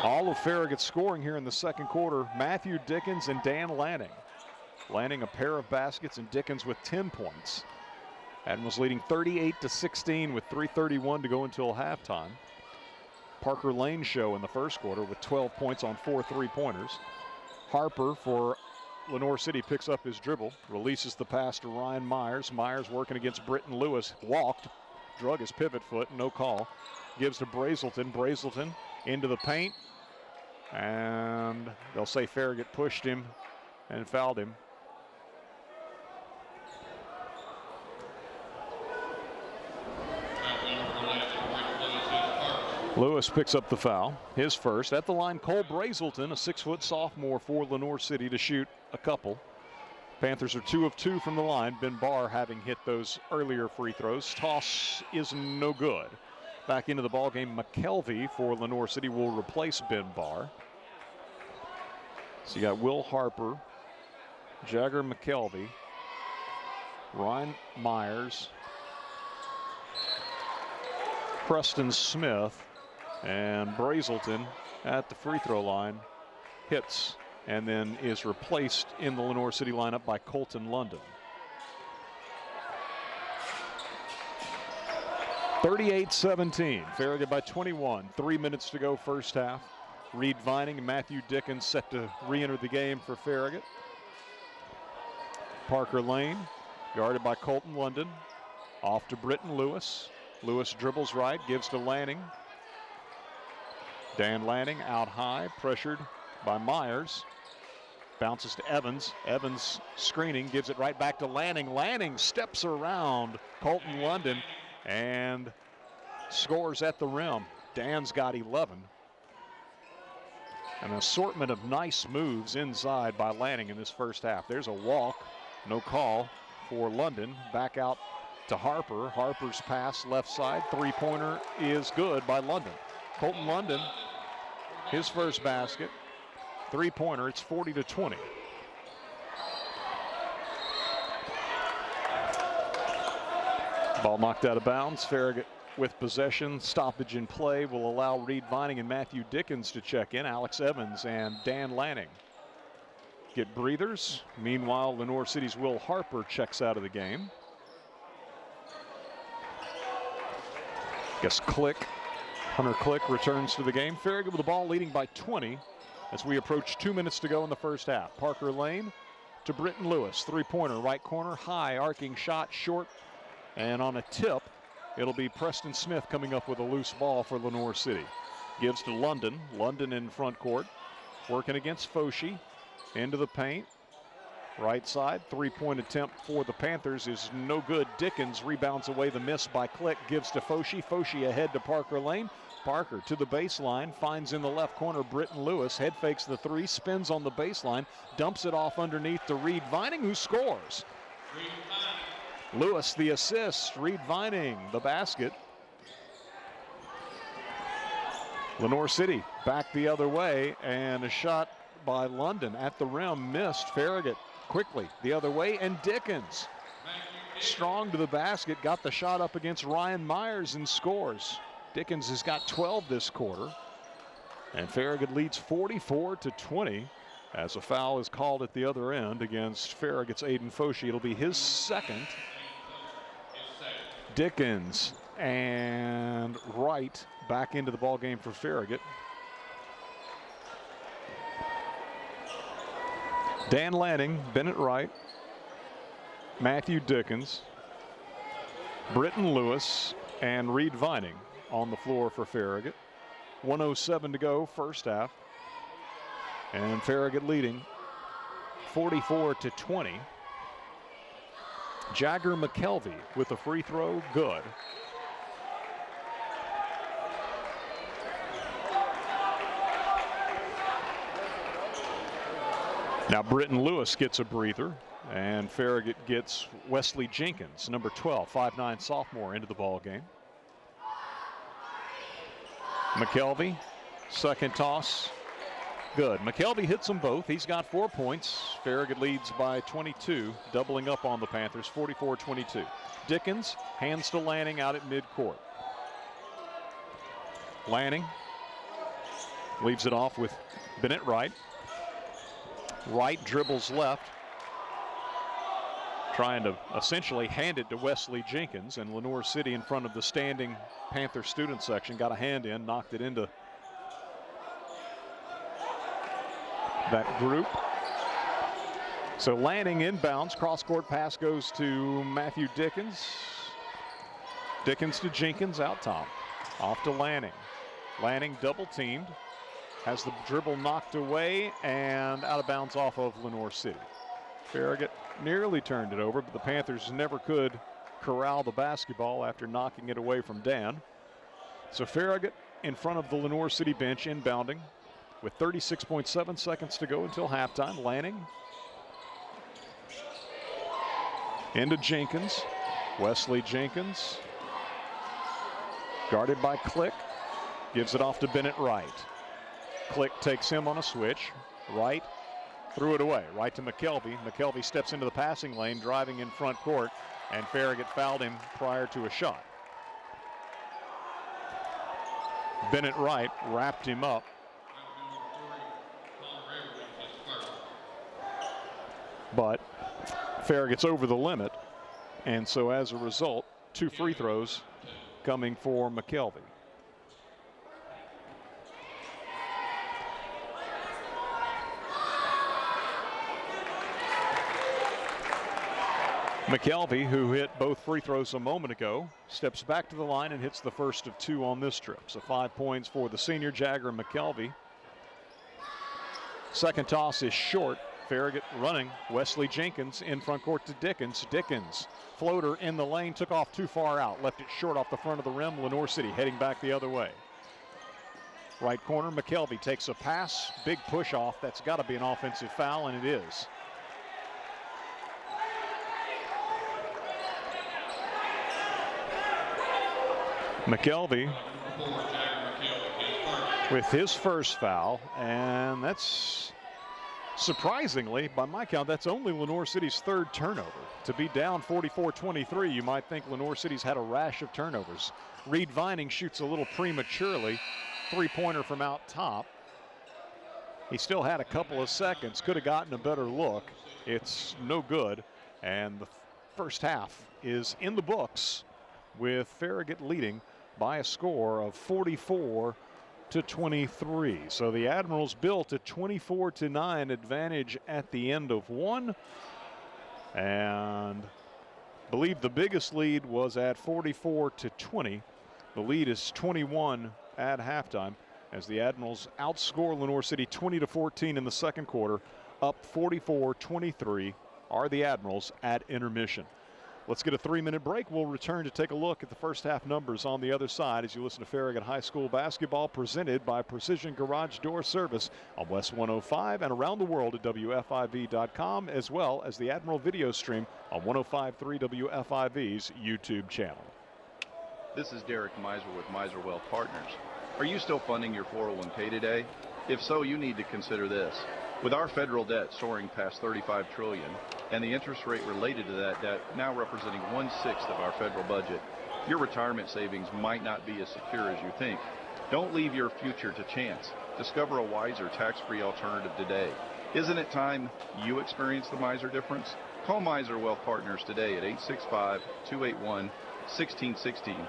Speaker 1: All of Farragut scoring here in the second quarter. Matthew Dickens and Dan Lanning. Lanning a pair of baskets and Dickens with 10 points. Admirals leading 38-16 with 3:31 to go until halftime. Parker Lane show in the first quarter with 12 points on 4 3-pointers. Harper for Lenoir City picks up his dribble, releases the pass to Ryan Myers. Myers working against Britton Lewis, walked, drug his pivot foot, no call. Gives to Brazelton. Brazelton into the paint, and they'll say Farragut pushed him and fouled him. Lewis picks up the foul, his first. At the line, Cole Brazelton, a 6' sophomore for Lenoir City, to shoot a couple. Panthers are 2 of 2 from the line. Ben Barr having hit those earlier free throws. Toss is no good. Back into the ball game, McKelvey for Lenoir City will replace Ben Barr. So you got Will Harper, Jagger McKelvey, Ryan Myers, Preston Smith, and Brazelton at the free throw line hits and then is replaced in the Lenoir City lineup by Colton London. 38-17, Farragut by 21. 3 minutes to go first half. Reed Vining and Matthew Dickens set to re-enter the game for Farragut. Parker Lane, guarded by Colton London. Off to Britton Lewis. Lewis dribbles right, gives to Lanning. Dan Lanning out high, pressured by Myers. Bounces to Evans. Evans screening, gives it right back to Lanning. Lanning steps around Colton London and scores at the rim. Dan's got 11. An assortment of nice moves inside by Lanning in this first half. There's a walk, no call for London. Back out to Harper. Harper's pass left side. Three-pointer is good by London. Colton London, his first basket. Three-pointer, it's 40-20. Ball knocked out of bounds. Farragut with possession. Stoppage in play will allow Reed Vining and Matthew Dickens to check in. Alex Evans and Dan Lanning get breathers. Meanwhile, Lenoir City's Will Harper checks out of the game. Hunter Click returns to the game. Farragut with the ball leading by 20 as we approach 2 minutes to go in the first half. Parker Lane to Britton Lewis. Three-pointer, right corner, high, arcing shot, short, and on a tip, it'll be Preston Smith coming up with a loose ball for Lenoir City. Gives to London. London in front court, working against Foshi. Into the paint. Right side, three-point attempt for the Panthers is no good. Dickens rebounds away the miss by Click, gives to Foshi. Foshi ahead to Parker Lane. Parker to the baseline, finds in the left corner Britton Lewis. Head fakes the three, spins on the baseline, dumps it off underneath to Reed Vining, who scores. Lewis the assist, Reed Vining the basket. Lenoir City back the other way, and a shot by London at the rim missed. Farragut quickly the other way, and Dickens strong to the basket, got the shot up against Ryan Myers and scores. Dickens has got 12 this quarter, and Farragut leads 44-20 as a foul is called at the other end against Farragut's Aiden Foshi. It'll be his second. Dickens and Wright back into the ball game for Farragut. Dan Lanning, Bennett Wright, Matthew Dickens, Britton Lewis, and Reed Vining on the floor for Farragut. 1:07 to go, first half. And Farragut leading 44-20. Jagger McKelvey with a free throw, good. Now Britton Lewis gets a breather, and Farragut gets Wesley Jenkins, number 12, 5'9" sophomore, into the ball game. McKelvey, second toss, good. McKelvey hits them both. He's got 4 points. Farragut leads by 22, doubling up on the Panthers, 44-22. Dickens hands to Lanning out at midcourt. Lanning leaves it off with Bennett Wright. Wright dribbles left, trying to essentially hand it to Wesley Jenkins, and Lenoir City in front of the standing Panther student section got a hand in, knocked it into that group. So Lanning inbounds, cross-court pass goes to Matthew Dickens. Dickens to Jenkins out top, off to Lanning. Lanning double teamed. Has the dribble knocked away and out of bounds off of Lenoir City. Farragut nearly turned it over, but the Panthers never could corral the basketball after knocking it away from Dan. So Farragut in front of the Lenoir City bench inbounding with 36.7 seconds to go until halftime. Lanning into Jenkins. Wesley Jenkins guarded by Click. Gives it off to Bennett Wright. Click takes him on a switch. Wright threw it away. Right to McKelvey. McKelvey steps into the passing lane, driving in front court, and Farragut fouled him prior to a shot. Bennett Wright wrapped him up. But Farragut's over the limit, and so as a result, 2 free throws coming for McKelvey. McKelvey, who hit both free throws a moment ago, steps back to the line and hits the first of 2 on this trip. So 5 points for the senior, Jagger McKelvey. Second toss is short. Farragut running. Wesley Jenkins in front court to Dickens. Dickens, floater in the lane, took off too far out. Left it short off the front of the rim. Lenoir City heading back the other way. Right corner, McKelvey takes a pass. Big push off. That's got to be an offensive foul, and it is. McKelvey with his first foul, and that's surprisingly, by my count, that's only Lenoir City's third turnover. To be down 44-23, you might think Lenoir City's had a rash of turnovers. Reed Vining shoots a little prematurely. Three-pointer from out top. He still had a couple of seconds, could have gotten a better look. It's no good, and the first half is in the books with Farragut leading by a score of 44-23. So the Admirals built a 24-9 advantage at the end of one, and I believe the biggest lead was at 44-20. The lead is 21 at halftime as the Admirals outscore Lenoir City 20-14 in the second quarter. Up 44-23 are the Admirals at intermission. Let's get a 3-minute break. We'll return to take a look at the first half numbers on the other side as you listen to Farragut High School basketball presented by Precision Garage Door Service on West 105 and around the world at WFIV.com, as well as the Admiral video stream on 105.3 WFIV's YouTube channel.
Speaker 12: This is Derek Miser with Miser Wealth Partners. Are you still funding your 401k today? If so, you need to consider this. With our federal debt soaring past $35 trillion and the interest rate related to that debt now representing 1/6 of our federal budget, your retirement savings might not be as secure as you think. Don't leave your future to chance. Discover a wiser tax-free alternative today. Isn't it time you experience the Miser difference? Call Miser Wealth Partners today at 865-281-1616.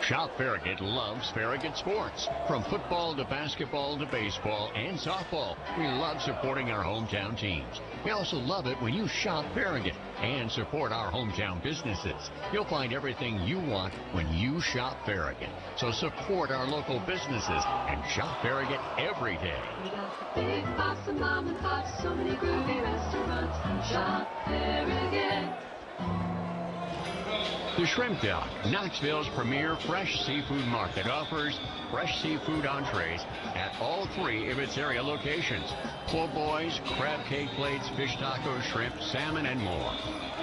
Speaker 3: Shop Farragut loves Farragut sports. From football to basketball to baseball and softball, we love supporting our hometown teams. We also love it when you shop Farragut and support our hometown businesses. You'll find everything you want when you shop Farragut. So support our local businesses and shop Farragut every day.
Speaker 7: We got big box of mom and pops, so many groovy restaurants. Shop Farragut.
Speaker 3: The Shrimp Dock, Knoxville's premier fresh seafood market, offers fresh seafood entrees at all 3 of its area locations. Po' boys, crab cake plates, fish tacos, shrimp, salmon, and more.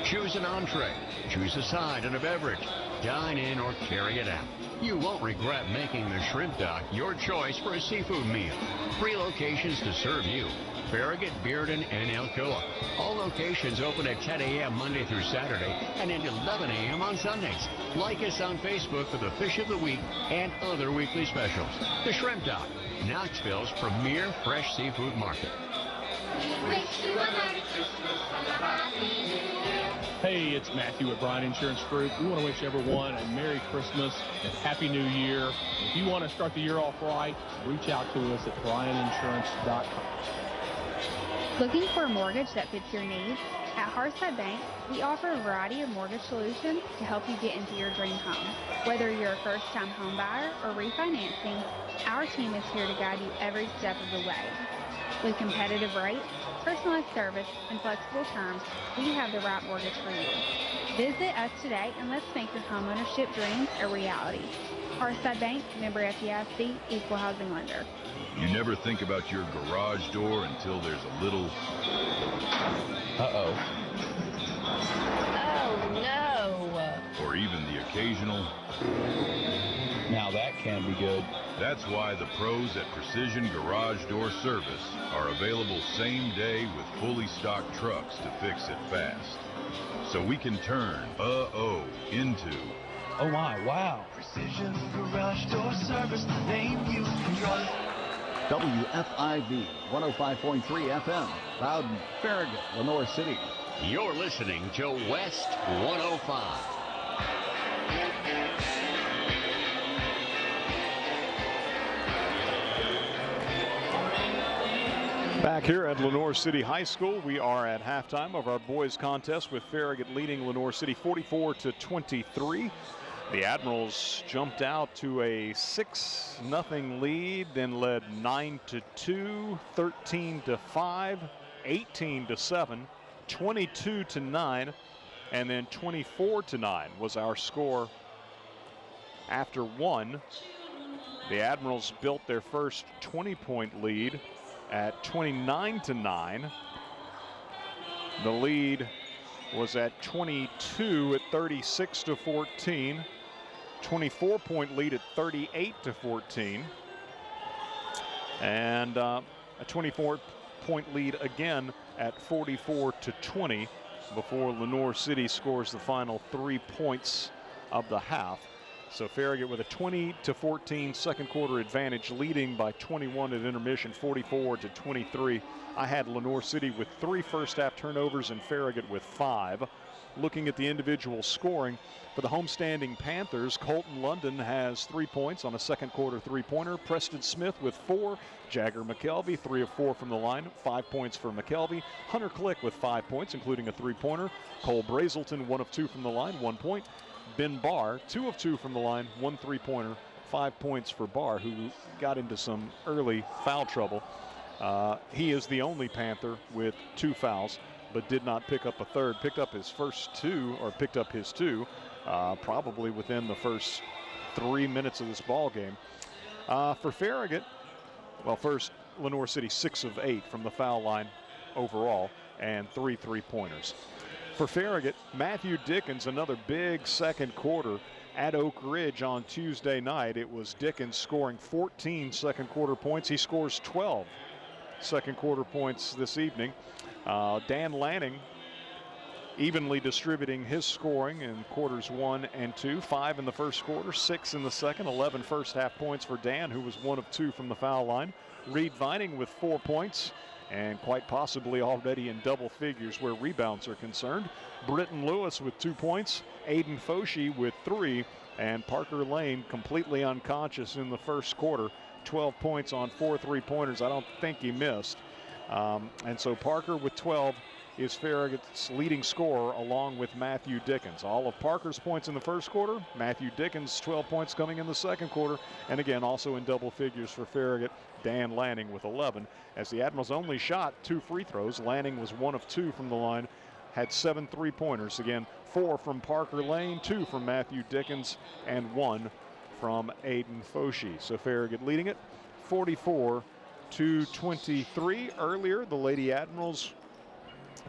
Speaker 3: Choose an entree, choose a side and a beverage. Dine in or carry it out. You won't regret making the Shrimp Dock your choice for a seafood meal. 3 locations to serve you. Farragut, Bearden, and Alcoa. All locations open at 10 a.m. Monday through Saturday and at 11 a.m. on Sundays. Like us on Facebook for the Fish of the Week and other weekly specials. The Shrimp Dock, Knoxville's premier fresh seafood market.
Speaker 17: Hey, it's Matthew at Bryan Insurance Group. We want to wish everyone a Merry Christmas and Happy New Year. If you want to start the year off right, reach out to us at bryaninsurance.com.
Speaker 13: Looking for a mortgage that fits your needs? At Hearthside Bank, we offer a variety of mortgage solutions to help you get into your dream home. Whether you're a first-time home buyer or refinancing, our team is here to guide you every step of the way. With competitive rates, personalized service, and flexible terms, we have the right mortgage for you. Visit us today and let's make your homeownership dreams a reality. Hearthside Bank, member FDIC, equal housing lender.
Speaker 4: You never think about your garage door until there's a little...
Speaker 6: Uh-oh.
Speaker 5: Oh, no.
Speaker 4: Or even the occasional...
Speaker 6: Now that can be good.
Speaker 4: That's why the pros at Precision Garage Door Service are available same day with fully stocked trucks to fix it fast. So we can turn into...
Speaker 6: Oh my, wow.
Speaker 7: Precision Garage Door Service, the name you can trust.
Speaker 14: WFIV 105.3 FM, Loudon, Farragut, Lenoir City.
Speaker 3: You're listening to West 105.
Speaker 1: Back here at Lenoir City High School, we are at halftime of our boys contest with Farragut leading Lenoir City 44-23. The Admirals jumped out to a 6-0 lead, then led 9-2, 13-5, 18-7, 22-9, and then 24-9 was our score after one. The Admirals built their first 20-point lead at 29-9. The lead was at 22 at 36-14. 24-point lead at 38-14. And a 24-point lead again at 44-20 before Lenoir City scores the final 3 points of the half. So Farragut with a 20-14 second quarter advantage, leading by 21 at intermission, 44-23. I had Lenoir City with 3 first half turnovers and Farragut with 5. Looking at the individual scoring for the homestanding Panthers, Colton London has 3 points on a second quarter three-pointer. Preston Smith with 4. Jagger McKelvey, 3 of 4 from the line, 5 points for McKelvey. Hunter Click with 5 points, including a three-pointer. Cole Brazelton, 1 of 2 from the line, 1 point. Ben Barr, 2 of 2 from the line, 1 three-pointer, 5 points for Barr, who got into some early foul trouble. He is the only Panther with 2 fouls, but did not pick up a third. Picked up his his 2, probably within the first 3 minutes of this ball game. For Farragut, well, first, Lenoir City 6 of 8 from the foul line overall, and 3 three-pointers. For Farragut, Matthew Dickens, another big second quarter at Oak Ridge on Tuesday night. It was Dickens scoring 14 second quarter points. He scores 12 second quarter points this evening. Dan Lanning evenly distributing his scoring in quarters 1 and 2. 5 in the first quarter, 6 in the second. 11 first half points for Dan, who was 1 of 2 from the foul line. Reed Vining with 4 points, and quite possibly already in double figures where rebounds are concerned. Britton Lewis with 2 points, Aiden Foshee with 3, and Parker Lane completely unconscious in the first quarter. 12 points on 4 three-pointers. I don't think he missed. And so Parker with 12 is Farragut's leading scorer, along with Matthew Dickens. All of Parker's points in the first quarter, Matthew Dickens 12 points coming in the second quarter, and again also in double figures for Farragut, Dan Lanning with 11. As the Admirals only shot 2 free throws, Lanning was 1 of 2 from the line, had 7 three-pointers. Again, 4 from Parker Lane, 2 from Matthew Dickens, and 1 from Aiden Foshee. So Farragut leading it 44-23. Earlier, the Lady Admirals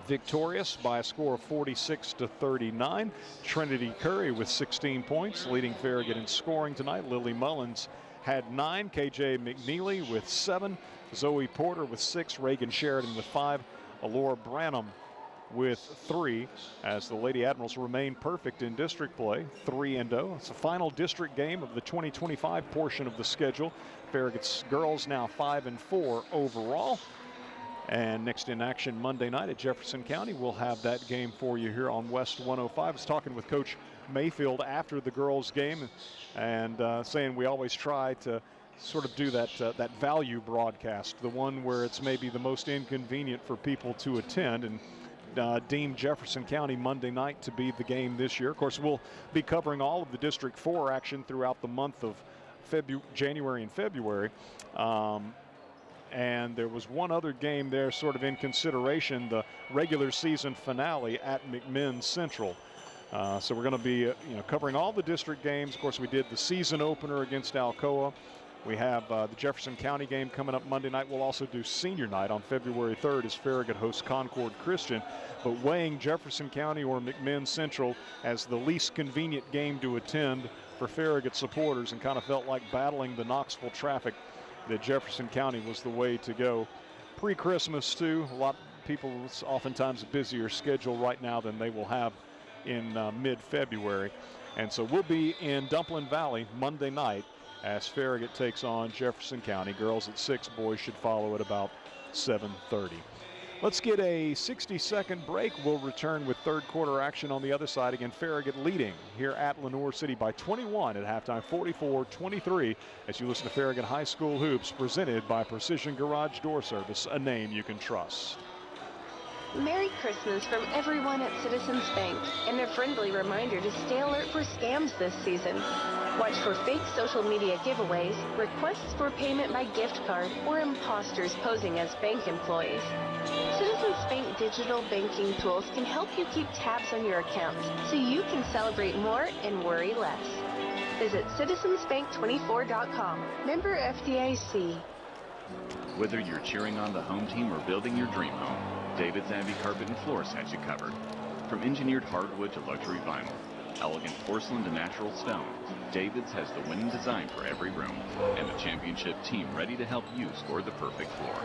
Speaker 1: victorious by a score of 46-39. Trinity Curry with 16 points, leading Farragut in scoring tonight. Lily Mullins had 9. KJ McNeely with 7. Zoe Porter with 6. Reagan Sheridan with 5. Alora Branham with 3, as the Lady Admirals remain perfect in district play, 3-0. It's the final district game of the 2025 portion of the schedule. Farragut's girls now 5-4 overall. And next in action Monday night at Jefferson County. We'll have that game for you here on West 105. I was talking with Coach Mayfield after the girls' game, and saying we always try to sort of do that value broadcast, the one where it's maybe the most inconvenient for people to attend, and deemed Jefferson County Monday night to be the game this year. Of course, we'll be covering all of the District 4 action throughout the month of January and February. And there was one other game there sort of in consideration, the regular season finale at McMinn Central. So we're going to be covering all the district games. Of course, we did the season opener against Alcoa. We have the Jefferson County game coming up Monday night. We'll also do senior night on February 3rd as Farragut hosts Concord Christian. But weighing Jefferson County or McMinn Central as the least convenient game to attend for Farragut supporters, and kind of felt like battling the Knoxville traffic, that Jefferson County was the way to go. Pre-Christmas too, a lot of people, oftentimes a busier schedule right now than they will have in mid-February. And so we'll be in Dumplin Valley Monday night as Farragut takes on Jefferson County. Girls at 6, boys should follow at about 7:30. Let's get a 60-second break. We'll return with third quarter action on the other side. Again, Farragut leading here at Lenoir City by 21 at halftime, 44-23, as you listen to Farragut High School Hoops, presented by Precision Garage Door Service, a name you can trust.
Speaker 11: Merry Christmas from everyone at Citizens Bank, and a friendly reminder to stay alert for scams this season. Watch for fake social media giveaways, requests for payment by gift card, or imposters posing as bank employees. Citizens Bank digital banking tools can help you keep tabs on your accounts so you can celebrate more and worry less. Visit citizensbank24.com. Member FDIC.
Speaker 10: Whether you're cheering on the home team or building your dream home, David Zambi Carpet and Floors has you covered. From engineered hardwood to luxury vinyl, Elegant porcelain to natural stone, David's has the winning design for every room and a championship team ready to help you score the perfect floor.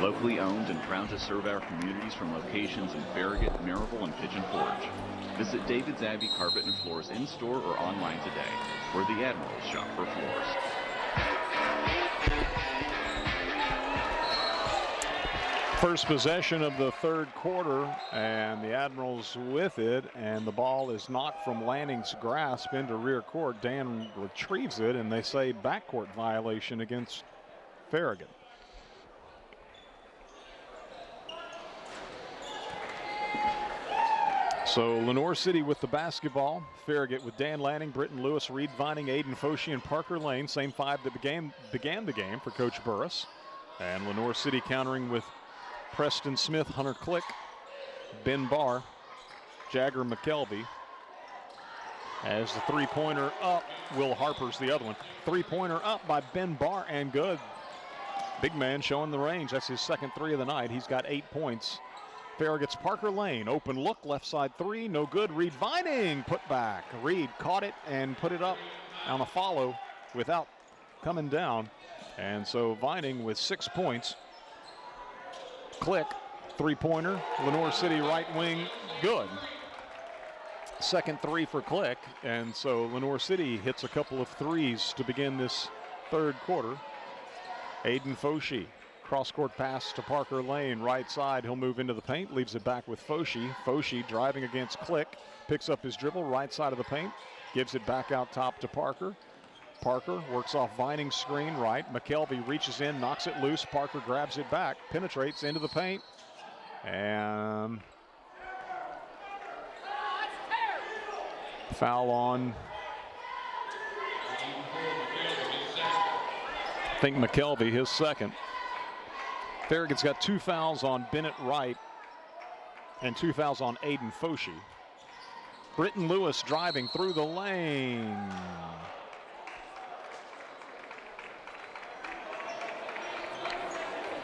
Speaker 10: Locally owned and proud to serve our communities from locations in Farragut, Maryville, and Pigeon Forge. Visit David's Abbey Carpet and Floors in-store or online today, where the Admirals shop for floors.
Speaker 1: First possession of the third quarter, and the Admirals with it, and the ball is knocked from Lanning's grasp into rear court. Dan retrieves it, and they say backcourt violation against Farragut. So Lenoir City with the basketball. Farragut with Dan Lanning, Britton Lewis, Reed Vining, Aiden Foshee, and Parker Lane. Same five that began the game for Coach Burris. And Lenoir City countering with Preston Smith, Hunter Click, Ben Barr, Jagger McKelvey. As the three-pointer up, Will Harper's the other one. Three-pointer up by Ben Barr, and good. Big man showing the range. That's his second three of the night. He's got 8 points. Farragut's Parker Lane, open look, left side three, no good. Reed Vining, put back. Reed caught it and put it up on a follow without coming down. And so Vining with 6 points. Click, three-pointer, Lenoir City right wing, good. Second three for Click, and so Lenoir City hits a couple of threes to begin this third quarter. Aiden Foshee. Cross-court pass to Parker Lane, right side. He'll move into the paint, leaves it back with Foshee. Foshee driving against Click, picks up his dribble, right side of the paint, gives it back out top to Parker. Parker works off Vining's screen right. McKelvey reaches in, knocks it loose. Parker grabs it back, penetrates into the paint, and foul on, I think, McKelvey, his second. Farragut's got 2 fouls on Bennett Wright and 2 fouls on Aiden Foshee. Britton Lewis driving through the lane.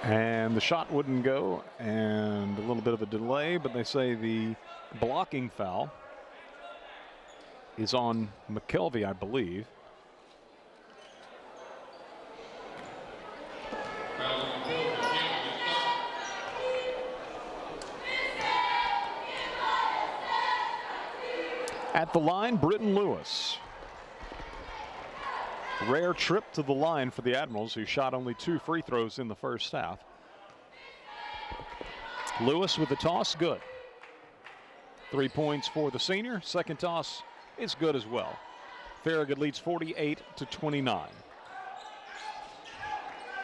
Speaker 1: And the shot wouldn't go, and a little bit of a delay, but they say the blocking foul is on McKelvey, I believe. At the line, Britton Lewis. Rare trip to the line for the Admirals, who shot only 2 free throws in the first half. Lewis with the toss, good. 3 points for the senior. Second toss is good as well. Farragut leads 48-29.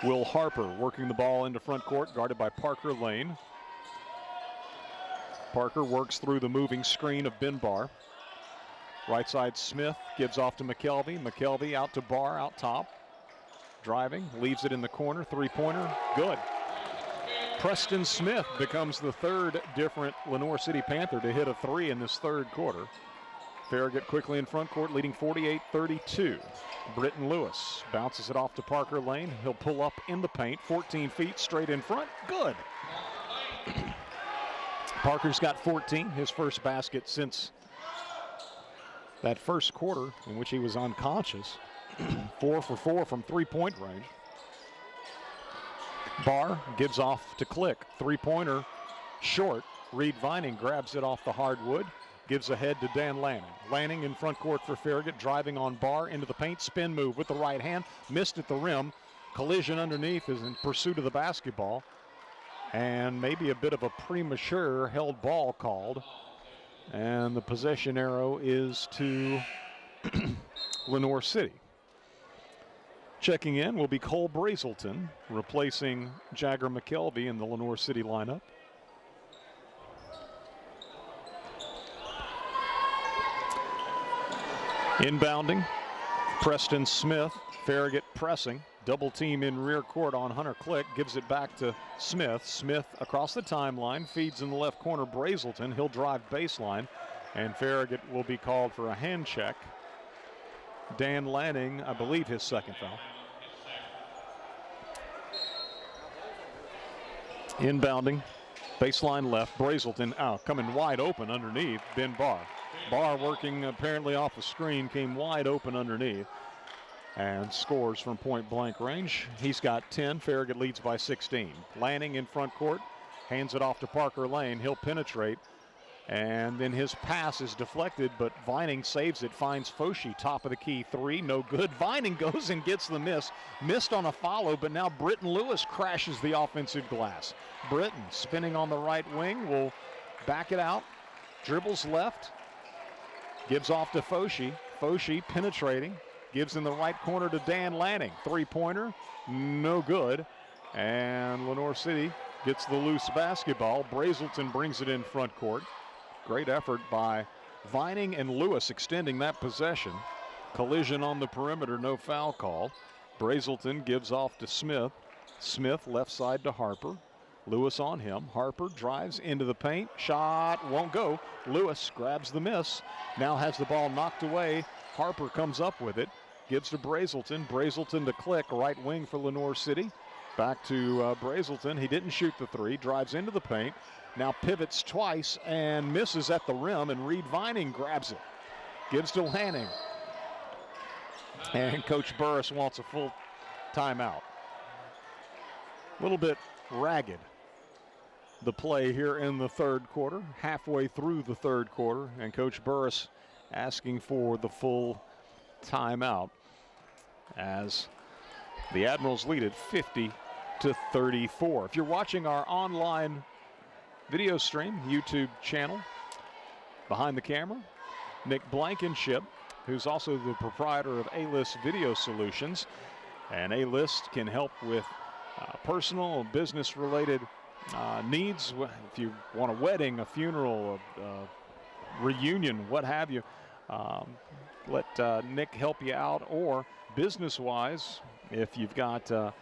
Speaker 1: Will Harper working the ball into front court, guarded by Parker Lane. Parker works through the moving screen of Ben Barr. Right side, Smith gives off to McKelvey. McKelvey out to Barr, out top. Driving, leaves it in the corner. Three-pointer, good. Preston Smith becomes the third different Lenoir City Panther to hit a three in this third quarter. Farragut quickly in front court, leading 48-32. Britton Lewis bounces it off to Parker Lane. He'll pull up in the paint, 14 feet straight in front, good. Parker's got 14, his first basket since that first quarter in which he was unconscious. 4 for 4 from three-point range. Barr gives off to Click. Three-pointer short. Reed Vining grabs it off the hardwood. Gives ahead to Dan Lanning. Lanning in front court for Farragut, driving on Barr into the paint. Spin move with the right hand. Missed at the rim. Collision underneath is in pursuit of the basketball. And maybe a bit of a premature held ball called. And the possession arrow is to Lenoir City. Checking in will be Cole Brazelton, replacing Jagger McKelvey in the Lenoir City lineup. Inbounding, Preston Smith. Farragut pressing. Double team in rear court on Hunter Click. Gives it back to Smith. Smith across the timeline. Feeds in the left corner Brazelton. He'll drive baseline. And Farragut will be called for a hand check. Dan Lanning, I believe, his second foul. Inbounding. Baseline left. Brazelton out. Coming wide open underneath. Ben Barr. Barr working apparently off the screen, came wide open underneath and scores from point blank range. He's got 10. Farragut leads by 16. Lanning in front court, hands it off to Parker Lane. He'll penetrate, and then his pass is deflected, but Vining saves it, finds Foshi, top of the key three, no good. Vining goes and gets the miss. Missed on a follow, but now Britton Lewis crashes the offensive glass. Britton spinning on the right wing will back it out, dribbles left, gives off to Foshi. Foshi penetrating, gives in the right corner to Dan Lanning. Three-pointer, no good. And Lenoir City gets the loose basketball. Brazelton brings it in front court. Great effort by Vining and Lewis extending that possession. Collision on the perimeter, no foul call. Brazelton gives off to Smith. Smith left side to Harper. Lewis on him. Harper drives into the paint. Shot won't go. Lewis grabs the miss. Now has the ball knocked away. Harper comes up with it. Gives to Brazelton. Brazelton to Click, right wing for Lenoir City. Back to Brazelton. He didn't shoot the three. Drives into the paint. Now pivots twice and misses at the rim, and Reed Vining grabs it. Gives to Lanning. And Coach Burris wants a full timeout. A little bit ragged, the play here in the third quarter, halfway through the third quarter, and Coach Burris asking for the full timeout as the Admirals lead it 50-34. If you're watching our online video stream, YouTube channel, behind the camera, Nick Blankenship, who's also the proprietor of A-List Video Solutions, and A-List can help with personal and business-related needs. If you want a wedding, a funeral, a reunion, what have you, let Nick help you out. Or business-wise, if you've got a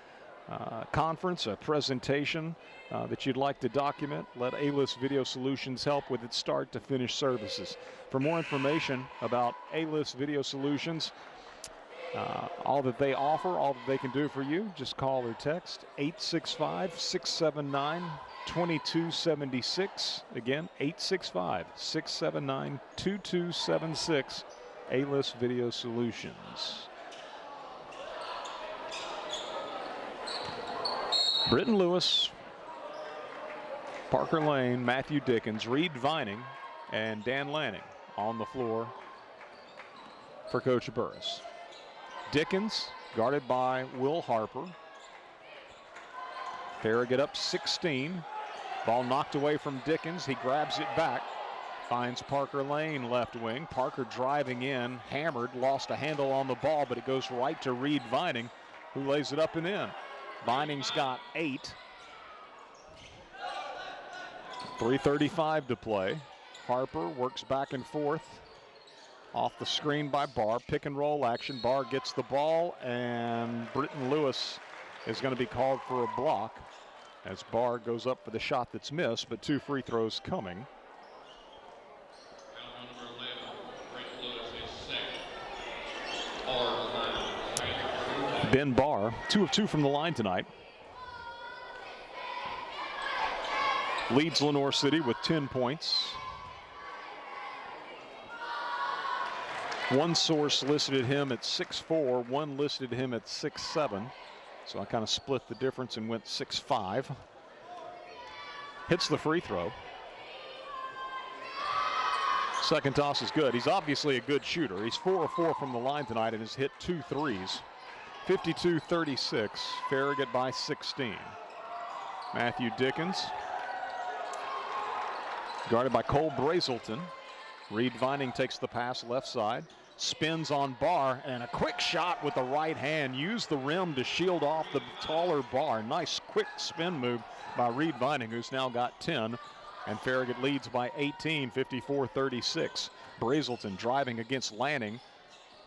Speaker 1: conference, a presentation that you'd like to document, let A-List Video Solutions help with its start to finish services. For more information about A-List Video Solutions, all that they offer, all that they can do for you, just call or text 865-679-2276. Again, 865-679-2276. A-List Video Solutions. Britton Lewis, Parker Lane, Matthew Dickens, Reed Vining, and Dan Lanning on the floor for Coach Burris. Dickens guarded by Will Harper. Farragut up 16. Ball knocked away from Dickens. He grabs it back. Finds Parker Lane left wing. Parker driving in, hammered, lost a handle on the ball, but it goes right to Reed Vining, who lays it up and in. Vining's got 8. 3:35 to play. Harper works back and forth. Off the screen by Barr. Pick and roll action. Barr gets the ball, and Britton Lewis is going to be called for a block as Barr goes up for the shot that's missed, but 2 free throws coming. Ben Barr, 2 of 2 from the line tonight. Leads Lenoir City with 10 points. One source listed him at 6'4", one listed him at 6'7". So I kind of split the difference and went 6'5". Hits the free throw. Second toss is good. He's obviously a good shooter. He's 4 of 4 from the line tonight and has hit 2 threes. 52-36, Farragut by 16. Matthew Dickens, guarded by Cole Brazelton. Reed Vining takes the pass left side, spins on Barr, and a quick shot with the right hand. Used the rim to shield off the taller Barr. Nice quick spin move by Reed Vining, who's now got 10. And Farragut leads by 18, 54-36. Brazelton driving against Lanning,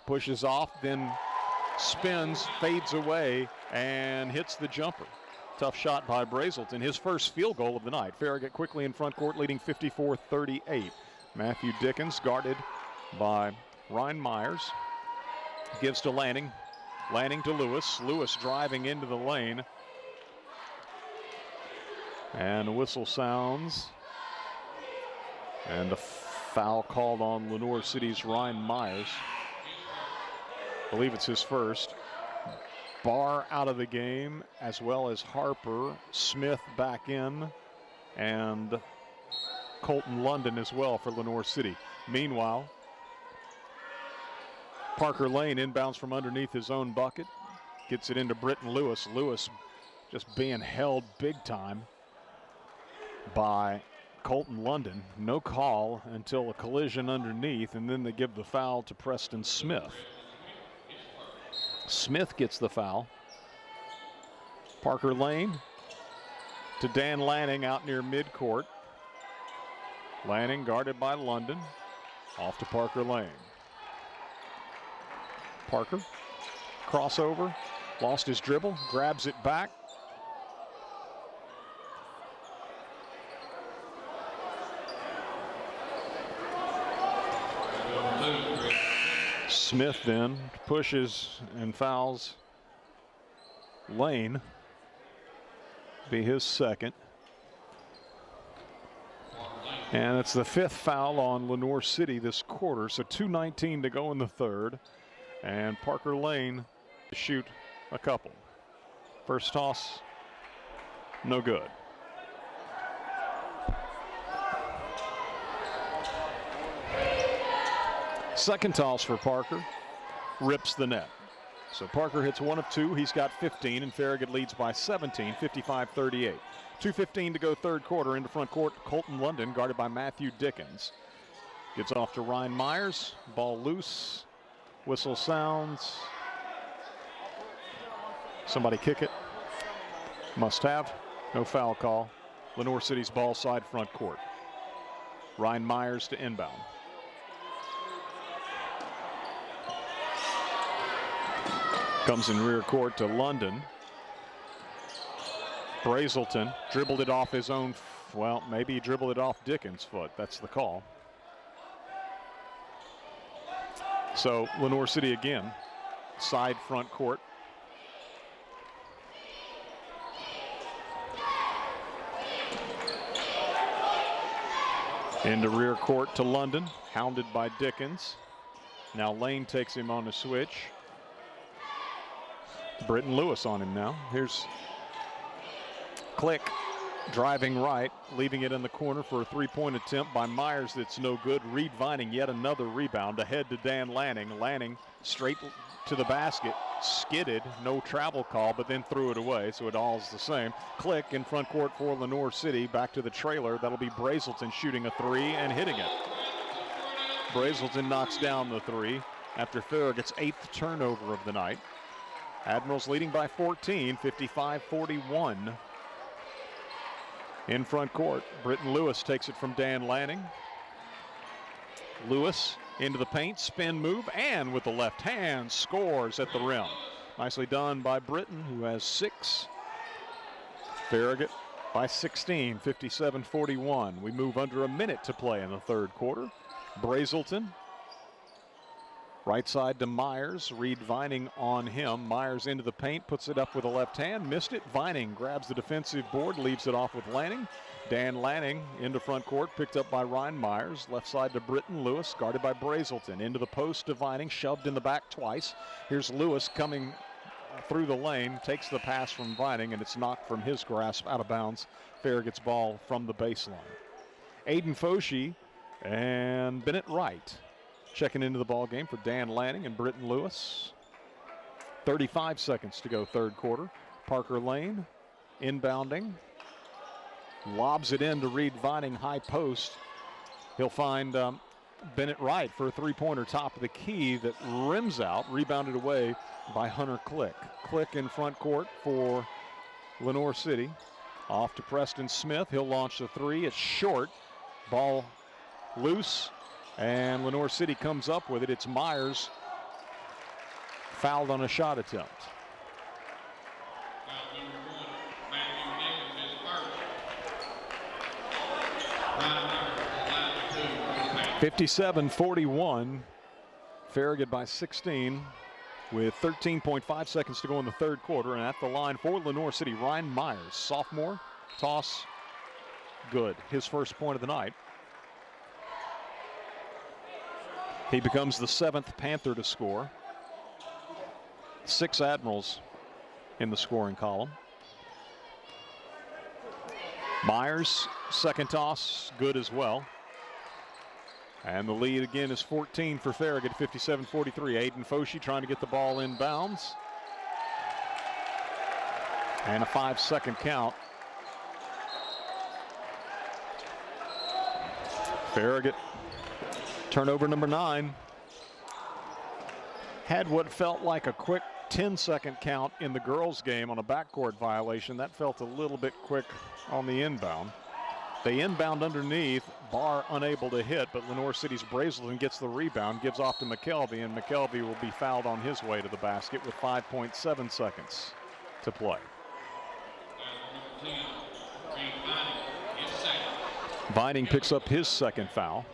Speaker 1: pushes off, then spins, fades away, and hits the jumper. Tough shot by Brazelton, his first field goal of the night. Farragut quickly in front court, leading 54-38. Matthew Dickens guarded by Ryan Myers. Gives to Lanning. Lanning to Lewis. Lewis driving into the lane. And the whistle sounds. And the Foul called on Lenoir City's Ryan Myers. I believe it's his first. Barr out of the game, as well as Harper. Smith back in, and Colton London as well for Lenoir City. Meanwhile, Parker Lane inbounds from underneath his own bucket. Gets it into Britton Lewis. Lewis just being held big time by Colton London. No call until a collision underneath, and then they give the foul to Preston Smith. Smith gets the foul. Parker Lane to Dan Lanning out near midcourt. Lanning guarded by London. Off to Parker Lane. Parker, crossover, lost his dribble, grabs it back. Smith then pushes and fouls Lane. Be his second. And it's the 5th foul on Lenoir City this quarter, so 2:19 to go in the third. And Parker Lane to shoot a couple. First toss, no good. Second toss for Parker, rips the net. So Parker hits 1 of 2. He's got 15, and Farragut leads by 17, 55-38. 2:15 to go third quarter. Into front court, Colton London, guarded by Matthew Dickens. Gets off to Ryan Myers. Ball loose. Whistle sounds. Somebody kick it. Must have. No foul call. Lenoir City's ball side front court. Ryan Myers to inbound. Comes in rear court to London. Brazelton dribbled it off his own, well, maybe he dribbled it off Dickens' foot. That's the call. So Lenoir City again, side front court. Into rear court to London, hounded by Dickens. Now Lane takes him on the switch. Britton Lewis on him now. Here's Click driving right, leaving it in the corner for a three-point attempt by Myers that's no good. Reed Vining yet another rebound. Ahead to Dan Lanning. Lanning straight to the basket, skidded, no travel call, but then threw it away, so it all's the same. Click in front court for Lenoir City. Back to the trailer. That'll be Brazelton shooting a three and hitting it. Brazelton knocks down the three after Farragut's 8th turnover of the night. Admirals leading by 14, 55-41. In front court, Britton Lewis takes it from Dan Lanning. Lewis into the paint, spin move, and with the left hand scores at the rim. Nicely done by Britton, who has 6. Farragut by 16, 57-41. We move under a minute to play in the third quarter. Brazelton, right side to Myers. Reed Vining on him. Myers into the paint, puts it up with a left hand, missed it. Vining grabs the defensive board, leaves it off with Lanning. Dan Lanning into front court, picked up by Ryan Myers. Left side to Britton Lewis, guarded by Brazelton. Into the post to Vining, shoved in the back twice. Here's Lewis coming through the lane, takes the pass from Vining, and it's knocked from his grasp out of bounds. Farragut's ball from the baseline. Aiden Foshee and Bennett Wright checking into the ball game for Dan Lanning and Britton Lewis. 35 seconds to go third quarter. Parker Lane inbounding. Lobs it in to Reed Vining, high post. He'll find Bennett Wright for a three-pointer top of the key that rims out, rebounded away by Hunter Click. Click in front court for Lenoir City. Off to Preston Smith. He'll launch the three. It's short. Ball loose. And Lenoir City comes up with it. It's Myers fouled on a shot attempt. 57-41. Farragut by 16 with 13.5 seconds to go in the third quarter. And at the line for Lenoir City, Ryan Myers, sophomore. Toss good. His first point of the night. He becomes the 7th Panther to score. 6 Admirals in the scoring column. Myers, second toss, good as well. And the lead again is 14 for Farragut, 57-43. Aiden Foshee trying to get the ball inbounds. And a 5-second count. Farragut, turnover number 9. Had what felt like a quick 10-second count in the girls' game on a backcourt violation. That felt a little bit quick on the inbound. They inbound underneath, Barr unable to hit, but Lenoir City's Brazelton gets the rebound, gives off to McKelvey, and McKelvey will be fouled on his way to the basket with 5.7 seconds to play. Vining picks up his second foul.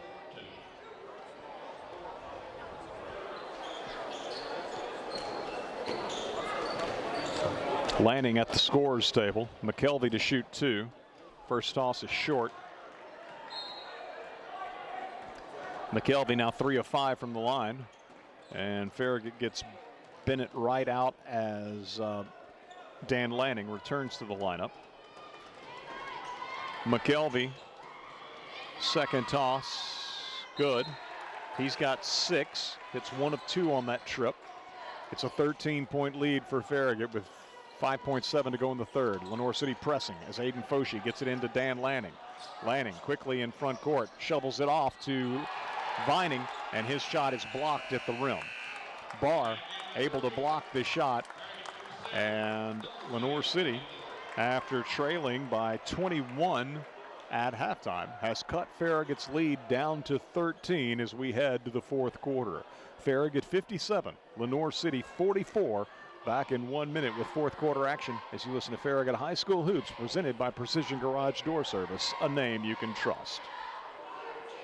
Speaker 1: Lanning at the scorer's table. McKelvey to shoot 2. First toss is short. McKelvey now 3 of 5 from the line. And Farragut gets Bennett right out as Dan Lanning returns to the lineup. McKelvey, second toss, good. He's got 6. Hits 1 of 2 on that trip. It's a 13-point lead for Farragut with 5.7 to go in the third. Lenoir City pressing as Aiden Foshee gets it into Dan Lanning. Lanning quickly in front court, shovels it off to Vining, and his shot is blocked at the rim. Barr able to block the shot, and Lenoir City, after trailing by 21 at halftime, has cut Farragut's lead down to 13 as we head to the fourth quarter. Farragut 57, Lenoir City 44. Back in 1 minute with fourth quarter action as you listen to Farragut High School Hoops, presented by Precision Garage Door Service, a name you can trust.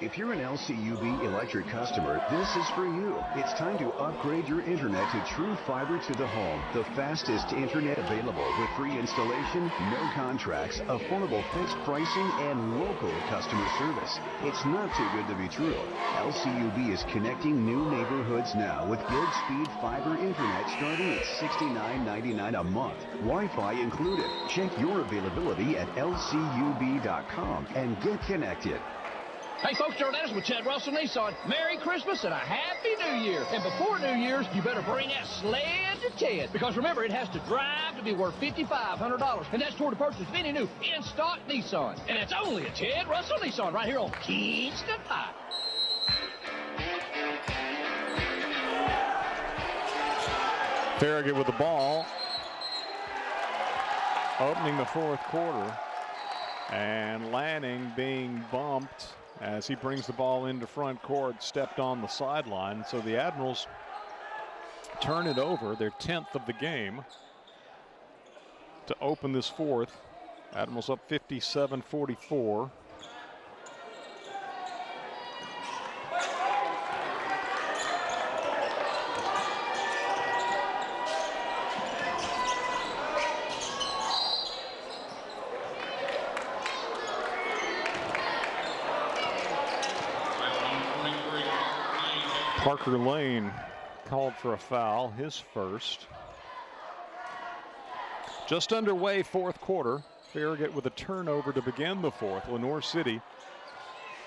Speaker 18: If you're an LCUB electric customer, this is for you. It's time to upgrade your internet to true fiber to the home. The fastest internet available with free installation, no contracts, affordable fixed pricing, and local customer service. It's not too good to be true. LCUB is connecting new neighborhoods now with good speed fiber internet starting at $69.99 a month. Wi-Fi included. Check your availability at lcub.com and get connected.
Speaker 6: Hey folks, Gerald Anderson with Chad Russell Nissan. Merry Christmas and a Happy New Year. And before New Year's, you better bring that sled to Ted. Because remember, it has to drive to be worth $5,500. And that's toward the purchase of any new in-stock Nissan. And it's only a Chad Russell Nissan right here on Kingston High.
Speaker 1: Farragut with the ball. Opening the fourth quarter. And Lanning being bumped as he brings the ball into front court, stepped on the sideline. So the Admirals turn it over, their 10th of the game, to open this fourth. Admirals up 57-44. Parker Lane called for a foul, his first. Just underway, fourth quarter. Farragut with a turnover to begin the fourth. Lenoir City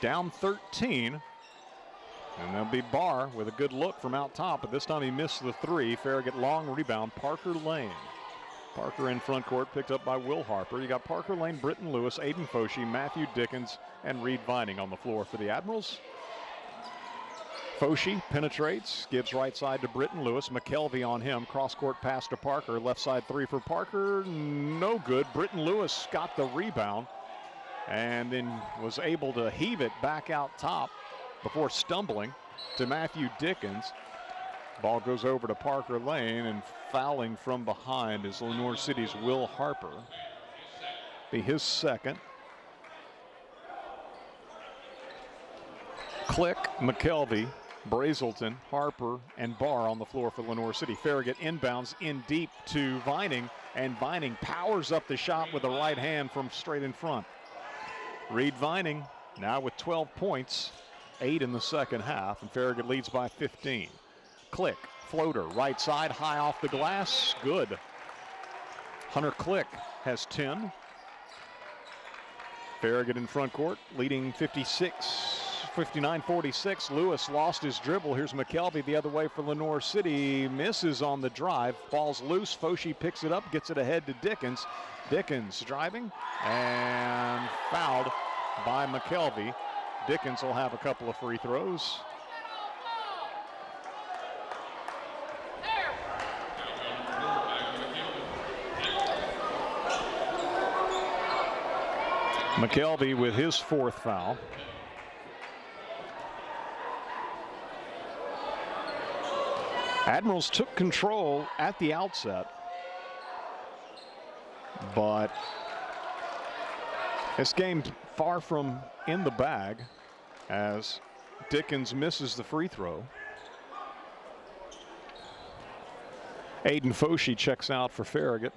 Speaker 1: down 13. And there'll be Barr with a good look from out top, but this time he missed the 3. Farragut long rebound, Parker Lane. Parker in front court, picked up by Will Harper. You got Parker Lane, Britton Lewis, Aiden Foshee, Matthew Dickens, and Reed Vining on the floor for the Admirals. Foshee penetrates, gives right side to Britton Lewis. McKelvey on him. Cross-court pass to Parker. Left side 3 for Parker. No good. Britton Lewis got the rebound and then was able to heave it back out top before stumbling to Matthew Dickens. Ball goes over to Parker Lane, and fouling from behind is Lenoir City's Will Harper. Be his second. Click, McKelvey, Brazelton, Harper, and Barr on the floor for Lenoir City. Farragut inbounds in deep to Vining, and Vining powers up the shot with the right hand from straight in front. Reed Vining now with 12 points 8 in the second half, and Farragut leads by 15. Click, floater, right side, high off the glass, good. Hunter Click has 10. Farragut in front court, leading 59-46. Lewis lost his dribble. Here's McKelvey the other way for Lenoir City. Misses on the drive. Ball's loose. Foshi picks it up, gets it ahead to Dickens. Dickens driving and fouled by McKelvey. Dickens will have a couple of free throws. McKelvey with his 4th foul. Admirals took control at the outset, but this game far from in the bag as Dickens misses the free throw. Aiden Foshi checks out for Farragut.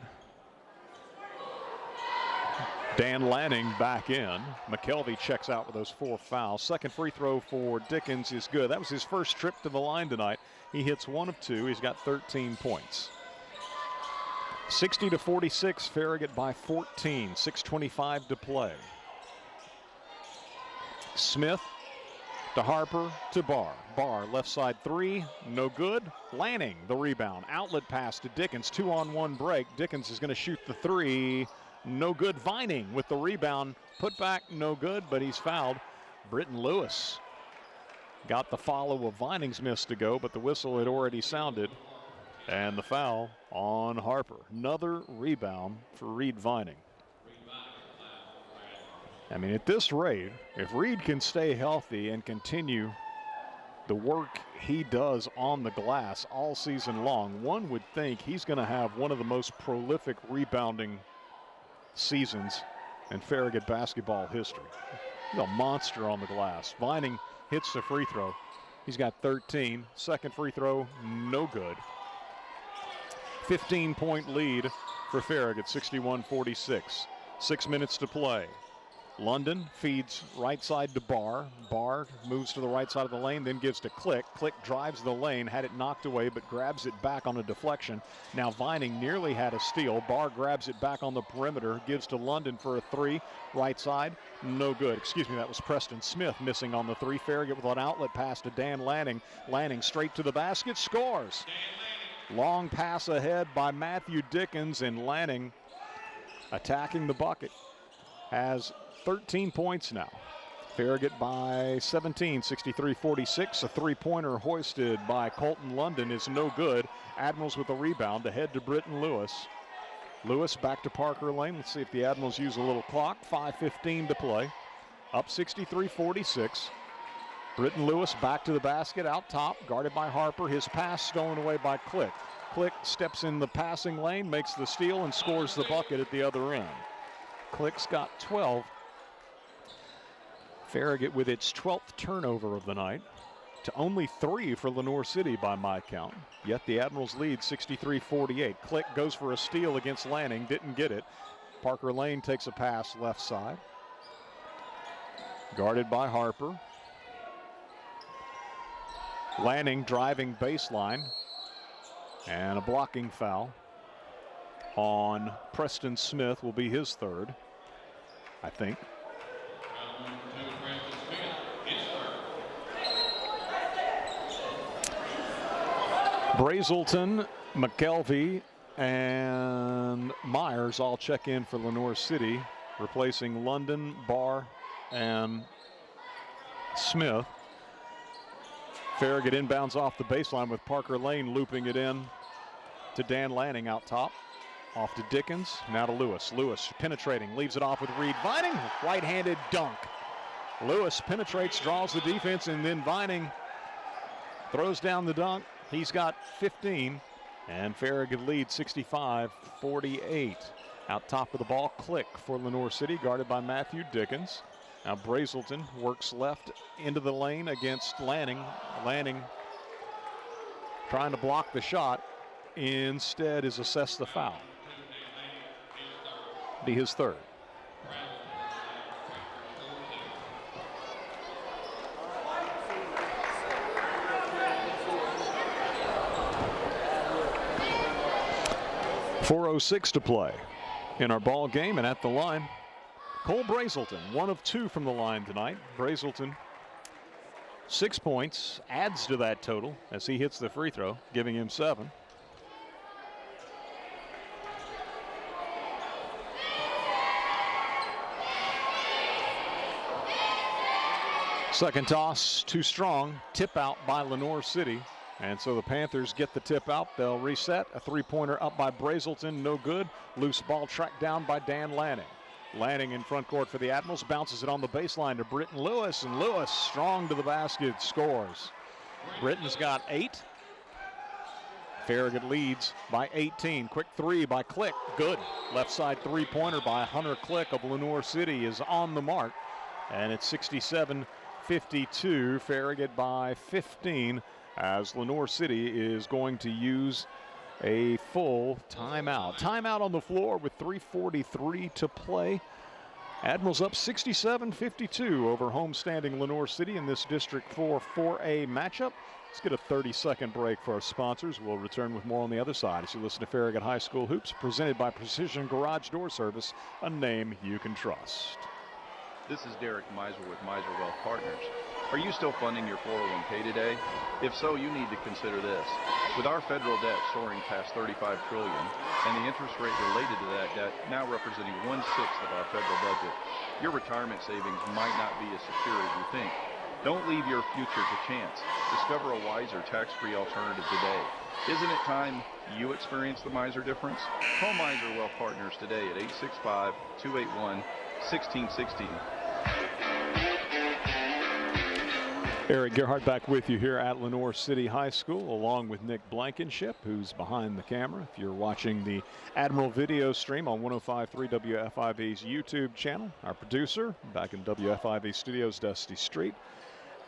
Speaker 1: Dan Lanning back in. McKelvey checks out with those 4 fouls. Second free throw for Dickens is good. That was his first trip to the line tonight. He hits 1 of 2. He's got 13 points. 60-46, Farragut by 14. 6:25 to play. Smith to Harper to Barr. Barr left side 3, no good. Lanning the rebound. Outlet pass to Dickens. 2-on-1 break. Dickens is going to shoot the 3. No good. Vining with the rebound. Put back, no good, but he's fouled. Britton Lewis got the follow of Vining's miss to go, but the whistle had already sounded. And the foul on Harper. Another rebound for Reed Vining. I mean, at this rate, if Reed can stay healthy and continue the work he does on the glass all season long, one would think he's going to have one of the most prolific rebounding seasons in Farragut basketball history. He's a monster on the glass. Vining hits the free throw. He's got 13. Second free throw, no good. 15-point lead for Farragut, 61-46. 6 minutes to play. London feeds right side to Barr. Barr moves to the right side of the lane, then gives to Click. Click drives the lane, had it knocked away, but grabs it back on a deflection. Now Vining nearly had a steal. Barr grabs it back on the perimeter, gives to London for a 3. Right side, no good. Excuse me, that was Preston Smith missing on the 3. Farragut with an outlet pass to Dan Lanning. Lanning straight to the basket, scores. Long pass ahead by Matthew Dickens, and Lanning attacking the bucket. Has 13 points now. Farragut by 17, 63-46. A 3-pointer hoisted by Colton London is no good. Admirals with a rebound ahead to Britton Lewis. Lewis back to Parker Lane. Let's see if the Admirals use a little clock. 5:15 to play. Up 63-46. Britton Lewis back to the basket out top, guarded by Harper. His pass stolen away by Click. Click steps in the passing lane, makes the steal, and scores the bucket at the other end. Click's got 12. Farragut with its 12th turnover of the night to only 3 for Lenoir City by my count. Yet the Admirals lead 63-48. Click goes for a steal against Lanning, didn't get it. Parker Lane takes a pass left side. Guarded by Harper. Lanning driving baseline, and a blocking foul on Preston Smith will be his 3rd, I think. Brazelton, McKelvey, and Myers all check in for Lenoir City, replacing London, Barr, and Smith. Farragut inbounds off the baseline with Parker Lane looping it in to Dan Lanning out top. Off to Dickens, now to Lewis. Lewis penetrating, leaves it off with Reed Vining. Right-handed dunk. Lewis penetrates, draws the defense, and then Vining throws down the dunk. He's got 15, and Farragut leads 65-48. Out top of the ball, Click for Lenoir City, guarded by Matthew Dickens. Now Brazelton works left into the lane against Lanning. Lanning trying to block the shot. Instead is assessed the foul. Be his 3rd. 4:06 to play in our ball game, and at the line, Cole Brazelton, 1 of 2 from the line tonight. Brazelton, 6 points, adds to that total as he hits the free throw, giving him 7. Second toss, too strong. Tip out by Lenoir City. And so the Panthers get the tip out. They'll reset. A three-pointer up by Brazelton, no good. Loose ball tracked down by Dan Lanning. Lanning in front court for the Admirals, bounces it on the baseline to Britton Lewis, and Lewis strong to the basket, scores. Britton's got 8. Farragut leads by 18. Quick three by Click, good. Left side three-pointer by Hunter Click of Lenoir City is on the mark, and it's 67-52. Farragut by 15 as Lenoir City is going to use a full timeout. Timeout on the floor with 3:43 to play. Admirals up 67-52 over homestanding Lenoir City in this District 4 4A matchup. Let's get a 30-second break for our sponsors. We'll return with more on the other side as you listen to Farragut High School Hoops, presented by Precision Garage Door Service, a name you can trust.
Speaker 12: This is Derek Meisel with Meisel Wealth Partners. Are you still funding your 401k today? If so, you need to consider this. With our federal debt soaring past $35 trillion and the interest rate related to that debt now representing 1/6 of our federal budget, your retirement savings might not be as secure as you think. Don't leave your future to chance. Discover a wiser tax-free alternative today. Isn't it time you experience the Miser difference? Call Miser Wealth Partners today at 865-281-1616.
Speaker 1: Eric Gerhardt back with you here at Lenoir City High School, along with Nick Blankenship, who's behind the camera. If you're watching the Admiral video stream on 105.3 WFIV's YouTube channel, our producer back in WFIV Studios, Dusty Street.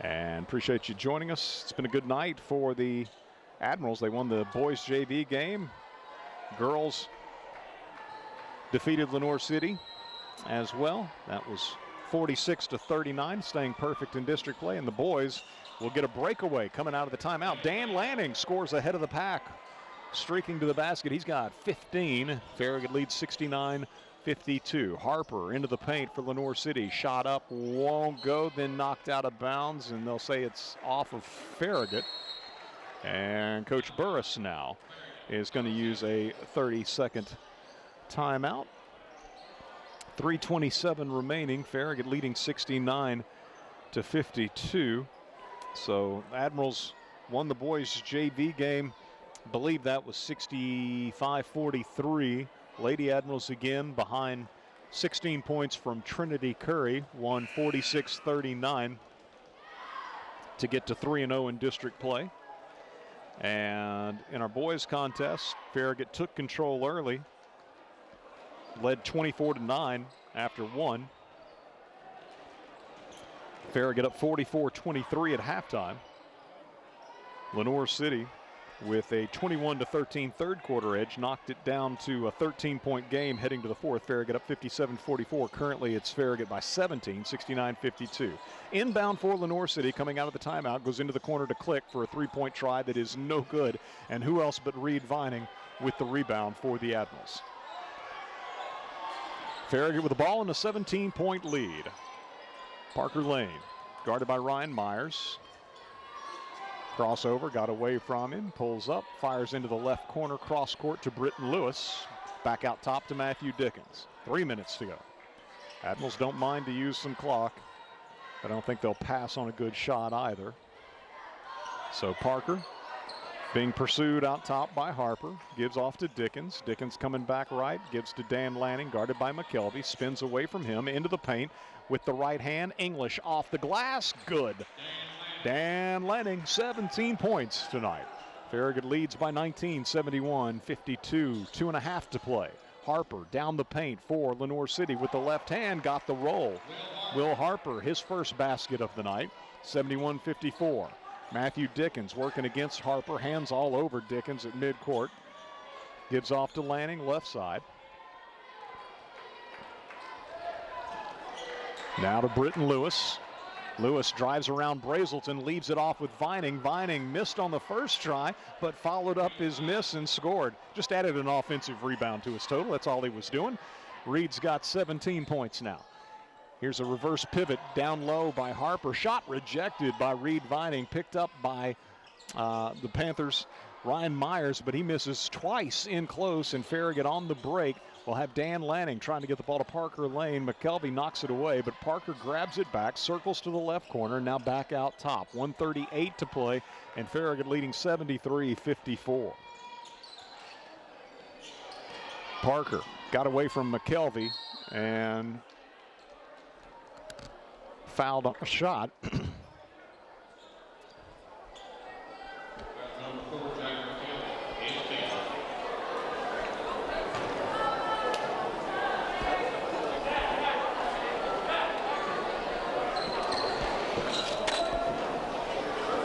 Speaker 1: And appreciate you joining us. It's been a good night for the Admirals. They won the boys JV game. Girls defeated Lenoir City as well. That was 46-39, staying perfect in district play, and the boys will get a breakaway coming out of the timeout. Dan Lanning scores ahead of the pack, streaking to the basket. He's got 15. Farragut leads 69-52. Harper into the paint for Lenoir City. Shot up, won't go, then knocked out of bounds, and they'll say it's off of Farragut. And Coach Burris now is going to use a 30-second timeout. 3:27 remaining. Farragut leading 69-52. So Admirals won the boys JV game. I believe that was 65-43. Lady Admirals again behind 16 points from Trinity Curry, won 46-39 to get to 3-0 in district play. And in our boys contest, Farragut took control early, led 24-9 after 1. Farragut up 44-23 at halftime. Lenoir City with a 21-13 third quarter edge knocked it down to a 13-point game heading to the fourth. Farragut up 57-44. Currently it's Farragut by 17, 69-52. Inbound for Lenoir City coming out of the timeout, goes into the corner to Click for a three-point try that is no good. And who else but Reed Vining with the rebound for the Admirals. Farragut with the ball in a 17-point lead. Parker Lane, guarded by Ryan Myers. Crossover, got away from him, pulls up, fires into the left corner, cross court to Britton Lewis. Back out top to Matthew Dickens. 3 minutes to go. Admirals don't mind to use some clock, but I don't think they'll pass on a good shot either. So Parker being pursued out top by Harper, gives off to Dickens. Dickens coming back right, gives to Dan Lanning, guarded by McKelvey, spins away from him into the paint with the right hand. English off the glass, good. Dan Lanning, 17 points tonight. Farragut leads by 19, 71-52, 2.5 to play. Harper down the paint for Lenoir City with the left hand, got the roll. Will Harper, his first basket of the night, 71-54. Matthew Dickens working against Harper, hands all over Dickens at midcourt. Gives off to Lanning, left side. Now to Britton Lewis. Lewis drives around Brazelton, leaves it off with Vining. Vining missed on the first try, but followed up his miss and scored. Just added an offensive rebound to his total. That's all he was doing. Reed's got 17 points now. Here's a reverse pivot down low by Harper. Shot rejected by Reed Vining. Picked up by the Panthers' Ryan Myers, but he misses twice in close, and Farragut on the break will have Dan Lanning trying to get the ball to Parker Lane. McKelvey knocks it away, but Parker grabs it back, circles to the left corner, now back out top. 1:38 to play, and Farragut leading 73-54. Parker got away from McKelvey and fouled on a shot.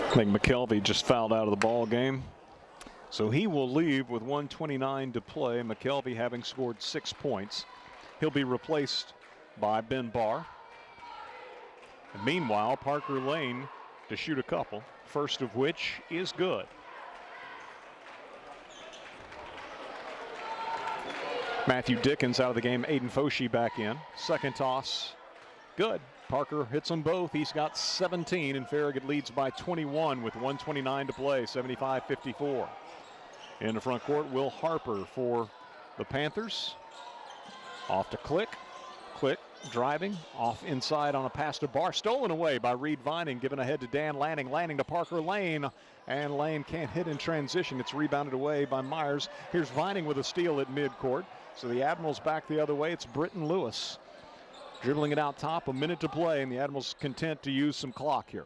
Speaker 1: I think McKelvey just fouled out of the ball game. So he will leave with 1:29 to play. McKelvey having scored 6 points. He'll be replaced by Ben Barr. And meanwhile, Parker Lane to shoot a couple, first of which is good. Matthew Dickens out of the game. Aiden Foshee back in. Second toss, good. Parker hits them both. He's got 17, and Farragut leads by 21 with 1:29 to play, 75-54. In the front court, Will Harper for the Panthers. Off to Click. Click driving off inside on a pass to Barr. Stolen away by Reed Vining, given ahead to Dan Lanning. Lanning to Parker Lane, and Lane can't hit in transition. It's rebounded away by Myers. Here's Vining with a steal at midcourt. So the Admirals back the other way. It's Britton Lewis dribbling it out top, a minute to play, and the Admirals content to use some clock here.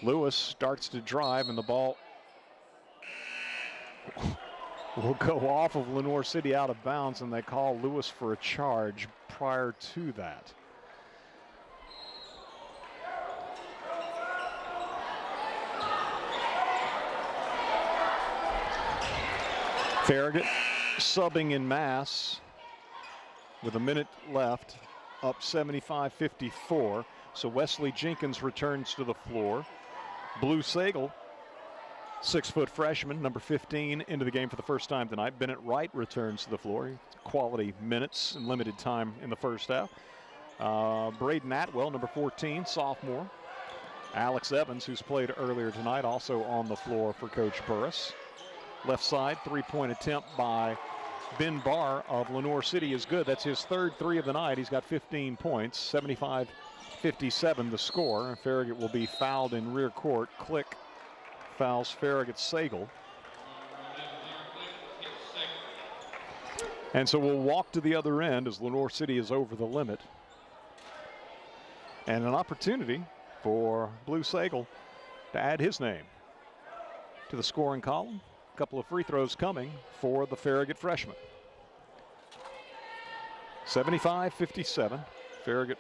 Speaker 1: Lewis starts to drive, and the ball will go off of Lenoir City out of bounds, and they call Lewis for a charge prior to that. Farragut subbing in mass with a minute left, up 75-54. So Wesley Jenkins returns to the floor. Blue Sagal, 6-foot freshman, number 15, into the game for the first time tonight. Bennett Wright returns to the floor. Quality minutes and limited time in the first half. Braden Atwell, number 14, sophomore. Alex Evans, who's played earlier tonight, also on the floor for Coach Burris. Left side, three-point attempt by Ben Barr of Lenoir City is good. That's his third three of the night. He's got 15 points, 75-57 the score. And Farragut will be fouled in rear court. Click fouls Farragut Sagal. And so we'll walk to the other end as Lenoir City is over the limit. And an opportunity for Blue Sagal to add his name to the scoring column. A couple of free throws coming for the Farragut freshman. 75-57. Farragut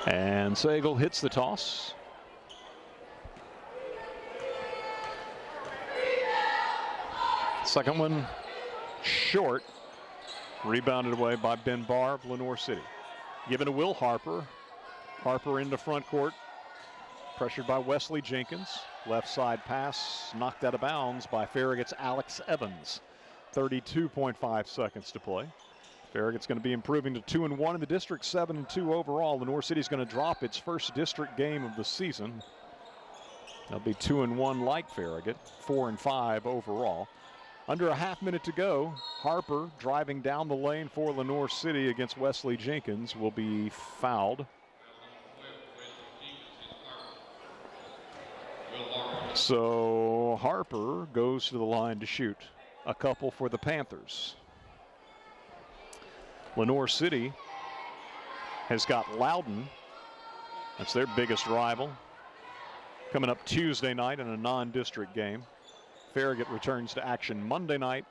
Speaker 1: and Sagal hits the toss. Second one short. Rebounded away by Ben Barr of Lenoir City. Given to Will Harper. Harper into front court. Pressured by Wesley Jenkins. Left side pass knocked out of bounds by Farragut's Alex Evans. 32.5 seconds to play. Farragut's going to be improving to 2-1 in the district, 7-2 overall. Lenoir City's going to drop its first district game of the season. They'll be 2-1 like Farragut, 4-5 overall. Under a half minute to go. Harper driving down the lane for Lenoir City against Wesley Jenkins will be fouled. So Harper goes to the line to shoot a couple for the Panthers. Lenoir City has got Loudon. That's their biggest rival. Coming up Tuesday night in a non-district game. Farragut returns to action Monday night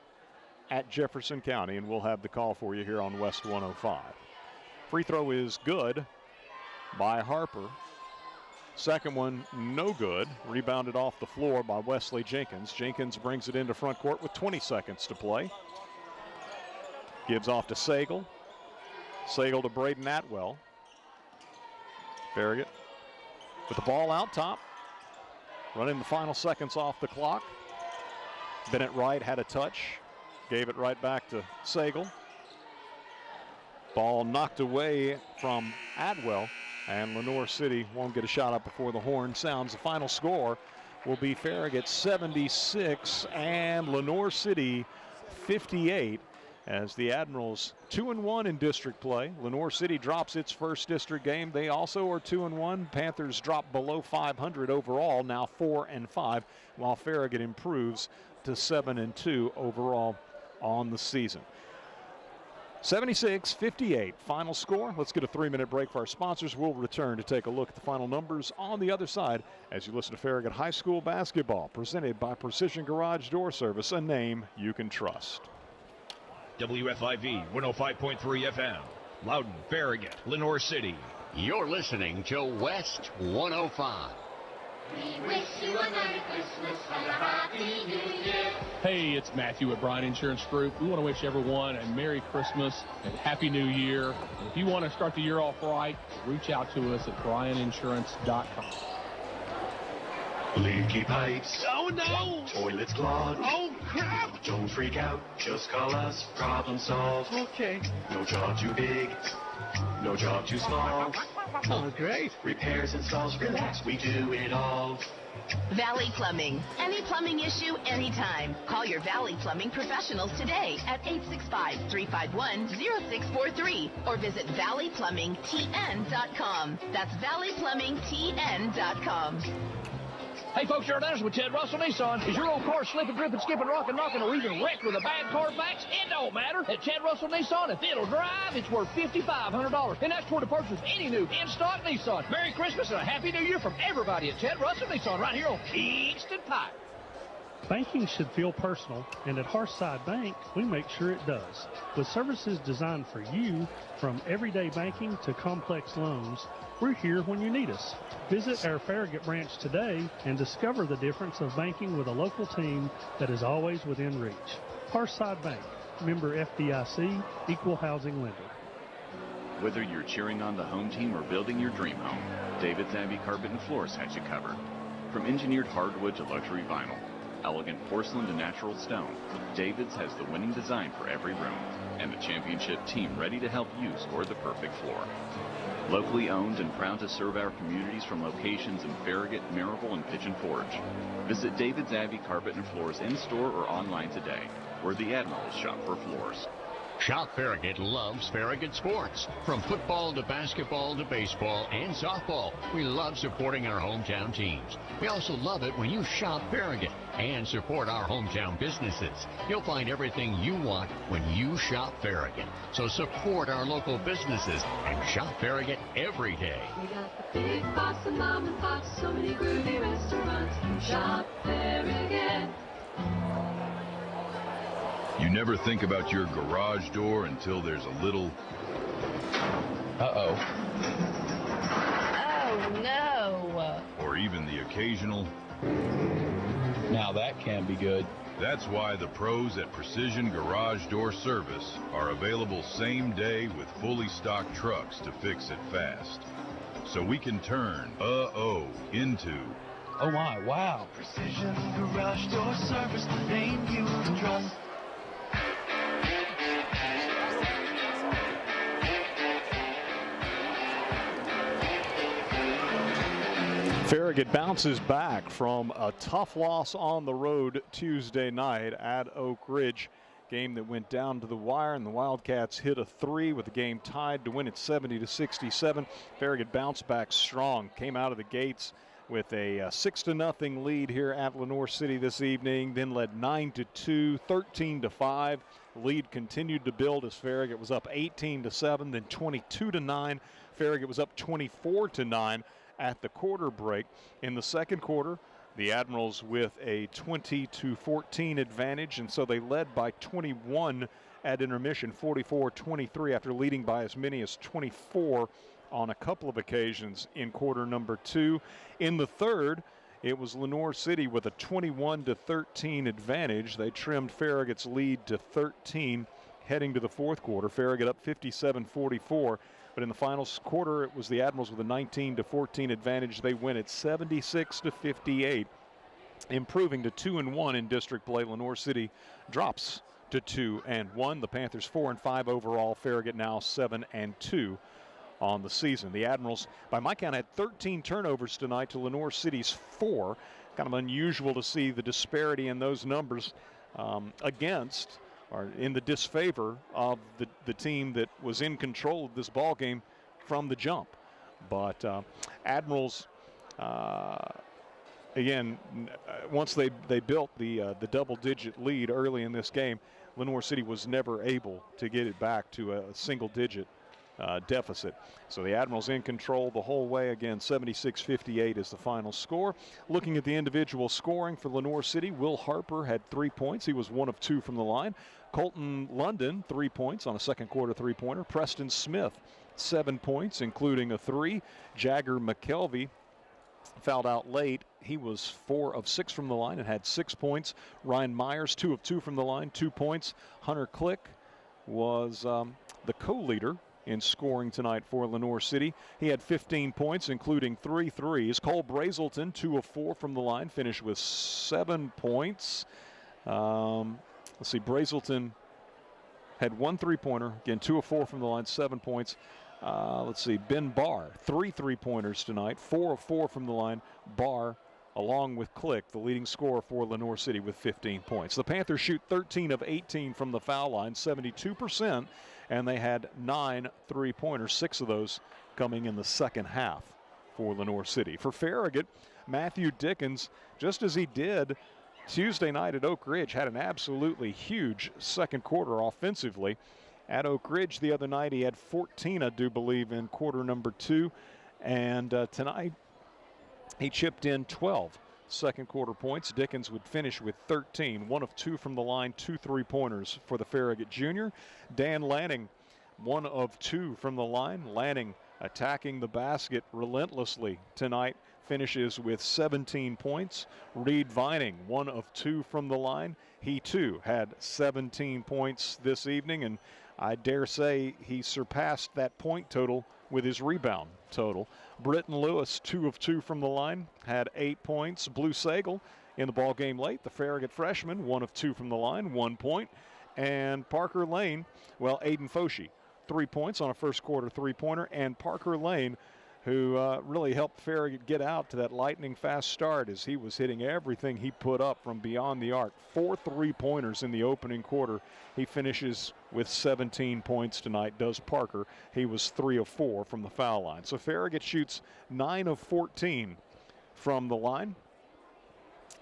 Speaker 1: at Jefferson County, and we'll have the call for you here on West 105. Free throw is good by Harper. Second one, no good. Rebounded off the floor by Wesley Jenkins. Jenkins brings it into front court with 20 seconds to play. Gives off to Sagal. Sagal to Braden Atwell. Farragut with the ball out top. Running the final seconds off the clock. Bennett Wright had a touch. Gave it right back to Sagal. Ball knocked away from Atwell. And Lenoir City won't get a shot up before the horn sounds. The final score will be Farragut 76 and Lenoir City 58. As the Admirals 2-1 in district play. Lenoir City drops its first district game. They also are 2-1. Panthers drop below 500 overall, now 4-5, while Farragut improves to 7-2 overall on the season. 76-58 final score. Let's get a 3-minute break for our sponsors. We'll return to take a look at the final numbers on the other side as you listen to Farragut High School basketball, presented by Precision Garage Door Service, a name you can trust.
Speaker 2: WFIV 105.3 FM, Loudon, Farragut, Lenoir City.
Speaker 3: You're listening to West 105.
Speaker 7: We wish you a Merry Christmas and a Happy New Year.
Speaker 17: Hey, it's Matthew at Bryan Insurance Group. We want to wish everyone a Merry Christmas and Happy New Year. If you want to start the year off right, reach out to us at bryaninsurance.com.
Speaker 7: Leaky pipes.
Speaker 6: Oh, no.
Speaker 7: Toilets clogged.
Speaker 6: Oh, crap.
Speaker 7: Don't freak out. Just call us. Problem solved.
Speaker 6: Okay.
Speaker 7: No job too big. No job too small.
Speaker 6: Oh, great.
Speaker 7: Repairs, installs, relax. We do it all.
Speaker 5: Valley Plumbing. Any plumbing issue, anytime. Call your Valley Plumbing professionals today at 865-351-0643 or visit valleyplumbingtn.com. That's valleyplumbingtn.com.
Speaker 6: Hey, folks, you're Dennis with Ted Russell Nissan. Is your old car slipping, dripping, skipping, rocking, knocking, or even wrecked with a bad Carfax? It don't matter. At Ted Russell Nissan, if it'll drive, it's worth $5,500. And that's toward the purchase of any new in-stock Nissan. Merry Christmas and a Happy New Year from everybody at Ted Russell Nissan right here on Kingston Pike.
Speaker 9: Banking should feel personal, and at Hearthside Bank, we make sure it does. With services designed for you, from everyday banking to complex loans, we're here when you need us. Visit our Farragut branch today and discover the difference of banking with a local team that is always within reach. Hearthside Bank, member FDIC, equal housing lender.
Speaker 10: Whether you're cheering on the home team or building your dream home, David Zambi Carpet and Floors has you covered. From engineered hardwood to luxury vinyl, elegant porcelain to natural stone, David's has the winning design for every room and the championship team ready to help you score the perfect floor. Locally owned and proud to serve our communities from locations in Farragut, Maryville, and Pigeon Forge. Visit David's Abbey Carpet and Floors in-store or online today, where the Admirals shop for floors.
Speaker 3: Shop Farragut loves Farragut sports. From football to basketball to baseball and softball, we love supporting our hometown teams. We also love it when you shop Farragut and support our hometown businesses. You'll find everything you want when you shop Farragut. So support our local businesses and shop Farragut every day.
Speaker 7: We got the big box and mom and pops, so many groovy restaurants. Shop Farragut.
Speaker 4: You never think about your garage door until there's a little...
Speaker 5: Oh, no.
Speaker 4: Or even the occasional...
Speaker 17: Now that can be good.
Speaker 4: That's why the pros at Precision Garage Door Service are available same day with fully stocked trucks to fix it fast. So we can turn into...
Speaker 17: Oh my, wow.
Speaker 7: Precision Garage Door Service, the name you can trust.
Speaker 1: Farragut bounces back from a tough loss on the road Tuesday night at Oak Ridge. Game that went down to the wire, and the Wildcats hit a three with the game tied to win it 70-67. Farragut bounced back strong, came out of the gates with a 6-0 lead here at Lenoir City this evening, then led 9-2, 13-5. Lead continued to build as Farragut was up 18-7, then 22-9. Farragut was up 24-9 at the quarter break. In the second quarter, the Admirals with a 20-14 advantage, and so they led by 21 at intermission, 44-23, after leading by as many as 24 on a couple of occasions in quarter number two. In the third, it was Lenoir City with a 21-13 advantage. They trimmed Farragut's lead to 13 heading to the fourth quarter. Farragut up 57-44. But in the final quarter, it was the Admirals with a 19-14 advantage. They win it 76-58, improving to 2-1 in district play. Lenoir City drops to 2-1. The Panthers 4-5 overall. Farragut now 7-2 on the season. The Admirals, by my count, had 13 turnovers tonight to Lenoir City's 4. Kind of unusual to see the disparity in those numbers against or in the disfavor of the team that was in control of this ball game from the jump. But Admirals, again, once they built the double-digit lead early in this game, Lenoir City was never able to get it back to a single-digit deficit. So the Admirals in control the whole way. Again, 76-58 is the final score. Looking at the individual scoring for Lenoir City, Will Harper had 3 points. He was 1 of 2 from the line. Colton London, 3 points on a second quarter three-pointer. Preston Smith, 7 points, including a 3. Jagger McKelvey fouled out late. He was 4 of 6 from the line and had 6 points. Ryan Myers, 2 of 2 from the line, 2 points. Hunter Click was the co-leader in scoring tonight for Lenoir City. He had 15 points, including 3 threes. Cole Brazelton, 2 of 4 from the line, finished with 7 points. Let's see, Brazelton had 1 3-pointer. Again, 2 of 4 from the line, 7 points. Let's see, Ben Barr, 3 3-pointers tonight, 4 of 4 from the line. Barr, along with Click, the leading scorer for Lenoir City with 15 points. The Panthers shoot 13 of 18 from the foul line, 72%, and they had 9 3-pointers, 6 of those coming in the second half for Lenoir City. For Farragut, Matthew Dickens, just as he did Tuesday night at Oak Ridge, had an absolutely huge second quarter offensively. At Oak Ridge the other night, he had 14, I do believe, in quarter number 2. And tonight, he chipped in 12 second quarter points. Dickens would finish with 13, 1 of 2 from the line, 2 3-pointers for the Farragut junior. Dan Lanning, 1 of 2 from the line. Lanning attacking the basket relentlessly tonight, finishes with 17 points. Reed Vining, 1 of 2 from the line. He too had 17 points this evening, and I dare say he surpassed that point total with his rebound total. Britton Lewis, 2 of 2 from the line, had 8 points. Blue Sagal in the ball game late. The Farragut freshman, 1 of 2 from the line, 1 point. And Parker Lane, well, Aiden Foshee, 3 points on a first quarter three-pointer. And Parker Lane, who really helped Farragut get out to that lightning fast start as he was hitting everything he put up from beyond the arc. 4 3-pointers in the opening quarter. He finishes with 17 points tonight, does Parker. He was 3 of 4 from the foul line. So Farragut shoots 9 of 14 from the line.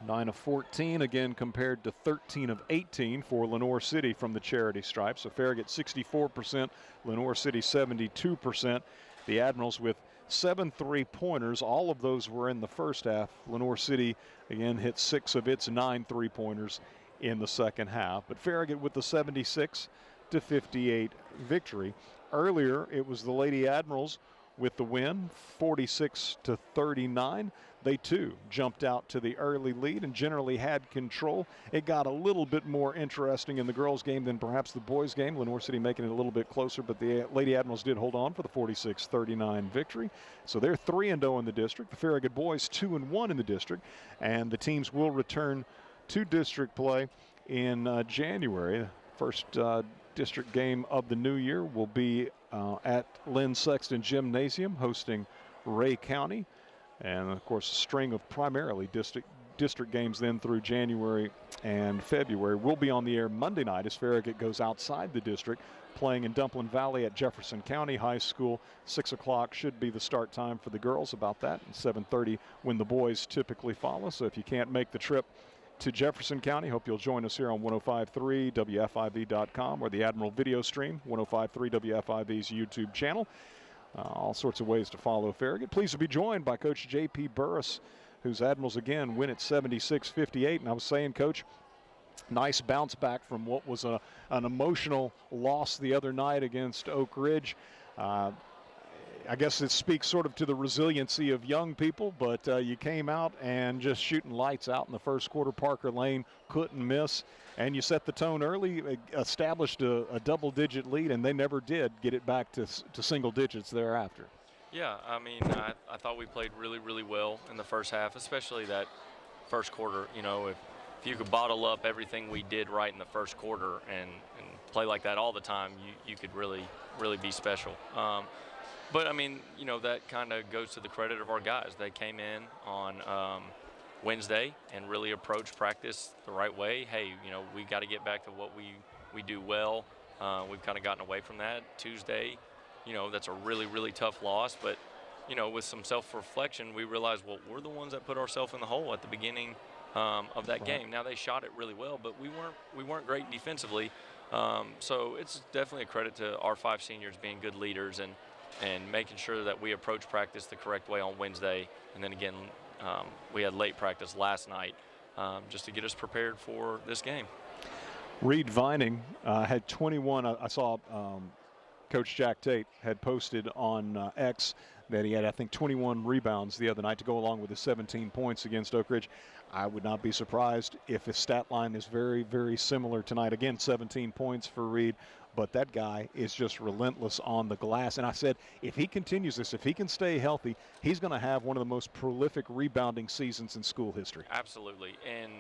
Speaker 1: 9 of 14, again, compared to 13 of 18 for Lenoir City from the charity stripe. So Farragut 64%, Lenoir City 72%. The Admirals with 7 3-pointers. All of those were in the first half. Lenoir City, again, hit 6 of its 9 3-pointers in the second half. But Farragut with the 76-58 victory. Earlier, it was the Lady Admirals with the win, 46-39. They too jumped out to the early lead and generally had control. It got a little bit more interesting in the girls' game than perhaps the boys' game. Lenoir City making it a little bit closer, but the Lady Admirals did hold on for the 46-39 victory. So they're 3-0 in the district. The Farragut boys 2-1 in the district, and the teams will return to district play in January. First district game of the new year will be at Lynn Sexton Gymnasium, hosting Ray County. And, of course, a string of primarily district games then through January and February. We'll be on the air Monday night as Farragut goes outside the district, playing in Dumplin Valley at Jefferson County High School. 6 o'clock should be the start time for the girls, about that, and 7:30 when the boys typically follow. So if you can't make the trip to Jefferson County, hope you'll join us here on 105.3 WFIV.com or the Admiral video stream, 105.3 WFIV's YouTube channel. All sorts of ways to follow Farragut. Pleased to be joined by Coach J.P. Burris, whose Admirals again win at 76-58. And I was saying, Coach, nice bounce back from what was an emotional loss the other night against Oak Ridge. I I guess it speaks sort of to the resiliency of young people, but you came out and just shooting lights out in the first quarter. Parker Lane couldn't miss, and you set the tone early, established a double-digit lead, and they never did get it back to single digits thereafter.
Speaker 19: Yeah, I mean, I thought we played really, really well in the first half, especially that first quarter. You know, if you could bottle up everything we did right in the first quarter and play like that all the time, you could really, really be special. But, I mean, you know, that kind of goes to the credit of our guys. They came in on Wednesday and really approached practice the right way. Hey, you know, we got to get back to what we do well. We've kind of gotten away from that. Tuesday, you know, that's a really, really tough loss. But, you know, with some self-reflection, we realized, well, we're the ones that put ourselves in the hole at the beginning of that game. Now, they shot it really well, but we weren't great defensively. So it's definitely a credit to our 5 seniors being good leaders and making sure that we approach practice the correct way on Wednesday. And then again, we had late practice last night just to get us prepared for this game.
Speaker 1: Reed Vining had 21. I saw Coach Jack Tate had posted on X that he had, I think, 21 rebounds the other night to go along with his 17 points against Oak Ridge. I would not be surprised if his stat line is very, very similar tonight. Again, 17 points for Reed, but that guy is just relentless on the glass. And I said, if he continues this, if he can stay healthy, he's going to have one of the most prolific rebounding seasons in school history.
Speaker 19: Absolutely. And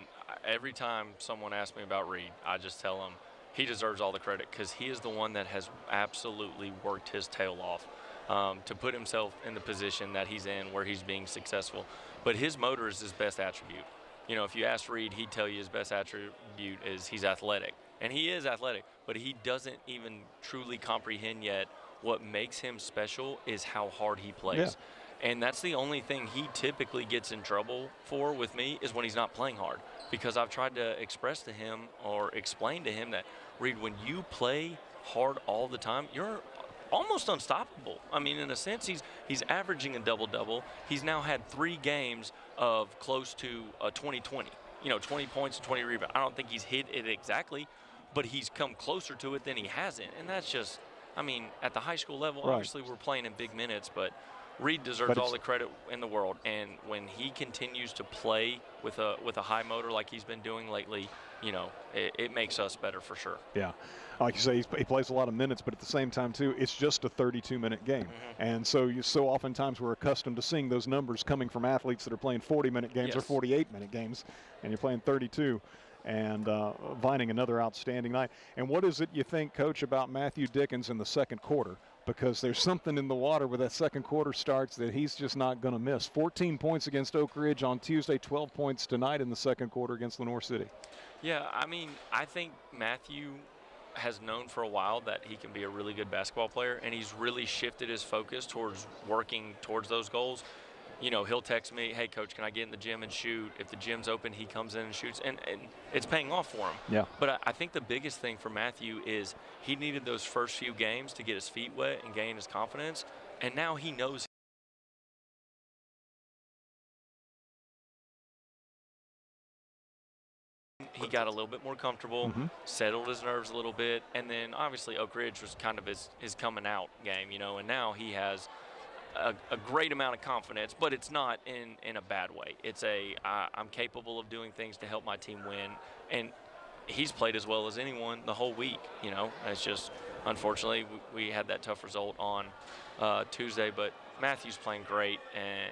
Speaker 19: every time someone asks me about Reed, I just tell them he deserves all the credit because he is the one that has absolutely worked his tail off to put himself in the position that he's in where he's being successful. But his motor is his best attribute. You know, if you ask Reed, he'd tell you his best attribute is he's athletic. And he is athletic, but he doesn't even truly comprehend yet what makes him special is how hard he plays. Yeah. And that's the only thing he typically gets in trouble for with me is when he's not playing hard. Because I've tried to express to him or explain to him that, Reed, when you play hard all the time, you're almost unstoppable. I mean, in a sense, he's averaging a double-double. He's now had 3 games of close to a 20-20. You know, 20 points and 20 rebounds. I don't think he's hit it exactly, but he's come closer to it than he hasn't. And that's just, I mean, at the high school level, right. Obviously we're playing in big minutes, but Reed deserves all the credit in the world. And when he continues to play with a high motor like he's been doing lately, you know, it makes us better for sure.
Speaker 1: Yeah. Like you say, he plays a lot of minutes, but at the same time, too, it's just a 32-minute game. Mm-hmm. And so oftentimes we're accustomed to seeing those numbers coming from athletes that are playing 40-minute games or 48-minute games, and you're playing 32. And Vining, another outstanding night. And what is it you think, Coach, about Matthew Dickens in the second quarter? Because there's something in the water where that second quarter starts that he's just not going to miss. 14 points against Oak Ridge on Tuesday, 12 points tonight in the second quarter against Lenoir City.
Speaker 19: Yeah, I mean, I think Matthew has known for a while that he can be a really good basketball player, and he's really shifted his focus towards working towards those goals. You know, he'll text me, hey, Coach, can I get in the gym and shoot? If the gym's open, he comes in and shoots, and it's paying off for him.
Speaker 1: Yeah.
Speaker 19: But I think the biggest thing for Matthew is he needed those first few games to get his feet wet and gain his confidence, and now he knows he got a little bit more comfortable, settled his nerves a little bit, and then obviously Oak Ridge was kind of his coming out game, you know, and now he has a great amount of confidence, but it's not in a bad way. It's I'm capable of doing things to help my team win, and he's played as well as anyone the whole week, you know. It's just, unfortunately, we had that tough result on Tuesday, but Matthew's playing great,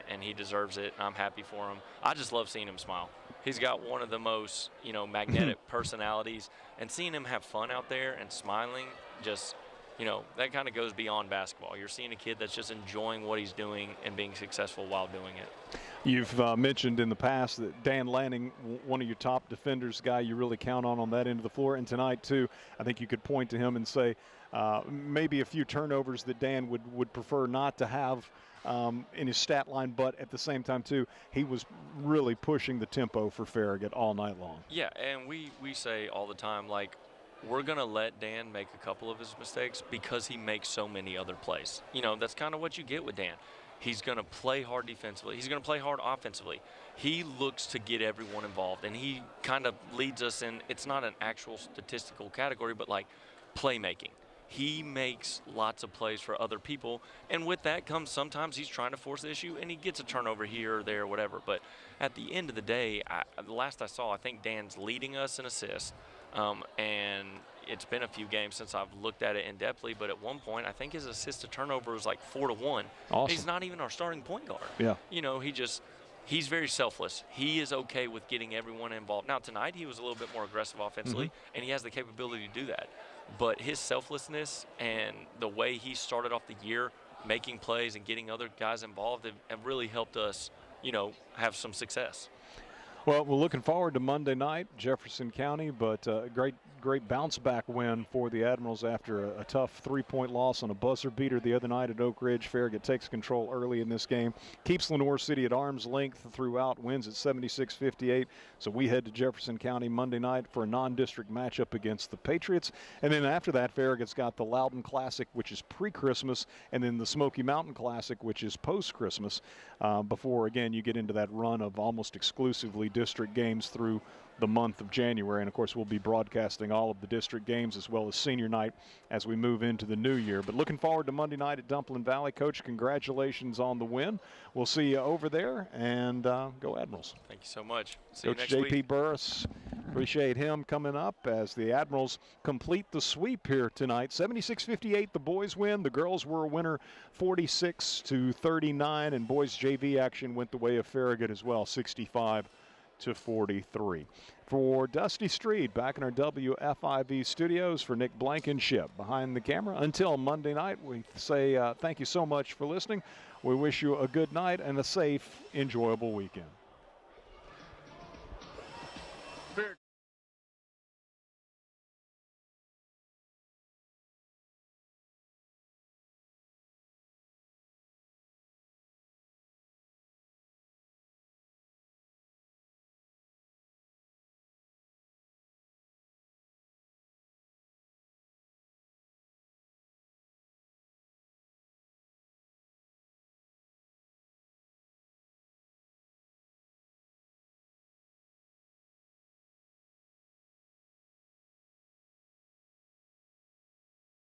Speaker 19: and he deserves it, and I'm happy for him. I just love seeing him smile. He's got one of the most, you know, magnetic personalities, and seeing him have fun out there and smiling, just, you know, that kind of goes beyond basketball. You're seeing a kid that's just enjoying what he's doing and being successful while doing it.
Speaker 1: You've mentioned in the past that Dan Lanning, one of your top defenders, guy you really count on that end of the floor. And tonight, too, I think you could point to him and say maybe a few turnovers that Dan would prefer not to have in his stat line, but at the same time, too, he was really pushing the tempo for Farragut all night long.
Speaker 19: Yeah, and we say all the time, like, we're going to let Dan make a couple of his mistakes because he makes so many other plays. You know, that's kind of what you get with Dan. He's going to play hard defensively. He's going to play hard offensively. He looks to get everyone involved, and he kind of leads us in, it's not an actual statistical category, but like playmaking. he makes lots of plays for other people, and with that comes sometimes he's trying to force the issue and he gets a turnover here or there or whatever. But at the end of the day, the last I saw, I think Dan's leading us in assists, and it's been a few games since I've looked at it in depthly, but at one point I think his assist to turnover was like 4-1.
Speaker 1: Awesome.
Speaker 19: He's not even our starting point guard.
Speaker 1: Yeah.
Speaker 19: You know, he's very selfless. He is okay with getting everyone involved. Now tonight he was a little bit more aggressive offensively, and he has the capability to do that. But his selflessness and the way he started off the year making plays and getting other guys involved have really helped us, you know, have some success.
Speaker 1: Well, we're looking forward to Monday night, Jefferson County, but great bounce-back win for the Admirals after a tough 3-point loss on a buzzer beater the other night at Oak Ridge. Farragut takes control early in this game, keeps Lenoir City at arm's length throughout, wins at 76-58. So we head to Jefferson County Monday night for a non-district matchup against the Patriots. And then after that, Farragut's got the Loudon Classic, which is pre-Christmas, and then the Smoky Mountain Classic, which is post-Christmas, before, again, you get into that run of almost exclusively district games through the month of January. And of course we'll be broadcasting all of the district games as well as senior night as we move into the new year. But looking forward to Monday night at Dumpling Valley. Coach, congratulations on the win. We'll see you over there, and go Admirals.
Speaker 19: Thank you so much. See you
Speaker 1: Coach
Speaker 19: next
Speaker 1: J.P.
Speaker 19: week.
Speaker 1: Burris, appreciate him coming up as the Admirals complete the sweep here tonight. 76-58 the boys win. The girls were a winner 46-39, and boys JV action went the way of Farragut as well, 65-43. For Dusty Street, back in our WFIV studios, for Nick Blankenship behind the camera. Until Monday night, we say thank you so much for listening. We wish you a good night and a safe, enjoyable weekend.